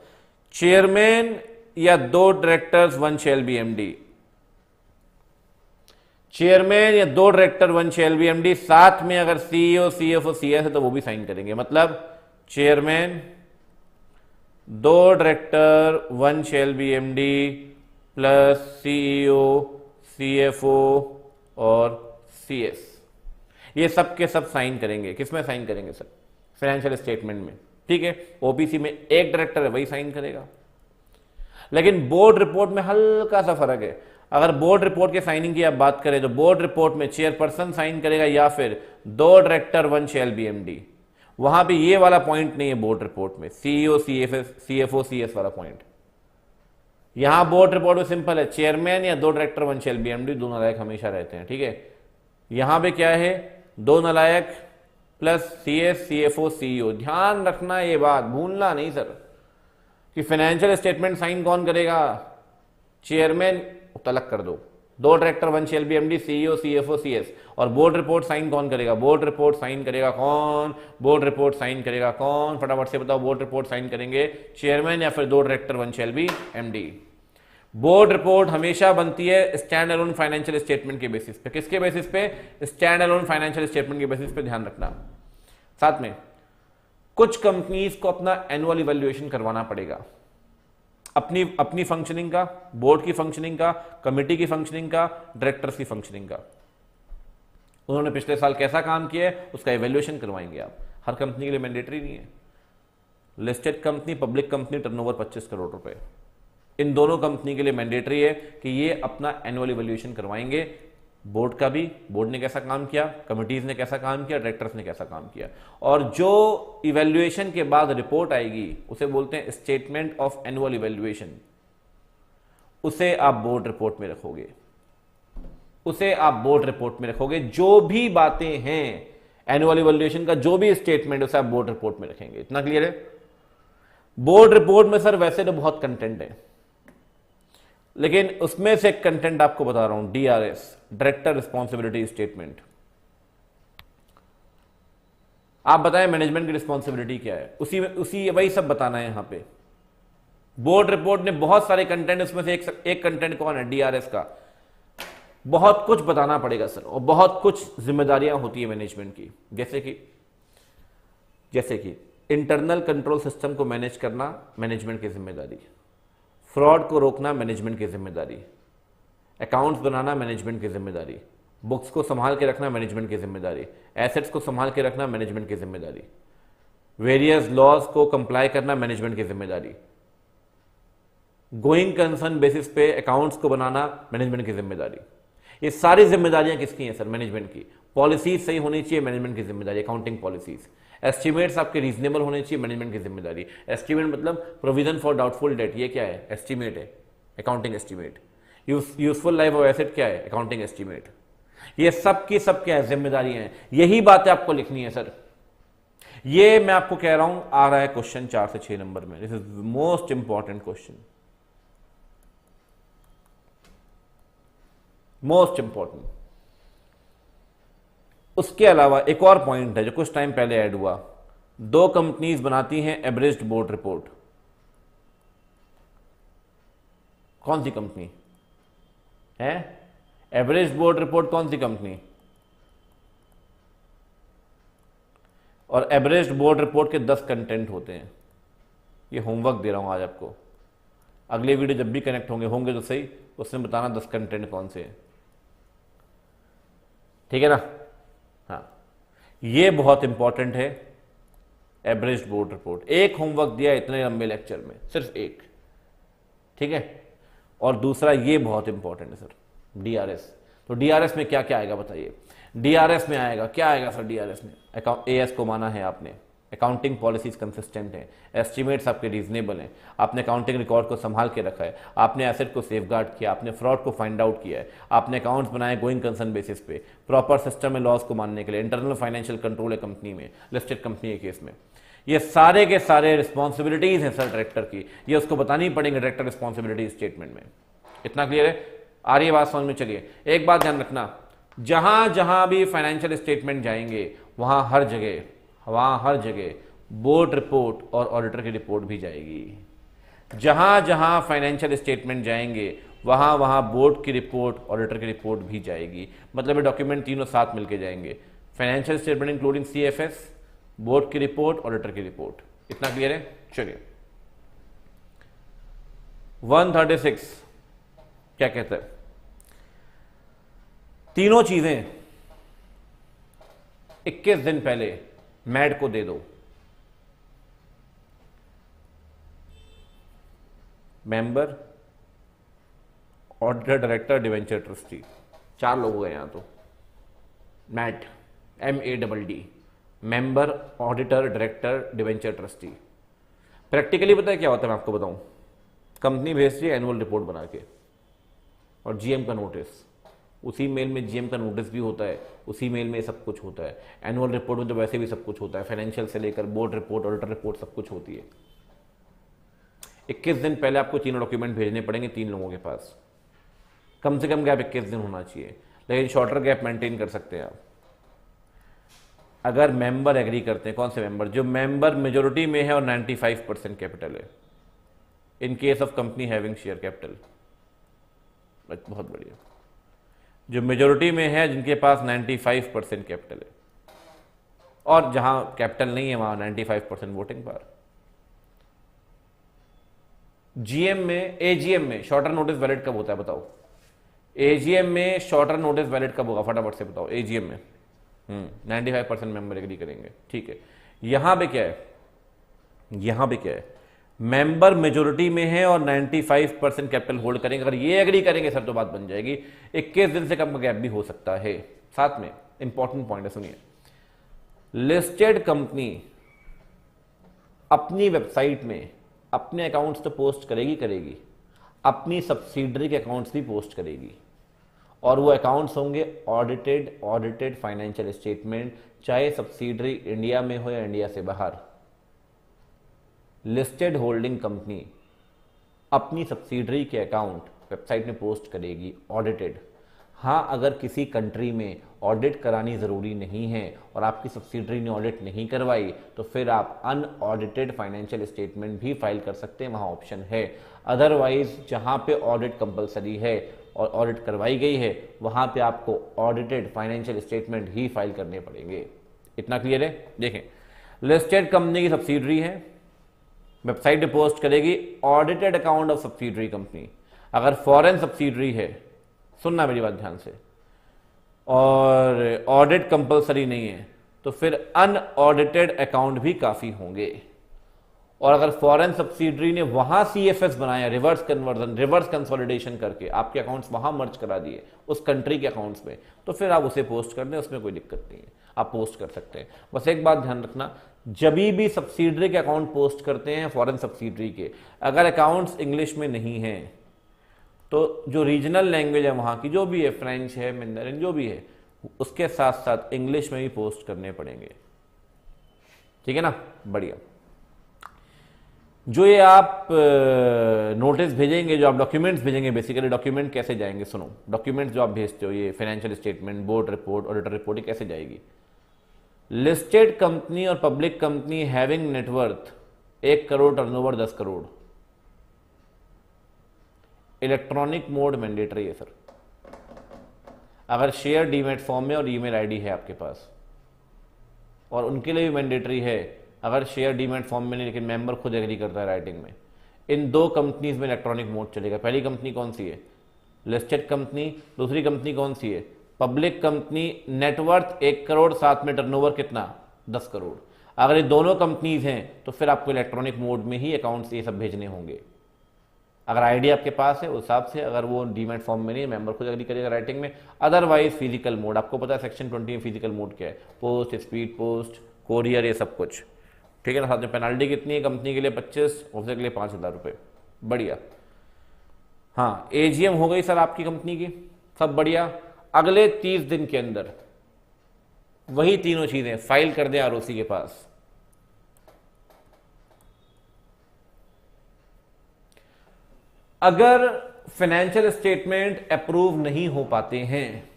चेयरमैन या 2 directors, 1 shall be MD. Chairman या 2 डायरेक्टर, 1 शैल बी एमडी। साथ में अगर सीईओ, सीएफओ, सीएस है तो वो भी साइन करेंगे। मतलब chairman, 2 director, 1 shall be MD plus CEO, CFO और सीएस, ये सब के सब साइन करेंगे। किसमें साइन करेंगे सर? फाइनेंशियल स्टेटमेंट में। ठीक है, ओबीसी में एक डायरेक्टर है वही साइन करेगा। लेकिन बोर्ड रिपोर्ट में हल्का सा फर्क है। अगर बोर्ड रिपोर्ट के साइनिंग की आप बात करें तो बोर्ड रिपोर्ट में चेयरपर्सन साइन करेगा या फिर 2 डायरेक्टर, 1 शैल बी एमडी। वहां पे ये वाला पॉइंट नहीं है बोर्ड रिपोर्ट में, सीईओ, सीएफओ, सीएस वाला पॉइंट। यहां बोर्ड रिपोर्ट में सिंपल है, चेयरमैन या 2 डायरेक्टर, 1 शैल बी एमडी, 2 नालायक हमेशा रहते हैं। ठीक है, यहां पे क्या है? 2 नालायक प्लस सीएस, सीएफओ, सीईओ। ध्यान रखना ये बात, भूलना नहीं सर कि फाइनेंशियल स्टेटमेंट साइन कौन करेगा? चेयरमैन तलक कर दो, 2 director, 1 shall be MD, CEO, CFO, CS. और बोर्ड रिपोर्ट साइन कौन करेगा? बोर्ड रिपोर्ट साइन करेगा कौन? बोर्ड रिपोर्ट साइन करेगा कौन? फटाफट से बताओ। बोर्ड रिपोर्ट साइन करेंगे चेयरमैन या फिर 2 director, 1 shall be MD. Board report हमेशा बनती है स्टैंड अलोन फाइनेंशियल स्टेटमेंट के बेसिस पे। किसके बेसिस पे? स्टैंड अलोन फाइनेंशियल स्टेटमेंट के बेसिस पे। ध्यान रखना। साथ में कुछ कंपनीज को अपना एनुअल इवैल्यूएशन करवाना पड़ेगा, अपनी फंक्शनिंग का, बोर्ड की फंक्शनिंग का, कमेटी की फंक्शनिंग का, डायरेक्टर्स की फंक्शनिंग का। उन्होंने पिछले साल कैसा काम किया है उसका इवैल्यूएशन करवाएंगे आप। हर कंपनी के लिए मैंडेटरी नहीं है। Listed company, public company, turnover 25 crore रुपए, इन दोनों कंपनी के लिए मैंडेटरी है कि ये अपना एनुअल इवैल्यूएशन करवाएंगे। बोर्ड का भी, बोर्ड ने कैसा काम किया, कमिटीज ने कैसा काम किया, डायरेक्टर्स ने कैसा काम किया। और जो इवैल्यूएशन के बाद रिपोर्ट आएगी उसे बोलते हैं स्टेटमेंट ऑफ एनुअल इवैल्यूएशन। उसे आप बोर्ड रिपोर्ट में रखोगे, उसे आप बोर्ड रिपोर्ट में रखोगे। जो भी बातें हैं एनुअल इवैल्यूएशन का, जो भी स्टेटमेंट, उसे आप बोर्ड रिपोर्ट में रखेंगे। इतना क्लियर है? बोर्ड रिपोर्ट में सर वैसे तो बहुत कंटेंट है, लेकिन उसमें से एक कंटेंट आपको बता रहा हूं, डीआरएस, डायरेक्टर रिस्पॉन्सिबिलिटी स्टेटमेंट। आप बताएं मैनेजमेंट की रिस्पॉन्सिबिलिटी क्या है, उसी वही सब बताना है यहां पे। बोर्ड रिपोर्ट ने बहुत सारे कंटेंट, उसमें से एक कंटेंट कौन है? डीआरएस का। बहुत कुछ बताना पड़ेगा सर, और बहुत कुछ जिम्मेदारियां होती है मैनेजमेंट की, जैसे कि इंटरनल कंट्रोल सिस्टम को मैनेज करना मैनेजमेंट की जिम्मेदारी, फ्रॉड को रोकना मैनेजमेंट की जिम्मेदारी, अकाउंट्स बनाना मैनेजमेंट की जिम्मेदारी, बुक्स को संभाल के रखना मैनेजमेंट की जिम्मेदारी, एसेट्स को संभाल के रखना मैनेजमेंट की जिम्मेदारी, वेरियस लॉज को कंप्लाई करना मैनेजमेंट की जिम्मेदारी, गोइंग कंसर्न बेसिस पे अकाउंट्स को बनाना मैनेजमेंट की जिम्मेदारी। ये सारी जिम्मेदारियां किसकी हैं सर? मैनेजमेंट की। पॉलिसीज सही होनी चाहिए, मैनेजमेंट की जिम्मेदारी, अकाउंटिंग पॉलिसीज। एस्टिमेट्स आपके रीजनेबल होने चाहिए, मैनेजमेंट की जिम्मेदारी। एस्टिमेट मतलब प्रोविजन फॉर डाउटफुल डेट, ये क्या है? एस्टिमेट है, accounting estimate. Useful life of asset क्या है? Accounting estimate. ये सब की सब क्या है? जिम्मेदारियां हैं। यही बातें आपको लिखनी है सर। ये मैं आपको कह रहा हूं, आ रहा है क्वेश्चन 4 से 6 नंबर में। This is most important question, most important. उसके अलावा एक और पॉइंट है जो कुछ टाइम पहले ऐड हुआ। 2 कंपनीज बनाती हैं एवरेज्ड बोर्ड रिपोर्ट। कौन सी कंपनी है? एवरेज्ड बोर्ड रिपोर्ट कौन सी कंपनी? और एवरेज्ड बोर्ड रिपोर्ट के 10 कंटेंट होते हैं। ये होमवर्क दे रहा हूं आज आपको। अगले वीडियो जब भी कनेक्ट होंगे तो सही, उसमें बताना 10 कंटेंट कौन से हैं। ठीक है ना? हाँ, ये बहुत इंपॉर्टेंट है, एवरेज बोर्ड रिपोर्ट। एक होमवर्क दिया इतने लंबे लेक्चर में, सिर्फ एक। ठीक है? और दूसरा ये बहुत इंपॉर्टेंट है सर, डीआरएस। तो डीआरएस में क्या क्या आएगा बताइए? डीआरएस में आएगा, क्या आएगा सर डीआरएस में? एएस को माना है आपने, अकाउंटिंग पॉलिसीज कंसिस्टेंट है, एस्टिमेट्स आपके रीजनेबल हैं, आपने अकाउंटिंग रिकॉर्ड को संभाल के रखा है, आपने एसेट को सेफगार्ड किया, आपने फ्रॉड को फाइंड आउट किया है, आपने अकाउंट्स बनाए गोइंग कंसर्न बेसिस पे, प्रॉपर सिस्टम में लॉस को मानने के लिए, इंटरनल फाइनेंशियल कंट्रोल है कंपनी में, लिस्टेड कंपनी के केस में। ये सारे के सारे रिस्पॉन्सिबिलिटीज हैं सर डायरेक्टर की, ये उसको बतानी पड़ेंगे डायरेक्टर रिस्पॉन्सिबिलिटी स्टेटमेंट में। इतना क्लियर है? आ रही है बात समझ में? चलिए एक बात ध्यान रखना, जहां जहां भी फाइनेंशियल स्टेटमेंट जाएंगे वहां हर जगह बोर्ड रिपोर्ट और ऑडिटर की रिपोर्ट भी जाएगी। जहां जहां फाइनेंशियल स्टेटमेंट जाएंगे वहां वहां बोर्ड की रिपोर्ट ऑडिटर की रिपोर्ट भी जाएगी। मतलब ये डॉक्यूमेंट तीनों साथ मिलके जाएंगे, financial statement including CFS, board की रिपोर्ट, ऑडिटर की रिपोर्ट। इतना क्लियर है? चलिए 136 क्या कहता है? तीनों चीजें 21 दिन पहले मैड को दे दो। Member, auditor, director, debenture trustee, 4 लोग हो गए यहां तो। Mat, MADD, member, auditor, director, debenture trustee. Practically पता है क्या होता है? मैं आपको बताऊं, कंपनी भेजती है एनुअल रिपोर्ट बना के और जीएम का नोटिस, उसी मेल में जीएम का नोटिस भी होता है, उसी मेल में सब कुछ होता है। एनुअल रिपोर्ट में तो वैसे भी सब कुछ होता है, फाइनेंशियल से लेकर बोर्ड रिपोर्ट, ऑडिटर रिपोर्ट, सब कुछ होती है। 21 दिन पहले आपको तीनों डॉक्यूमेंट भेजने पड़ेंगे 3 लोगों के पास। कम से कम गैप 21 दिन होना चाहिए, लेकिन शॉर्टर गैप मेंटेन कर सकते हैं आप अगर मेंबर एग्री करते हैं। कौन से मेंबर? जो मेंबर मेजोरिटी में है और 95% कैपिटल है, in case of company having share capital. बहुत बढ़िया। जो मेजोरिटी में है, जिनके पास 95% कैपिटल है, और जहां कैपिटल नहीं है वहां 95% वोटिंग पावर। जीएम में, एजीएम में शॉर्टर नोटिस वैलिड कब होता है बताओ? एजीएम में शॉर्टर नोटिस वैलिड कब होगा? फटाफट से बताओ। एजीएम में 95% मेंबर एग्री करेंगे, ठीक है। यहां पे क्या है? यहां पे क्या है? मेंबर मेजोरिटी में है और 95% कैपिटल होल्ड करेंगे। अगर ये एग्री करेंगे सर तो बात बन जाएगी। 21 दिन से कम का गैप भी हो सकता है। साथ में इंपॉर्टेंट पॉइंट है, सुनिए। लिस्टेड कंपनी अपनी वेबसाइट में अपने अकाउंट्स तो पोस्ट करेगी, अपनी सब्सिडरी के अकाउंट्स भी पोस्ट करेगी, और वो अकाउंट्स होंगे ऑडिटेड फाइनेंशियल स्टेटमेंट, चाहे सब्सिडरी इंडिया में हो या इंडिया से बाहर। लिस्टेड होल्डिंग कंपनी अपनी सब्सिडरी के अकाउंट वेबसाइट में पोस्ट करेगी ऑडिटेड। हाँ, अगर किसी कंट्री में ऑडिट करानी ज़रूरी नहीं है और आपकी सब्सिडरी ने ऑडिट नहीं करवाई तो फिर आप अनऑडिटेड फाइनेंशियल स्टेटमेंट भी फाइल कर सकते हैं, वहाँ ऑप्शन है। अदरवाइज जहाँ पे ऑडिट कंपलसरी है और ऑडिट करवाई गई है वहाँ पे आपको ऑडिटेड फाइनेंशियल स्टेटमेंट ही फाइल करने पड़ेंगे। इतना क्लियर है? देखें, लिस्टेड कंपनी की सब्सिडरी है, वेबसाइट पे पोस्ट करेगी audited account of subsidiary company. अगर फॉरेन सब्सिडरी है, सुनना मेरी बात ध्यान से, और ऑडिट कंपलसरी नहीं है तो फिर अनऑडिटेड अकाउंट भी काफी होंगे। और अगर फॉरेन सब्सिडरी ने वहां सीएफएस बनाया, रिवर्स कन्वर्जन, रिवर्स कंसोलिडेशन करके आपके अकाउंट्स वहां मर्ज करा दिए उस कंट्री के अकाउंट्स में, तो फिर आप उसे पोस्ट कर दें, उसमें कोई दिक्कत नहीं है, आप पोस्ट कर सकते हैं। बस एक बात ध्यान रखना, जब भी सब्सिडरी के अकाउंट पोस्ट करते हैं फॉरेन सब्सिडरी के, अगर अकाउंट्स इंग्लिश में नहीं है तो जो रीजनल लैंग्वेज है वहां की, जो भी है, फ्रेंच है, मैंडरिन, जो भी है, उसके साथ साथ इंग्लिश में भी पोस्ट करने पड़ेंगे। ठीक है ना? बढ़िया। जो ये आप नोटिस भेजेंगे, जो आप डॉक्यूमेंट्स भेजेंगे, बेसिकली डॉक्यूमेंट कैसे जाएंगे? सुनो, डॉक्यूमेंट्स जो आप भेजते हो, ये financial statement, board report, auditor report, ये कैसे जाएगी? लिस्टेड कंपनी और public company having net worth 1 crore, turnover 10 crore, electronic mode mandatory है सर। अगर शेयर डीमेट फॉर्म में और ईमेल आईडी है आपके पास, और उनके लिए भी मैंडेटरी है अगर शेयर डीमेट फॉर्म में नहीं, लेकिन मेंबर खुद एग्री करता है राइटिंग में। इन 2 कंपनीज में इलेक्ट्रॉनिक मोड चलेगा। पहली कंपनी कौन सी है? Listed company. दूसरी कंपनी कौन सी है? Public company. नेटवर्थ 1 करोड़, साथ में टर्नओवर कितना? 10 करोड़। अगर ये दोनों कंपनीज हैं तो फिर आपको इलेक्ट्रॉनिक मोड में ही अकाउंट्स ये सब भेजने होंगे। अगर आईडी आपके पास है उस हिसाब से, अगर वो डीमेट फॉर्म में नहीं, मेंबर खुद एग्री करेगा राइटिंग में। अदरवाइज फिजिकल मोड, आपको पता है सेक्शन 20 में फिजिकल मोड क्या है? पोस्ट, स्पीड पोस्ट, कोरियर, ये सब कुछ। ठीक है ना? साथ में पेनाल्टी कितनी है? कंपनी के लिए 25, ऑफिसर के लिए 5,000 रुपये। बढ़िया। हाँ, एजीएम हो गई सर आपकी कंपनी की, सब बढ़िया। अगले 30 दिन के अंदर वही तीनों चीजें फाइल कर दें आरओसी के पास। अगर फाइनेंशियल स्टेटमेंट अप्रूव नहीं हो पाते हैं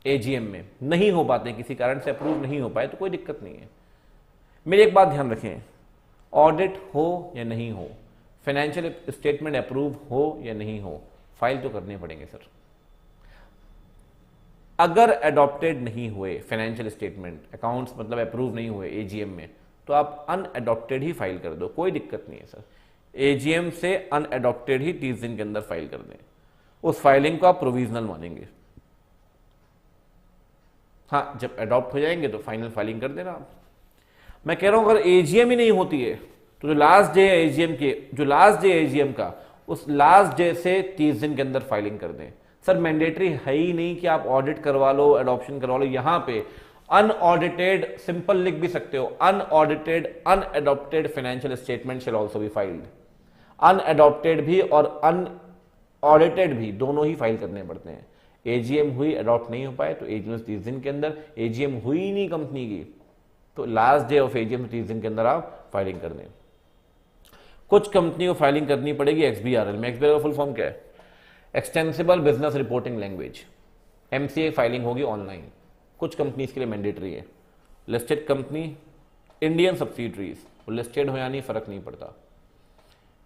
एजीएम में नहीं हो पाते, किसी कारण से अप्रूव नहीं हो पाए तो कोई दिक्कत नहीं है। मेरी एक बात ध्यान रखें, ऑडिट हो या नहीं हो, फाइनेंशियल स्टेटमेंट अप्रूव हो या नहीं हो, फाइल तो करने पड़ेंगे सर। अगर अडॉप्टेड नहीं हुए फाइनेंशियल स्टेटमेंट, अकाउंट्स मतलब अप्रूव नहीं हुए एजीएम में, तो आप अनअडॉप्टेड ही फाइल कर दो, कोई दिक्कत नहीं है सर। एजीएम से अनअडॉप्टेड ही 30 दिन के अंदर फाइल कर दें, उस फाइलिंग को आप प्रोविजनल मानेंगे। हाँ, जब अडॉप्ट हो जाएंगे तो फाइनल फाइलिंग कर देना आप। मैं कह रहा हूं अगर एजीएम ही नहीं होती है तो जो लास्ट डे है एजीएम के, जो लास्ट डे है एजीएम का, उस लास्ट डे से 30 दिन के अंदर फाइलिंग कर दें। सर मैंडेटरी है ही नहीं कि आप ऑडिट करवा लो, एडॉप्शन करवा लो। यहां पे अनऑडिटेड, सिंपल लिख भी सकते हो, unaudited unadopted financial statement shall also be filed. Unadopted भी और अनऑडिटेड भी दोनों ही फाइल करने पड़ते हैं। एजीएम हुई, अडॉप्ट नहीं हो पाए तो एजीएम 30 दिन के अंदर, एजीएम हुई ही नहीं कंपनी की तो लास्ट डे ऑफ एजीएम 30 दिन के अंदर आप फाइलिंग कर दें। कुछ कंपनी को फाइलिंग करनी पड़ेगी एक्सबीआरएल में। एक्सबीआरएल का फुल फॉर्म क्या है? Extensible business reporting language. MCA filing होगी ऑनलाइन, कुछ कंपनीज के लिए मैंडेटरी है। लिस्टेड कंपनी, इंडियन सब्सिडरीज, वो लिस्टेड हो या नहीं फर्क नहीं पड़ता।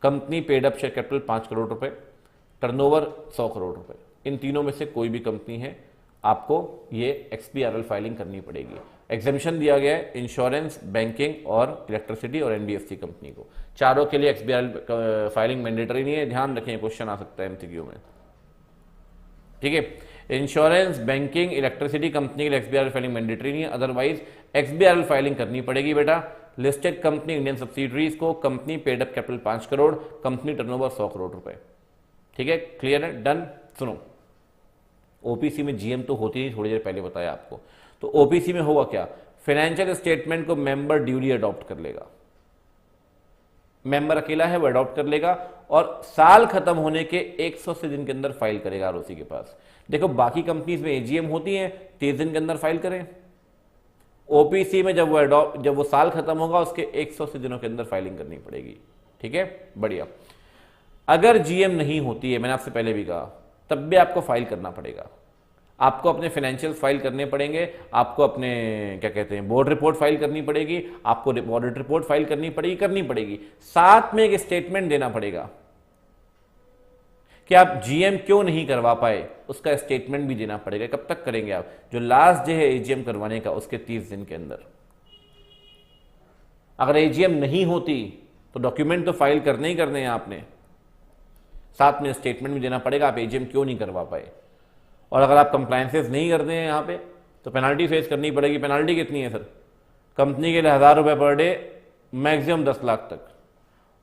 Company paid up share capital 5 crore रुपए, टर्नओवर 100 करोड़ रुपए, इन तीनों में से कोई भी कंपनी है, आपको ये एक्सबीआरएल फाइलिंग करनी पड़ेगी। एग्जेम्पशन दिया गया है इंश्योरेंस, बैंकिंग और इलेक्ट्रिसिटी और एनबीएफसी कंपनी को। चारों के लिए एक्सबीआरएल फाइलिंग मैंडेटरी नहीं है, ध्यान रखें, क्वेश्चन आ सकता है एमसीक्यू में। ठीक है, इंश्योरेंस, बैंकिंग, इलेक्ट्रिसिटी कंपनी के लिए एक्सबीआरएल फाइलिंग मैंडेटरी नहीं है, अदरवाइज एक्सबीआरएल फाइलिंग करनी पड़ेगी बेटा। लिस्टेड कंपनी, इंडियन सब्सिडरीज को, company paid up capital 5 crore, company turnover 100 crore रुपए। ठीक है, क्लियर है, डन। सुनो, ओपीसी में जीएम तो होती नहीं, थोड़ी देर पहले बताया आपको। तो ओपीसी में होगा क्या? फाइनेंशियल स्टेटमेंट को मेंबर ड्यूली अडॉप्ट कर लेगा। मेंबर अकेला है वो अडॉप्ट कर लेगा और साल खत्म होने के 180 दिन के अंदर फाइल करेगा आरओसी के पास। देखो बाकी कंपनीज में एजीएम होती है 30 दिन के अंदर फाइल करें, ओपीसी में जब वो साल खत्म होगा उसके 180 दिनों के अंदर फाइलिंग करनी पड़ेगी। ठीक है, बढ़िया। अगर जीएम नहीं होती है, मैंने आपसे पहले भी कहा, तब भी आपको फाइल करना पड़ेगा। आपको अपने फाइनेंशियल फाइल करने पड़ेंगे, आपको अपने क्या कहते हैं बोर्ड रिपोर्ट फाइल करनी पड़ेगी, आपको ऑडिट रिपोर्ट फाइल करनी पड़ेगी, साथ में एक स्टेटमेंट देना पड़ेगा कि आप जीएम क्यों नहीं करवा पाए, उसका स्टेटमेंट भी देना पड़ेगा। कब तक करेंगे आप? जो लास्ट डे है एजीएम करवाने का उसके 30 दिन के अंदर। अगर एजीएम नहीं होती तो डॉक्यूमेंट तो फाइल करने ही करने हैं आपने, साथ में स्टेटमेंट भी देना पड़ेगा आप एजीएम क्यों नहीं करवा पाए। और अगर आप कंप्लायंसेस नहीं करते हैं यहाँ पे तो पेनाल्टी फेस करनी पड़ेगी। पेनाल्टी कितनी है सर? कंपनी के लिए 1000 रुपये पर डे, मैक्सिमम 10 लाख तक।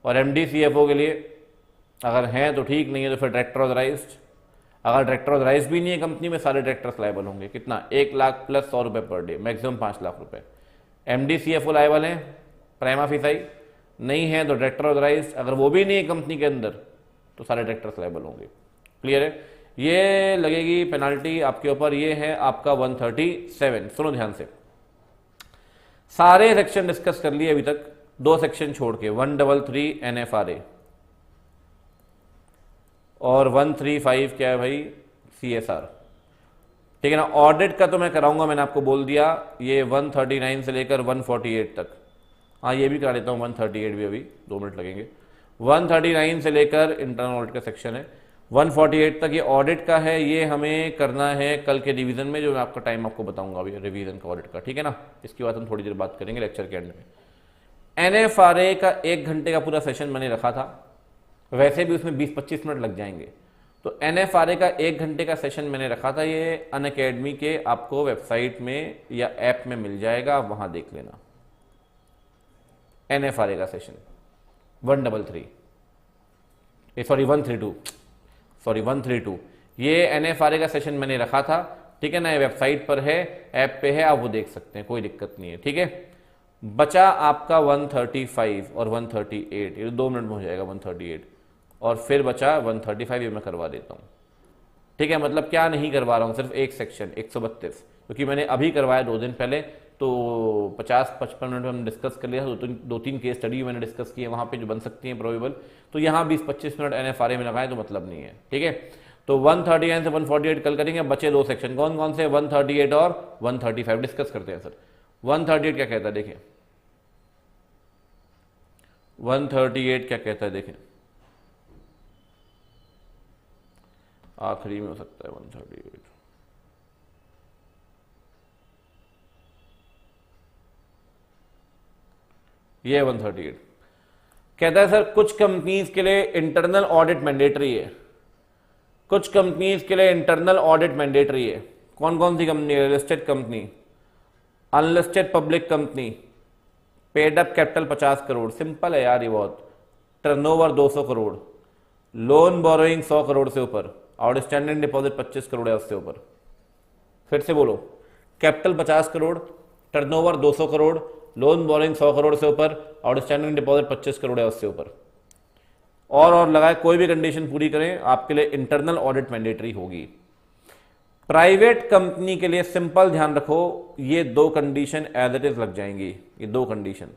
और एमडी सीएफओ के लिए अगर हैं तो ठीक, नहीं है तो फिर डायरेक्टर ऑथराइज्ड। अगर डायरेक्टर ऑथराइज्ड भी नहीं है कंपनी में, सारे डायरेक्टर्स लायबल होंगे। कितना? 1 लाख प्लस 100 रुपये पर डे, मैक्सिमम 5 लाख रुपये। एमडी सीएफओ लायबल हैं प्राइमा फेसाई, नहीं है तो डायरेक्टर ऑथराइज्ड। अगर वो भी नहीं है कंपनी के अंदर तो सारे डायरेक्टर्स लायबल होंगे। क्लियर है? ये लगेगी पेनाल्टी आपके ऊपर। ये है आपका 137। सुनो ध्यान से, सारे सेक्शन डिस्कस कर लिए अभी तक, 2 सेक्शन छोड़ के, 133 एनएफआरए और 135 क्या है भाई? सीएसआर। ठीक है ना। ऑडिट का तो मैं कराऊंगा, मैंने आपको बोल दिया, ये 139 से लेकर 148 तक। हाँ ये भी करा लेता हूँ, 138 भी, अभी 2 मिनट लगेंगे। 139 से लेकर इंटरनल ऑडिट का सेक्शन है, 148 तक ये ऑडिट का है। ये हमें करना है कल के रिवीजन में, जो मैं आपका टाइम आपको बताऊंगा अभी रिवीजन का ऑडिट का। ठीक है ना, इसकी बात हम थोड़ी देर बात करेंगे लेक्चर के एंड में। एनएफआरए का 1 घंटे का पूरा सेशन मैंने रखा था, वैसे भी उसमें 20-25 मिनट लग जाएंगे। तो एनएफआरए का 1 घंटे का सेशन मैंने रखा था, ये अनअकैडमी के आपको वेबसाइट में या ऐप में मिल जाएगा, आप वहां देख लेना। एनएफआरए का सेशन 132 ये एनएफआरए का सेशन मैंने रखा था। ठीक है ना, वेबसाइट पर है, ऐप पे है, आप वो देख सकते हैं, कोई दिक्कत नहीं है। ठीक है, बचा आपका 135 और 138, ये 2 मिनट में हो जाएगा 138, और फिर बचा 135, ये मैं करवा देता हूँ। ठीक है, मतलब क्या नहीं करवा रहा हूँ, सिर्फ एक सेक्शन 132, क्योंकि मैंने अभी करवाया 2 दिन पहले, तो 50-55 मिनट में हम डिस्कस कर लिया। 2-3 केस स्टडी मैंने डिस्कस किए वहाँ पे जो बन सकती हैं प्रोबेबल। तो यहाँ 20-25 मिनट एनएफआरए में लगाए तो मतलब नहीं है। ठीक है, तो 139 से 148 कल करेंगे। बचे दो सेक्शन, कौन कौन से? 138 और 135 डिस्कस करते हैं सर। 138 क्या कहता है देखें, 138 क्या कहता है देखें, आखिरी में हो सकता है 138। ये 138 कहता है सर कुछ कंपनीज के लिए इंटरनल ऑडिट मैंडेटरी है, कुछ कंपनीज के लिए इंटरनल ऑडिट मैंडेटरी है। कौन कौन सी कंपनी है? Listed company, unlisted public company, paid up capital 50 crore, simple है यार ये बहुत, turnover 200 crore, loan borrowing 100 crore से ऊपर, आउटस्टैंडिंग डिपॉजिट 25 करोड़ है उससे ऊपर। फिर से बोलो, capital 50 crore, turnover 200 crore, loan borrowing 100 crore से ऊपर, आउटस्टैंडिंग डिपॉजिट 25 करोड़ है उससे ऊपर। और लगाए, कोई भी कंडीशन पूरी करें आपके लिए इंटरनल ऑडिट मैंडेटरी होगी। प्राइवेट कंपनी के लिए सिंपल ध्यान रखो, ये दो कंडीशन एज इट इज लग जाएंगी, ये दो कंडीशन,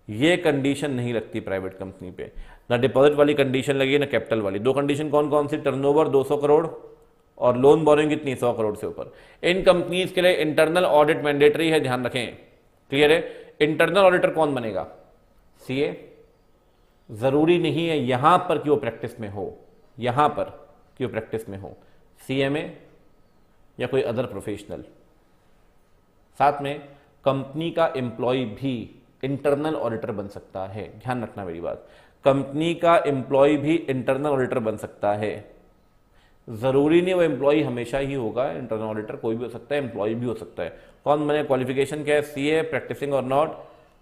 ये कंडीशन नहीं लगती प्राइवेट कंपनी पे, ना डिपॉजिट वाली कंडीशन लगी ना कैपिटल वाली। दो कंडीशन कौन कौन सी? टर्नओवर 200 करोड़ और लोन बोरिंग कितनी? 100 करोड़ से ऊपर। इन कंपनीज के लिए इंटरनल ऑडिट मैंडेटरी है, ध्यान रखें। क्लियर है? इंटरनल ऑडिटर कौन बनेगा? सीए। जरूरी नहीं है यहां पर कि वो प्रैक्टिस में हो, यहां पर कि वो प्रैक्टिस में हो, सीएमए या कोई अदर प्रोफेशनल। साथ में कंपनी का एम्प्लॉय भी इंटरनल ऑडिटर बन सकता है, ध्यान रखना मेरी बात, कंपनी का एम्प्लॉय भी इंटरनल ऑडिटर बन सकता है। जरूरी नहीं वो एम्प्लॉय हमेशा ही होगा, इंटरनल ऑडिटर कोई भी हो सकता है, एम्प्लॉय भी हो सकता है। कौन बने? क्वालिफिकेशन क्या है? सीए, प्रैक्टिसिंग और नॉट,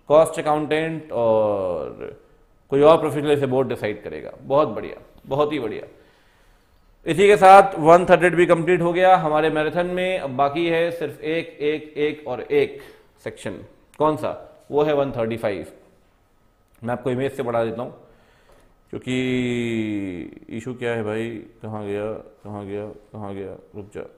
कॉस्ट अकाउंटेंट और कोई और प्रोफेशनल से बोर्ड डिसाइड करेगा। बहुत बढ़िया, बहुत ही बढ़िया। इसी के साथ 138 भी कंप्लीट हो गया हमारे मैराथन में। अब बाकी है सिर्फ एक एक एक और एक सेक्शन, कौन सा? वो है 135। मैं आपको इमेज से बढ़ा देता हूं क्योंकि इशू क्या है भाई, कहाँ गया कहाँ गया कहाँ गया, रुक जा।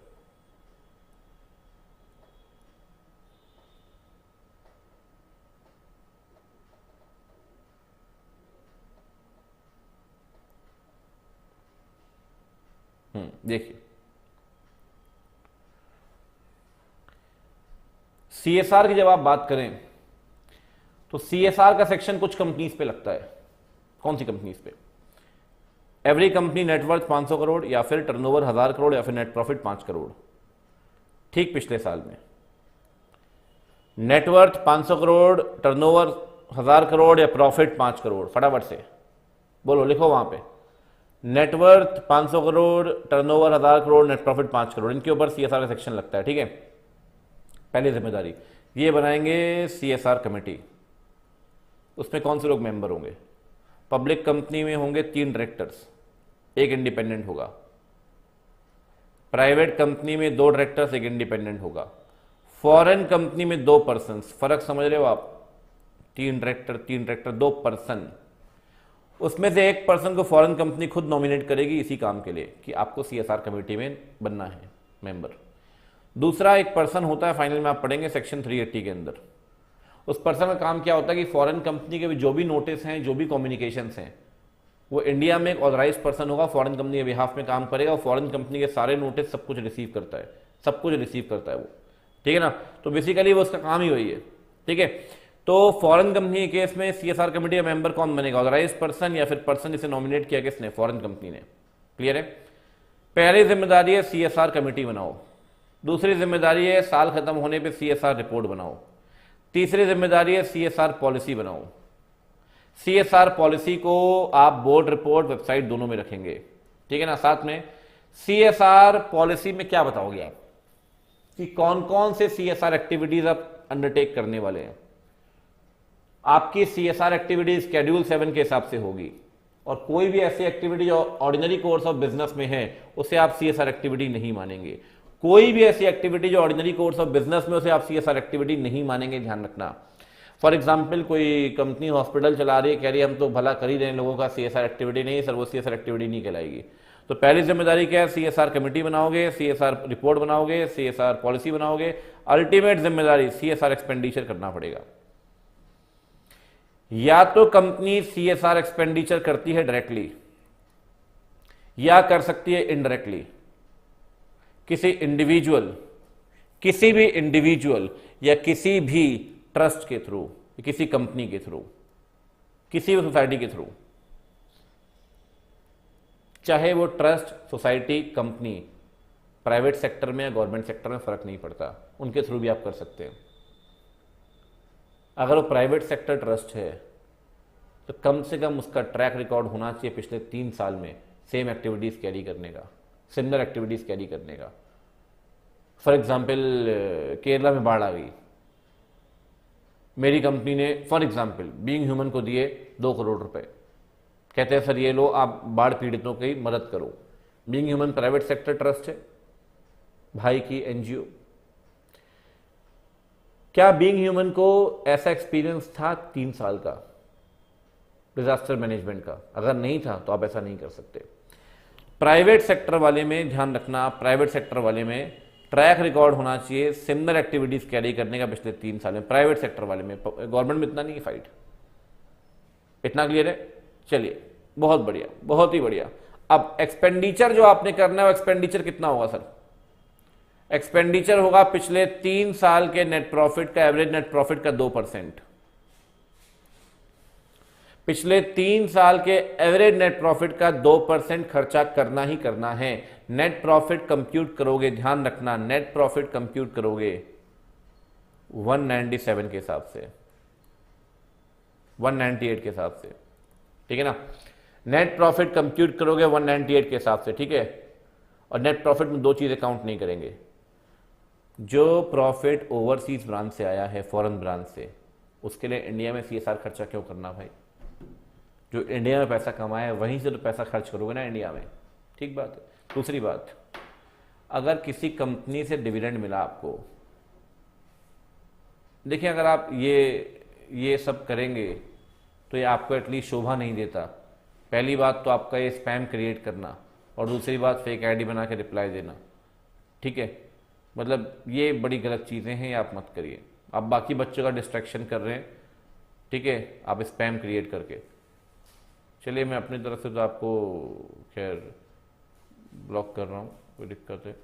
देखिए, सीएसआर की जब आप बात करें तो सीएसआर का सेक्शन कुछ कंपनीज पे लगता है। कौन सी कंपनीज पे? एवरी कंपनी नेटवर्थ 500 करोड़ या फिर टर्नओवर 1000 करोड़ या फिर नेट प्रॉफिट 5 करोड़। ठीक पिछले साल में नेटवर्थ 500 करोड़, टर्नओवर 1000 करोड़ या प्रॉफिट 5 करोड़। फटाफट से बोलो, लिखो वहां पे, net worth 500 crore, turnover 1000 crore, net profit 5 crore. इनके ऊपर सीएसआर का सेक्शन लगता है। ठीक है, पहली जिम्मेदारी ये बनाएंगे सीएसआर कमेटी। उसमें कौन से लोग मेंबर होंगे? पब्लिक कंपनी में होंगे 3 डायरेक्टर्स, एक इंडिपेंडेंट होगा। प्राइवेट कंपनी में 2 डायरेक्टर्स, एक इंडिपेंडेंट होगा। फॉरेन कंपनी में 2 पर्सन्स। फर्क समझ रहे हो आप? 3 डायरेक्टर 2 पर्सन। उसमें से एक पर्सन को फॉरेन कंपनी खुद नॉमिनेट करेगी इसी काम के लिए कि आपको सीएसआर कमेटी में बनना है मेंबर। दूसरा एक पर्सन होता है, फाइनल में आप पढ़ेंगे सेक्शन 380 के अंदर। उस पर्सन का काम क्या होता है कि फॉरेन कंपनी के भी जो भी नोटिस हैं, जो भी कम्युनिकेशंस हैं, वो इंडिया में एक ऑथराइज पर्सन होगा, फॉरेन कंपनी के बिहाफ में काम करेगा और फॉरेन कंपनी के सारे नोटिस सब कुछ रिसीव करता है, सब कुछ रिसीव करता है वो। ठीक है ना? तो बेसिकली वो उसका काम ही वही है। ठीक है, तो फॉरेन कंपनी के केस में सीएसआर कमेटी का मेंबर कौन बनेगा? ऑथराइज पर्सन या फिर पर्सन जिसे नॉमिनेट किया किसने? फॉरेन कंपनी ने। क्लियर है? पहली जिम्मेदारी है सीएसआर कमेटी बनाओ। दूसरी जिम्मेदारी है साल खत्म होने पे सीएसआर रिपोर्ट बनाओ। तीसरी जिम्मेदारी है सीएसआर पॉलिसी बनाओ। सीएसआर पॉलिसी को आप बोर्ड रिपोर्ट वेबसाइट दोनों में रखेंगे। ठीक है ना? साथ में सीएसआर पॉलिसी में क्या बताओगे आप कि कौन कौन से सीएसआर एक्टिविटीज आप अंडरटेक करने वाले हैं। आपकी सीएसआर एक्टिविटी शेड्यूल 7 के हिसाब से होगी और कोई भी ऐसी एक्टिविटी जो ऑर्डिनरी कोर्स ऑफ बिजनेस में है उसे आप सीएसआर एक्टिविटी नहीं मानेंगे। कोई भी ऐसी एक्टिविटी जो ऑर्डिनरी कोर्स ऑफ बिजनेस में, उसे आप सीएसआर एक्टिविटी नहीं मानेंगे, ध्यान रखना। फॉर एग्जाम्पल कोई कंपनी हॉस्पिटल चला रही है, कह रही है हम तो भला कर ही रहे हैं लोगों का, सीएसआर एक्टिविटी नहीं सर, वो सीएसआर एक्टिविटी नहीं कहलाएगी। तो पहली जिम्मेदारी क्या है? सीएसआर कमेटी बनाओगे, सीएसआर रिपोर्ट बनाओगे, सीएसआर पॉलिसी बनाओगे। अल्टीमेट जिम्मेदारी सीएसआर एक्सपेंडिचर करना पड़ेगा। या तो कंपनी सीएसआर एक्सपेंडिचर करती है डायरेक्टली, या कर सकती है इनडायरेक्टली किसी भी इंडिविजुअल या किसी भी ट्रस्ट के थ्रू, किसी कंपनी के थ्रू, किसी भी सोसाइटी के थ्रू, चाहे वो trust, society, company private sector में या गवर्नमेंट सेक्टर में फर्क नहीं पड़ता, उनके थ्रू भी आप कर सकते हैं। अगर वो प्राइवेट सेक्टर ट्रस्ट है तो कम से कम उसका ट्रैक रिकॉर्ड होना चाहिए पिछले 3 साल में सेम एक्टिविटीज कैरी करने का, सिमिलर एक्टिविटीज कैरी करने का। फॉर एग्जाम्पल केरला में बाढ़ आ गई, मेरी कंपनी ने फॉर एग्जाम्पल बीइंग ह्यूमन को दिए 2 करोड़ रुपए, कहते हैं सर ये लो आप बाढ़ पीड़ितों की मदद करो। Being human private sector trust है, भाई की एनजीओ। क्या बीइंग ह्यूमन को ऐसा एक्सपीरियंस था 3 साल का डिजास्टर मैनेजमेंट का? अगर नहीं था तो आप ऐसा नहीं कर सकते। प्राइवेट सेक्टर वाले में ध्यान रखना, प्राइवेट सेक्टर वाले में ट्रैक रिकॉर्ड होना चाहिए सिमिलर एक्टिविटीज कैरी करने का पिछले 3 साल में, प्राइवेट सेक्टर वाले में। गवर्नमेंट में इतना नहीं फाइट। इतना क्लियर है? चलिए, बहुत बढ़िया, बहुत ही बढ़िया। अब एक्सपेंडिचर जो आपने करना है वो एक्सपेंडिचर कितना होगा सर? एक्सपेंडिचर होगा पिछले 3 साल के नेट प्रॉफिट का, एवरेज नेट प्रॉफिट का 2%। पिछले 3 साल के एवरेज नेट प्रॉफिट का 2% खर्चा करना ही करना है। नेट प्रॉफिट कंप्यूट करोगे, ध्यान रखना, नेट प्रॉफिट कंप्यूट करोगे 197 के हिसाब से, 198 के हिसाब से, ठीक है ना? नेट प्रॉफिट कंप्यूट करोगे 198 के हिसाब से, ठीक है? और नेट प्रॉफिट में 2 चीजें काउंट नहीं करेंगे। जो प्रॉफिट ओवरसीज ब्रांच से आया है, फॉरेन ब्रांच से, उसके लिए इंडिया में सीएसआर खर्चा क्यों करना भाई? जो इंडिया में पैसा कमाया है वहीं से तो पैसा खर्च करोगे ना इंडिया में, ठीक बात है। दूसरी बात, अगर किसी कंपनी से डिविडेंड मिला आपको, देखिए अगर आप ये सब करेंगे तो ये आपको एटलीस्ट शोभा नहीं देता। पहली बात तो आपका ये स्पैम क्रिएट करना, और दूसरी बात फेक आईडी बना के रिप्लाई देना, ठीक है? मतलब ये बड़ी गलत चीज़ें हैं, ये आप मत करिए। आप बाकी बच्चों का डिस्ट्रैक्शन कर रहे हैं, ठीक है, आप स्पैम क्रिएट करके। चलिए, मैं अपनी तरफ से तो आपको खैर ब्लॉक कर रहा हूँ, कोई दिक्कत है?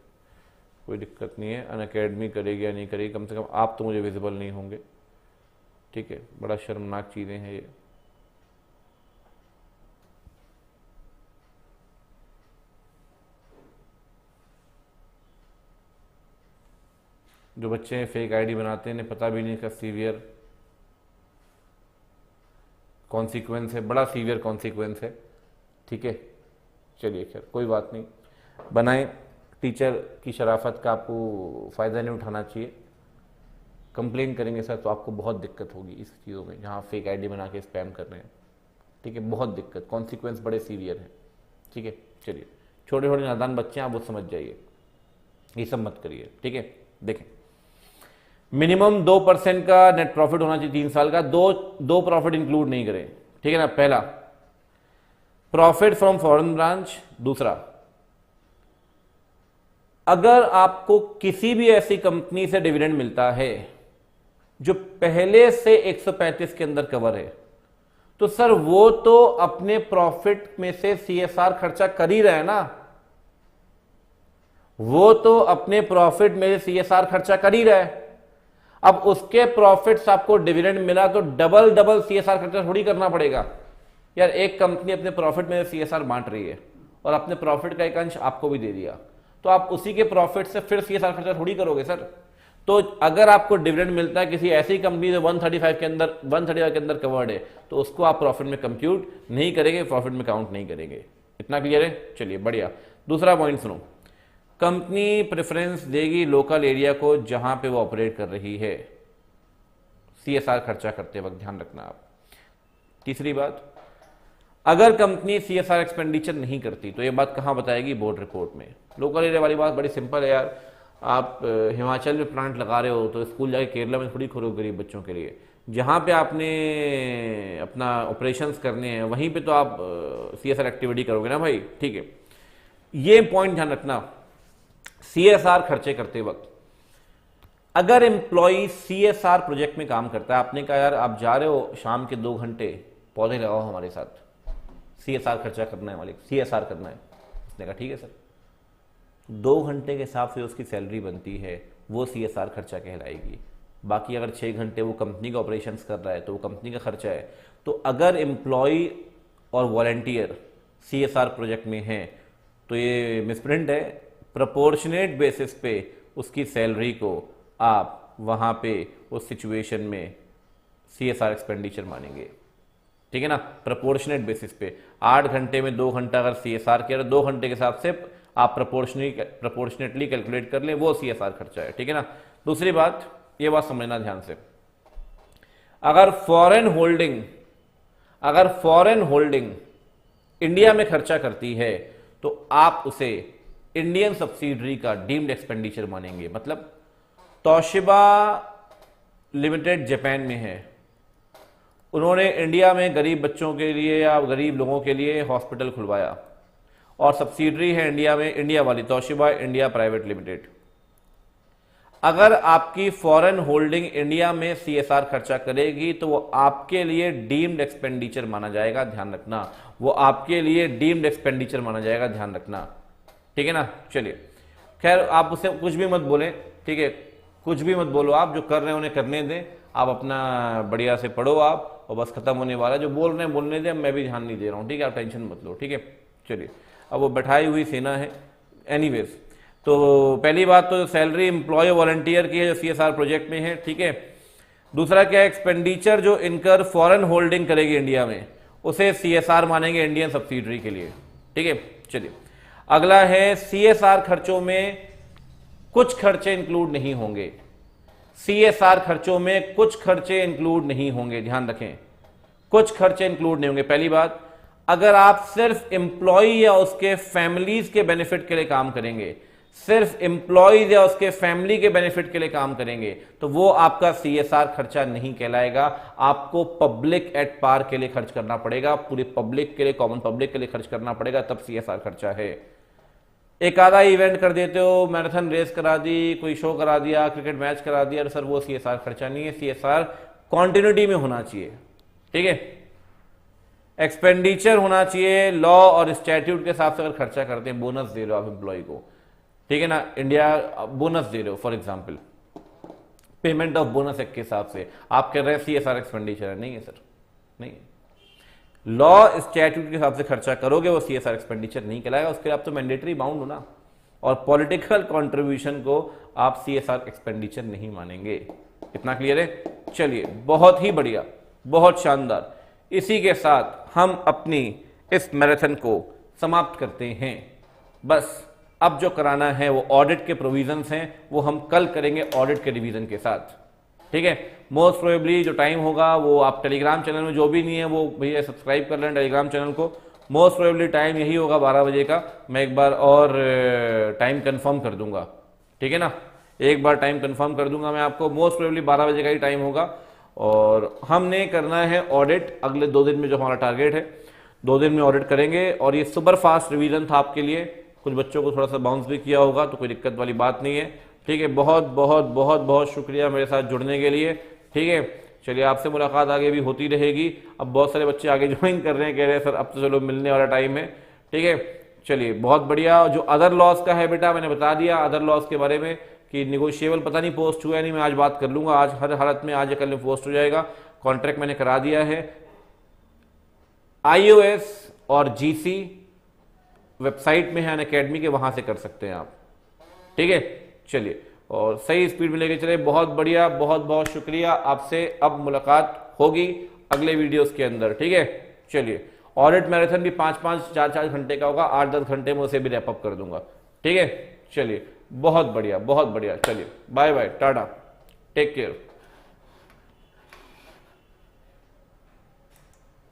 कोई दिक्कत नहीं है। अनअकैडमी करेगी या नहीं करेगी, कम से कम आप तो मुझे विजिबल नहीं होंगे, ठीक है? बड़ा शर्मनाक चीज़ें हैं ये। जो बच्चे फेक आईडी बनाते हैं, पता भी नहीं, इसका सीवियर कॉन्सिक्वेंस है, बड़ा सीवियर कॉन्सिक्वेंस है, ठीक है? चलिए खैर कोई बात नहीं, बनाएं। टीचर की शराफत का आपको फ़ायदा नहीं उठाना चाहिए। कंप्लेन करेंगे सर तो आपको बहुत दिक्कत होगी इस चीज़ों में, जहाँ फेक आईडी बना के स्पैम कर रहे हैं, ठीक है? बहुत दिक्कत, कॉन्सिक्वेंस बड़े सीवियर हैं, ठीक है? चलिए, छोटे छोटे नादान बच्चे हैं, आप वो समझ जाइए, ये सब मत करिए, ठीक है? देखें, मिनिमम 2% का नेट प्रॉफिट होना चाहिए 3 साल का। दो प्रॉफिट इंक्लूड नहीं करें, ठीक है ना? पहला प्रॉफिट फ्रॉम फॉरेन ब्रांच, दूसरा अगर आपको किसी भी ऐसी कंपनी से डिविडेंड मिलता है जो पहले से 135 के अंदर कवर है, तो सर वो तो अपने प्रॉफिट में से सीएसआर खर्चा कर ही रहा है ना, वो तो अपने प्रॉफिट में से सीएसआर खर्चा कर ही रहा है। अब उसके प्रॉफिट्स आपको डिविडेंड मिला तो डबल सीएसआर खर्चा थोड़ी करना पड़ेगा यार। एक कंपनी अपने प्रॉफिट में सीएसआर बांट रही है और अपने प्रॉफिट का एक अंश आपको भी दे दिया, तो आप उसी के प्रॉफिट से फिर सीएसआर खर्चा थोड़ी करोगे सर। तो अगर आपको डिविडेंड मिलता है किसी ऐसी कंपनी जो 135 के अंदर कवर्ड है, तो उसको आप प्रॉफिट में कंप्यूट नहीं करेंगे, प्रॉफिट में काउंट नहीं करेंगे। इतना क्लियर है? चलिए बढ़िया। दूसरा पॉइंट सुनो, कंपनी प्रेफरेंस देगी लोकल एरिया को जहां पे वो ऑपरेट कर रही है, सीएसआर खर्चा करते वक्त ध्यान रखना आप। तीसरी बात, अगर कंपनी सीएसआर एक्सपेंडिचर नहीं करती तो ये बात कहां बताएगी? बोर्ड रिपोर्ट में। लोकल एरिया वाली बात बड़ी सिंपल है यार, आप हिमाचल में प्लांट लगा रहे हो तो स्कूल जाके केरला में थोड़ी खोलो गरीब बच्चों के लिए। जहां पे आपने अपना ऑपरेशंस करने हैं वहीं पे तो आप सीएसआर एक्टिविटी करोगे ना भाई, ठीक है? ये पॉइंट ध्यान रखना। सीएसआर खर्चे करते वक्त अगर एम्प्लॉय सीएसआर प्रोजेक्ट में काम करता है, आपने कहा यार आप जा रहे हो शाम के 2 घंटे पौधे लगाओ हमारे साथ, सीएसआर खर्चा करना है मालिक, सीएसआर करना है, उसने कहा ठीक है सर। 2 घंटे के हिसाब से उसकी सैलरी बनती है, वो CSR खर्चा कहलाएगी। बाकी अगर 6 घंटे वो कंपनी का ऑपरेशंस कर रहा है तो वो कंपनी का खर्चा है। तो अगर एम्प्लॉय और वॉलंटियर CSR प्रोजेक्ट में हैं तो ये मिसप्रिंट है। प्रोपोर्शनेट बेसिस पे उसकी सैलरी को आप वहाँ पे उस सिचुएशन में CSR एक्सपेंडिचर मानेंगे, ठीक है ना, प्रोपोर्शनेट बेसिस पे। 8 घंटे में 2 घंटा अगर CSR किया, 2 घंटे के हिसाब से आप प्रोपोर्शनेटली कैलकुलेट कर लें, वो CSR खर्चा है, ठीक है ना। दूसरी बात, ये बात समझना ध्यान से, अगर फॉरेन होल्डिंग इंडिया में खर्चा करती है तो आप उसे इंडियन सब्सिडरी का डीम्ड एक्सपेंडिचर मानेंगे। मतलब तोशिबा लिमिटेड जापान में है, उन्होंने इंडिया में गरीब बच्चों के लिए या गरीब लोगों के लिए हॉस्पिटल खुलवाया और सब्सिडरी है इंडिया में, इंडिया वाली तोशिबा इंडिया प्राइवेट लिमिटेड। अगर आपकी फॉरेन होल्डिंग इंडिया में CSR खर्चा करेगी तो वो आपके लिए डीम्ड एक्सपेंडिचर माना जाएगा, ध्यान रखना, वो आपके लिए डीम्ड एक्सपेंडिचर माना जाएगा, ध्यान रखना, ठीक है ना। चलिए, खैर आप उसे कुछ भी मत बोलें, ठीक है, कुछ भी मत बोलो, आप जो कर रहे हैं उन्हें करने दें, आप अपना बढ़िया से पढ़ो आप, और बस खत्म होने वाला, जो बोल रहे हैं बोलने दें, मैं भी ध्यान नहीं दे रहा हूँ, ठीक है, आप टेंशन मत लो, ठीक है। चलिए, अब वो बैठाई हुई सेना है। एनीवेज, तो पहली बात तो सैलरी एम्प्लॉय वॉलंटियर की है जो CSR प्रोजेक्ट में है, ठीक है। दूसरा क्या है, एक्सपेंडिचर जो इनकर फॉरेन होल्डिंग करेगी इंडिया में उसे CSR मानेंगे इंडियन सब्सिडरी के लिए, ठीक है। चलिए, अगला है CSR खर्चों में कुछ खर्चे इंक्लूड नहीं होंगे। CSR खर्चों में कुछ खर्चे इंक्लूड नहीं होंगे, ध्यान रखें, कुछ खर्चे इंक्लूड नहीं होंगे। पहली बात, अगर आप सिर्फ एम्प्लॉय या उसके फैमिलीज के बेनिफिट के लिए काम करेंगे, सिर्फ एम्प्लॉयज या उसके फैमिली के बेनिफिट के लिए काम करेंगे तो वो आपका CSR खर्चा नहीं कहलाएगा। आपको पब्लिक एट पार के लिए खर्च करना पड़ेगा, पूरी पब्लिक के लिए, कॉमन पब्लिक के लिए खर्च करना पड़ेगा, तब CSR खर्चा है। एक आधा इवेंट कर देते हो, मैराथन रेस करा दी, कोई शो करा दिया, क्रिकेट मैच करा दिया, सर वो CSR खर्चा नहीं है। CSR कॉन्टिन्यूटी में होना चाहिए, ठीक है। एक्सपेंडिचर होना चाहिए लॉ और स्टैट्यूट के हिसाब से। अगर खर्चा करते हैं, बोनस दे रहे हो आप एम्प्लॉय को, ठीक है ना, इंडिया बोनस दे रहे हो, for example payment of bonus act के हिसाब से, आप कह रहे हैं CSR एक्सपेंडिचर है, नहीं है सर, नहीं है। लॉ स्टैट्यूट के हिसाब से खर्चा करोगे वो CSR एक्सपेंडिचर नहीं कहलाएगा, उसके लिए आप तो मैंडेटरी बाउंड हो ना, और पॉलिटिकल कंट्रीब्यूशन को आप CSR एक्सपेंडिचर नहीं मानेंगे। इतना क्लियर है। चलिए, बहुत ही बढ़िया, बहुत शानदार। इसी के साथ हम अपनी इस मैराथन को समाप्त करते हैं। बस अब जो कराना है वो ऑडिट के प्रोविजंस हैं, वो हम कल करेंगे ऑडिट के रिवीजन के साथ, ठीक है। मोस्ट प्रोबेबली जो टाइम होगा वो आप टेलीग्राम चैनल में, जो भी नहीं है वो भैया सब्सक्राइब कर लें टेलीग्राम चैनल को। मोस्ट प्रोबेबली टाइम यही होगा 12 बजे का। मैं एक बार और टाइम कंफर्म कर दूंगा, ठीक है ना, एक बार टाइम कंफर्म कर दूंगा मैं आपको। मोस्ट प्रोबेबली 12 बजे का ही टाइम होगा और हमने करना है ऑडिट अगले 2 दिन में, जो हमारा टारगेट है 2 दिन में ऑडिट करेंगे। और ये सुपर फास्ट रिवीजन था आपके लिए, कुछ बच्चों को थोड़ा सा बाउंस भी किया होगा तो कोई दिक्कत वाली बात नहीं है, ठीक है। बहुत बहुत बहुत बहुत शुक्रिया मेरे साथ जुड़ने के लिए, ठीक है। चलिए, आपसे मुलाकात आगे भी होती रहेगी। अब बहुत सारे बच्चे आगे ज्वाइन कर रहे हैं, कह रहे हैं सर अब तो चलो मिलने वाला टाइम है, ठीक है। चलिए, बहुत बढ़िया। जो अदर लॉस का है बेटा, मैंने बता दिया अदर लॉस के बारे में कि निगोशिएबल पता नहीं पोस्ट हुआ है नहीं, मैं आज बात कर लूंगा, आज हर हालत में, आज या कल में पोस्ट हो जाएगा। कॉन्ट्रैक्ट मैंने करा दिया है। iOS और GC वेबसाइट में है अनअकैडमी के, वहां से कर सकते हैं आप, ठीक है। चलिए, और सही स्पीड में लेके चले। बहुत बढ़िया, बहुत बहुत शुक्रिया। आपसे अब मुलाकात होगी अगले वीडियोस के अंदर, ठीक है। चलिए, ऑडिट मैराथन भी 5-5, 4-4 घंटे का होगा, 8-10 घंटे में उसे भी रैप अप कर दूंगा, ठीक है। चलिए, बहुत बढ़िया, बहुत बढ़िया। चलिए, bye bye, tata, take care.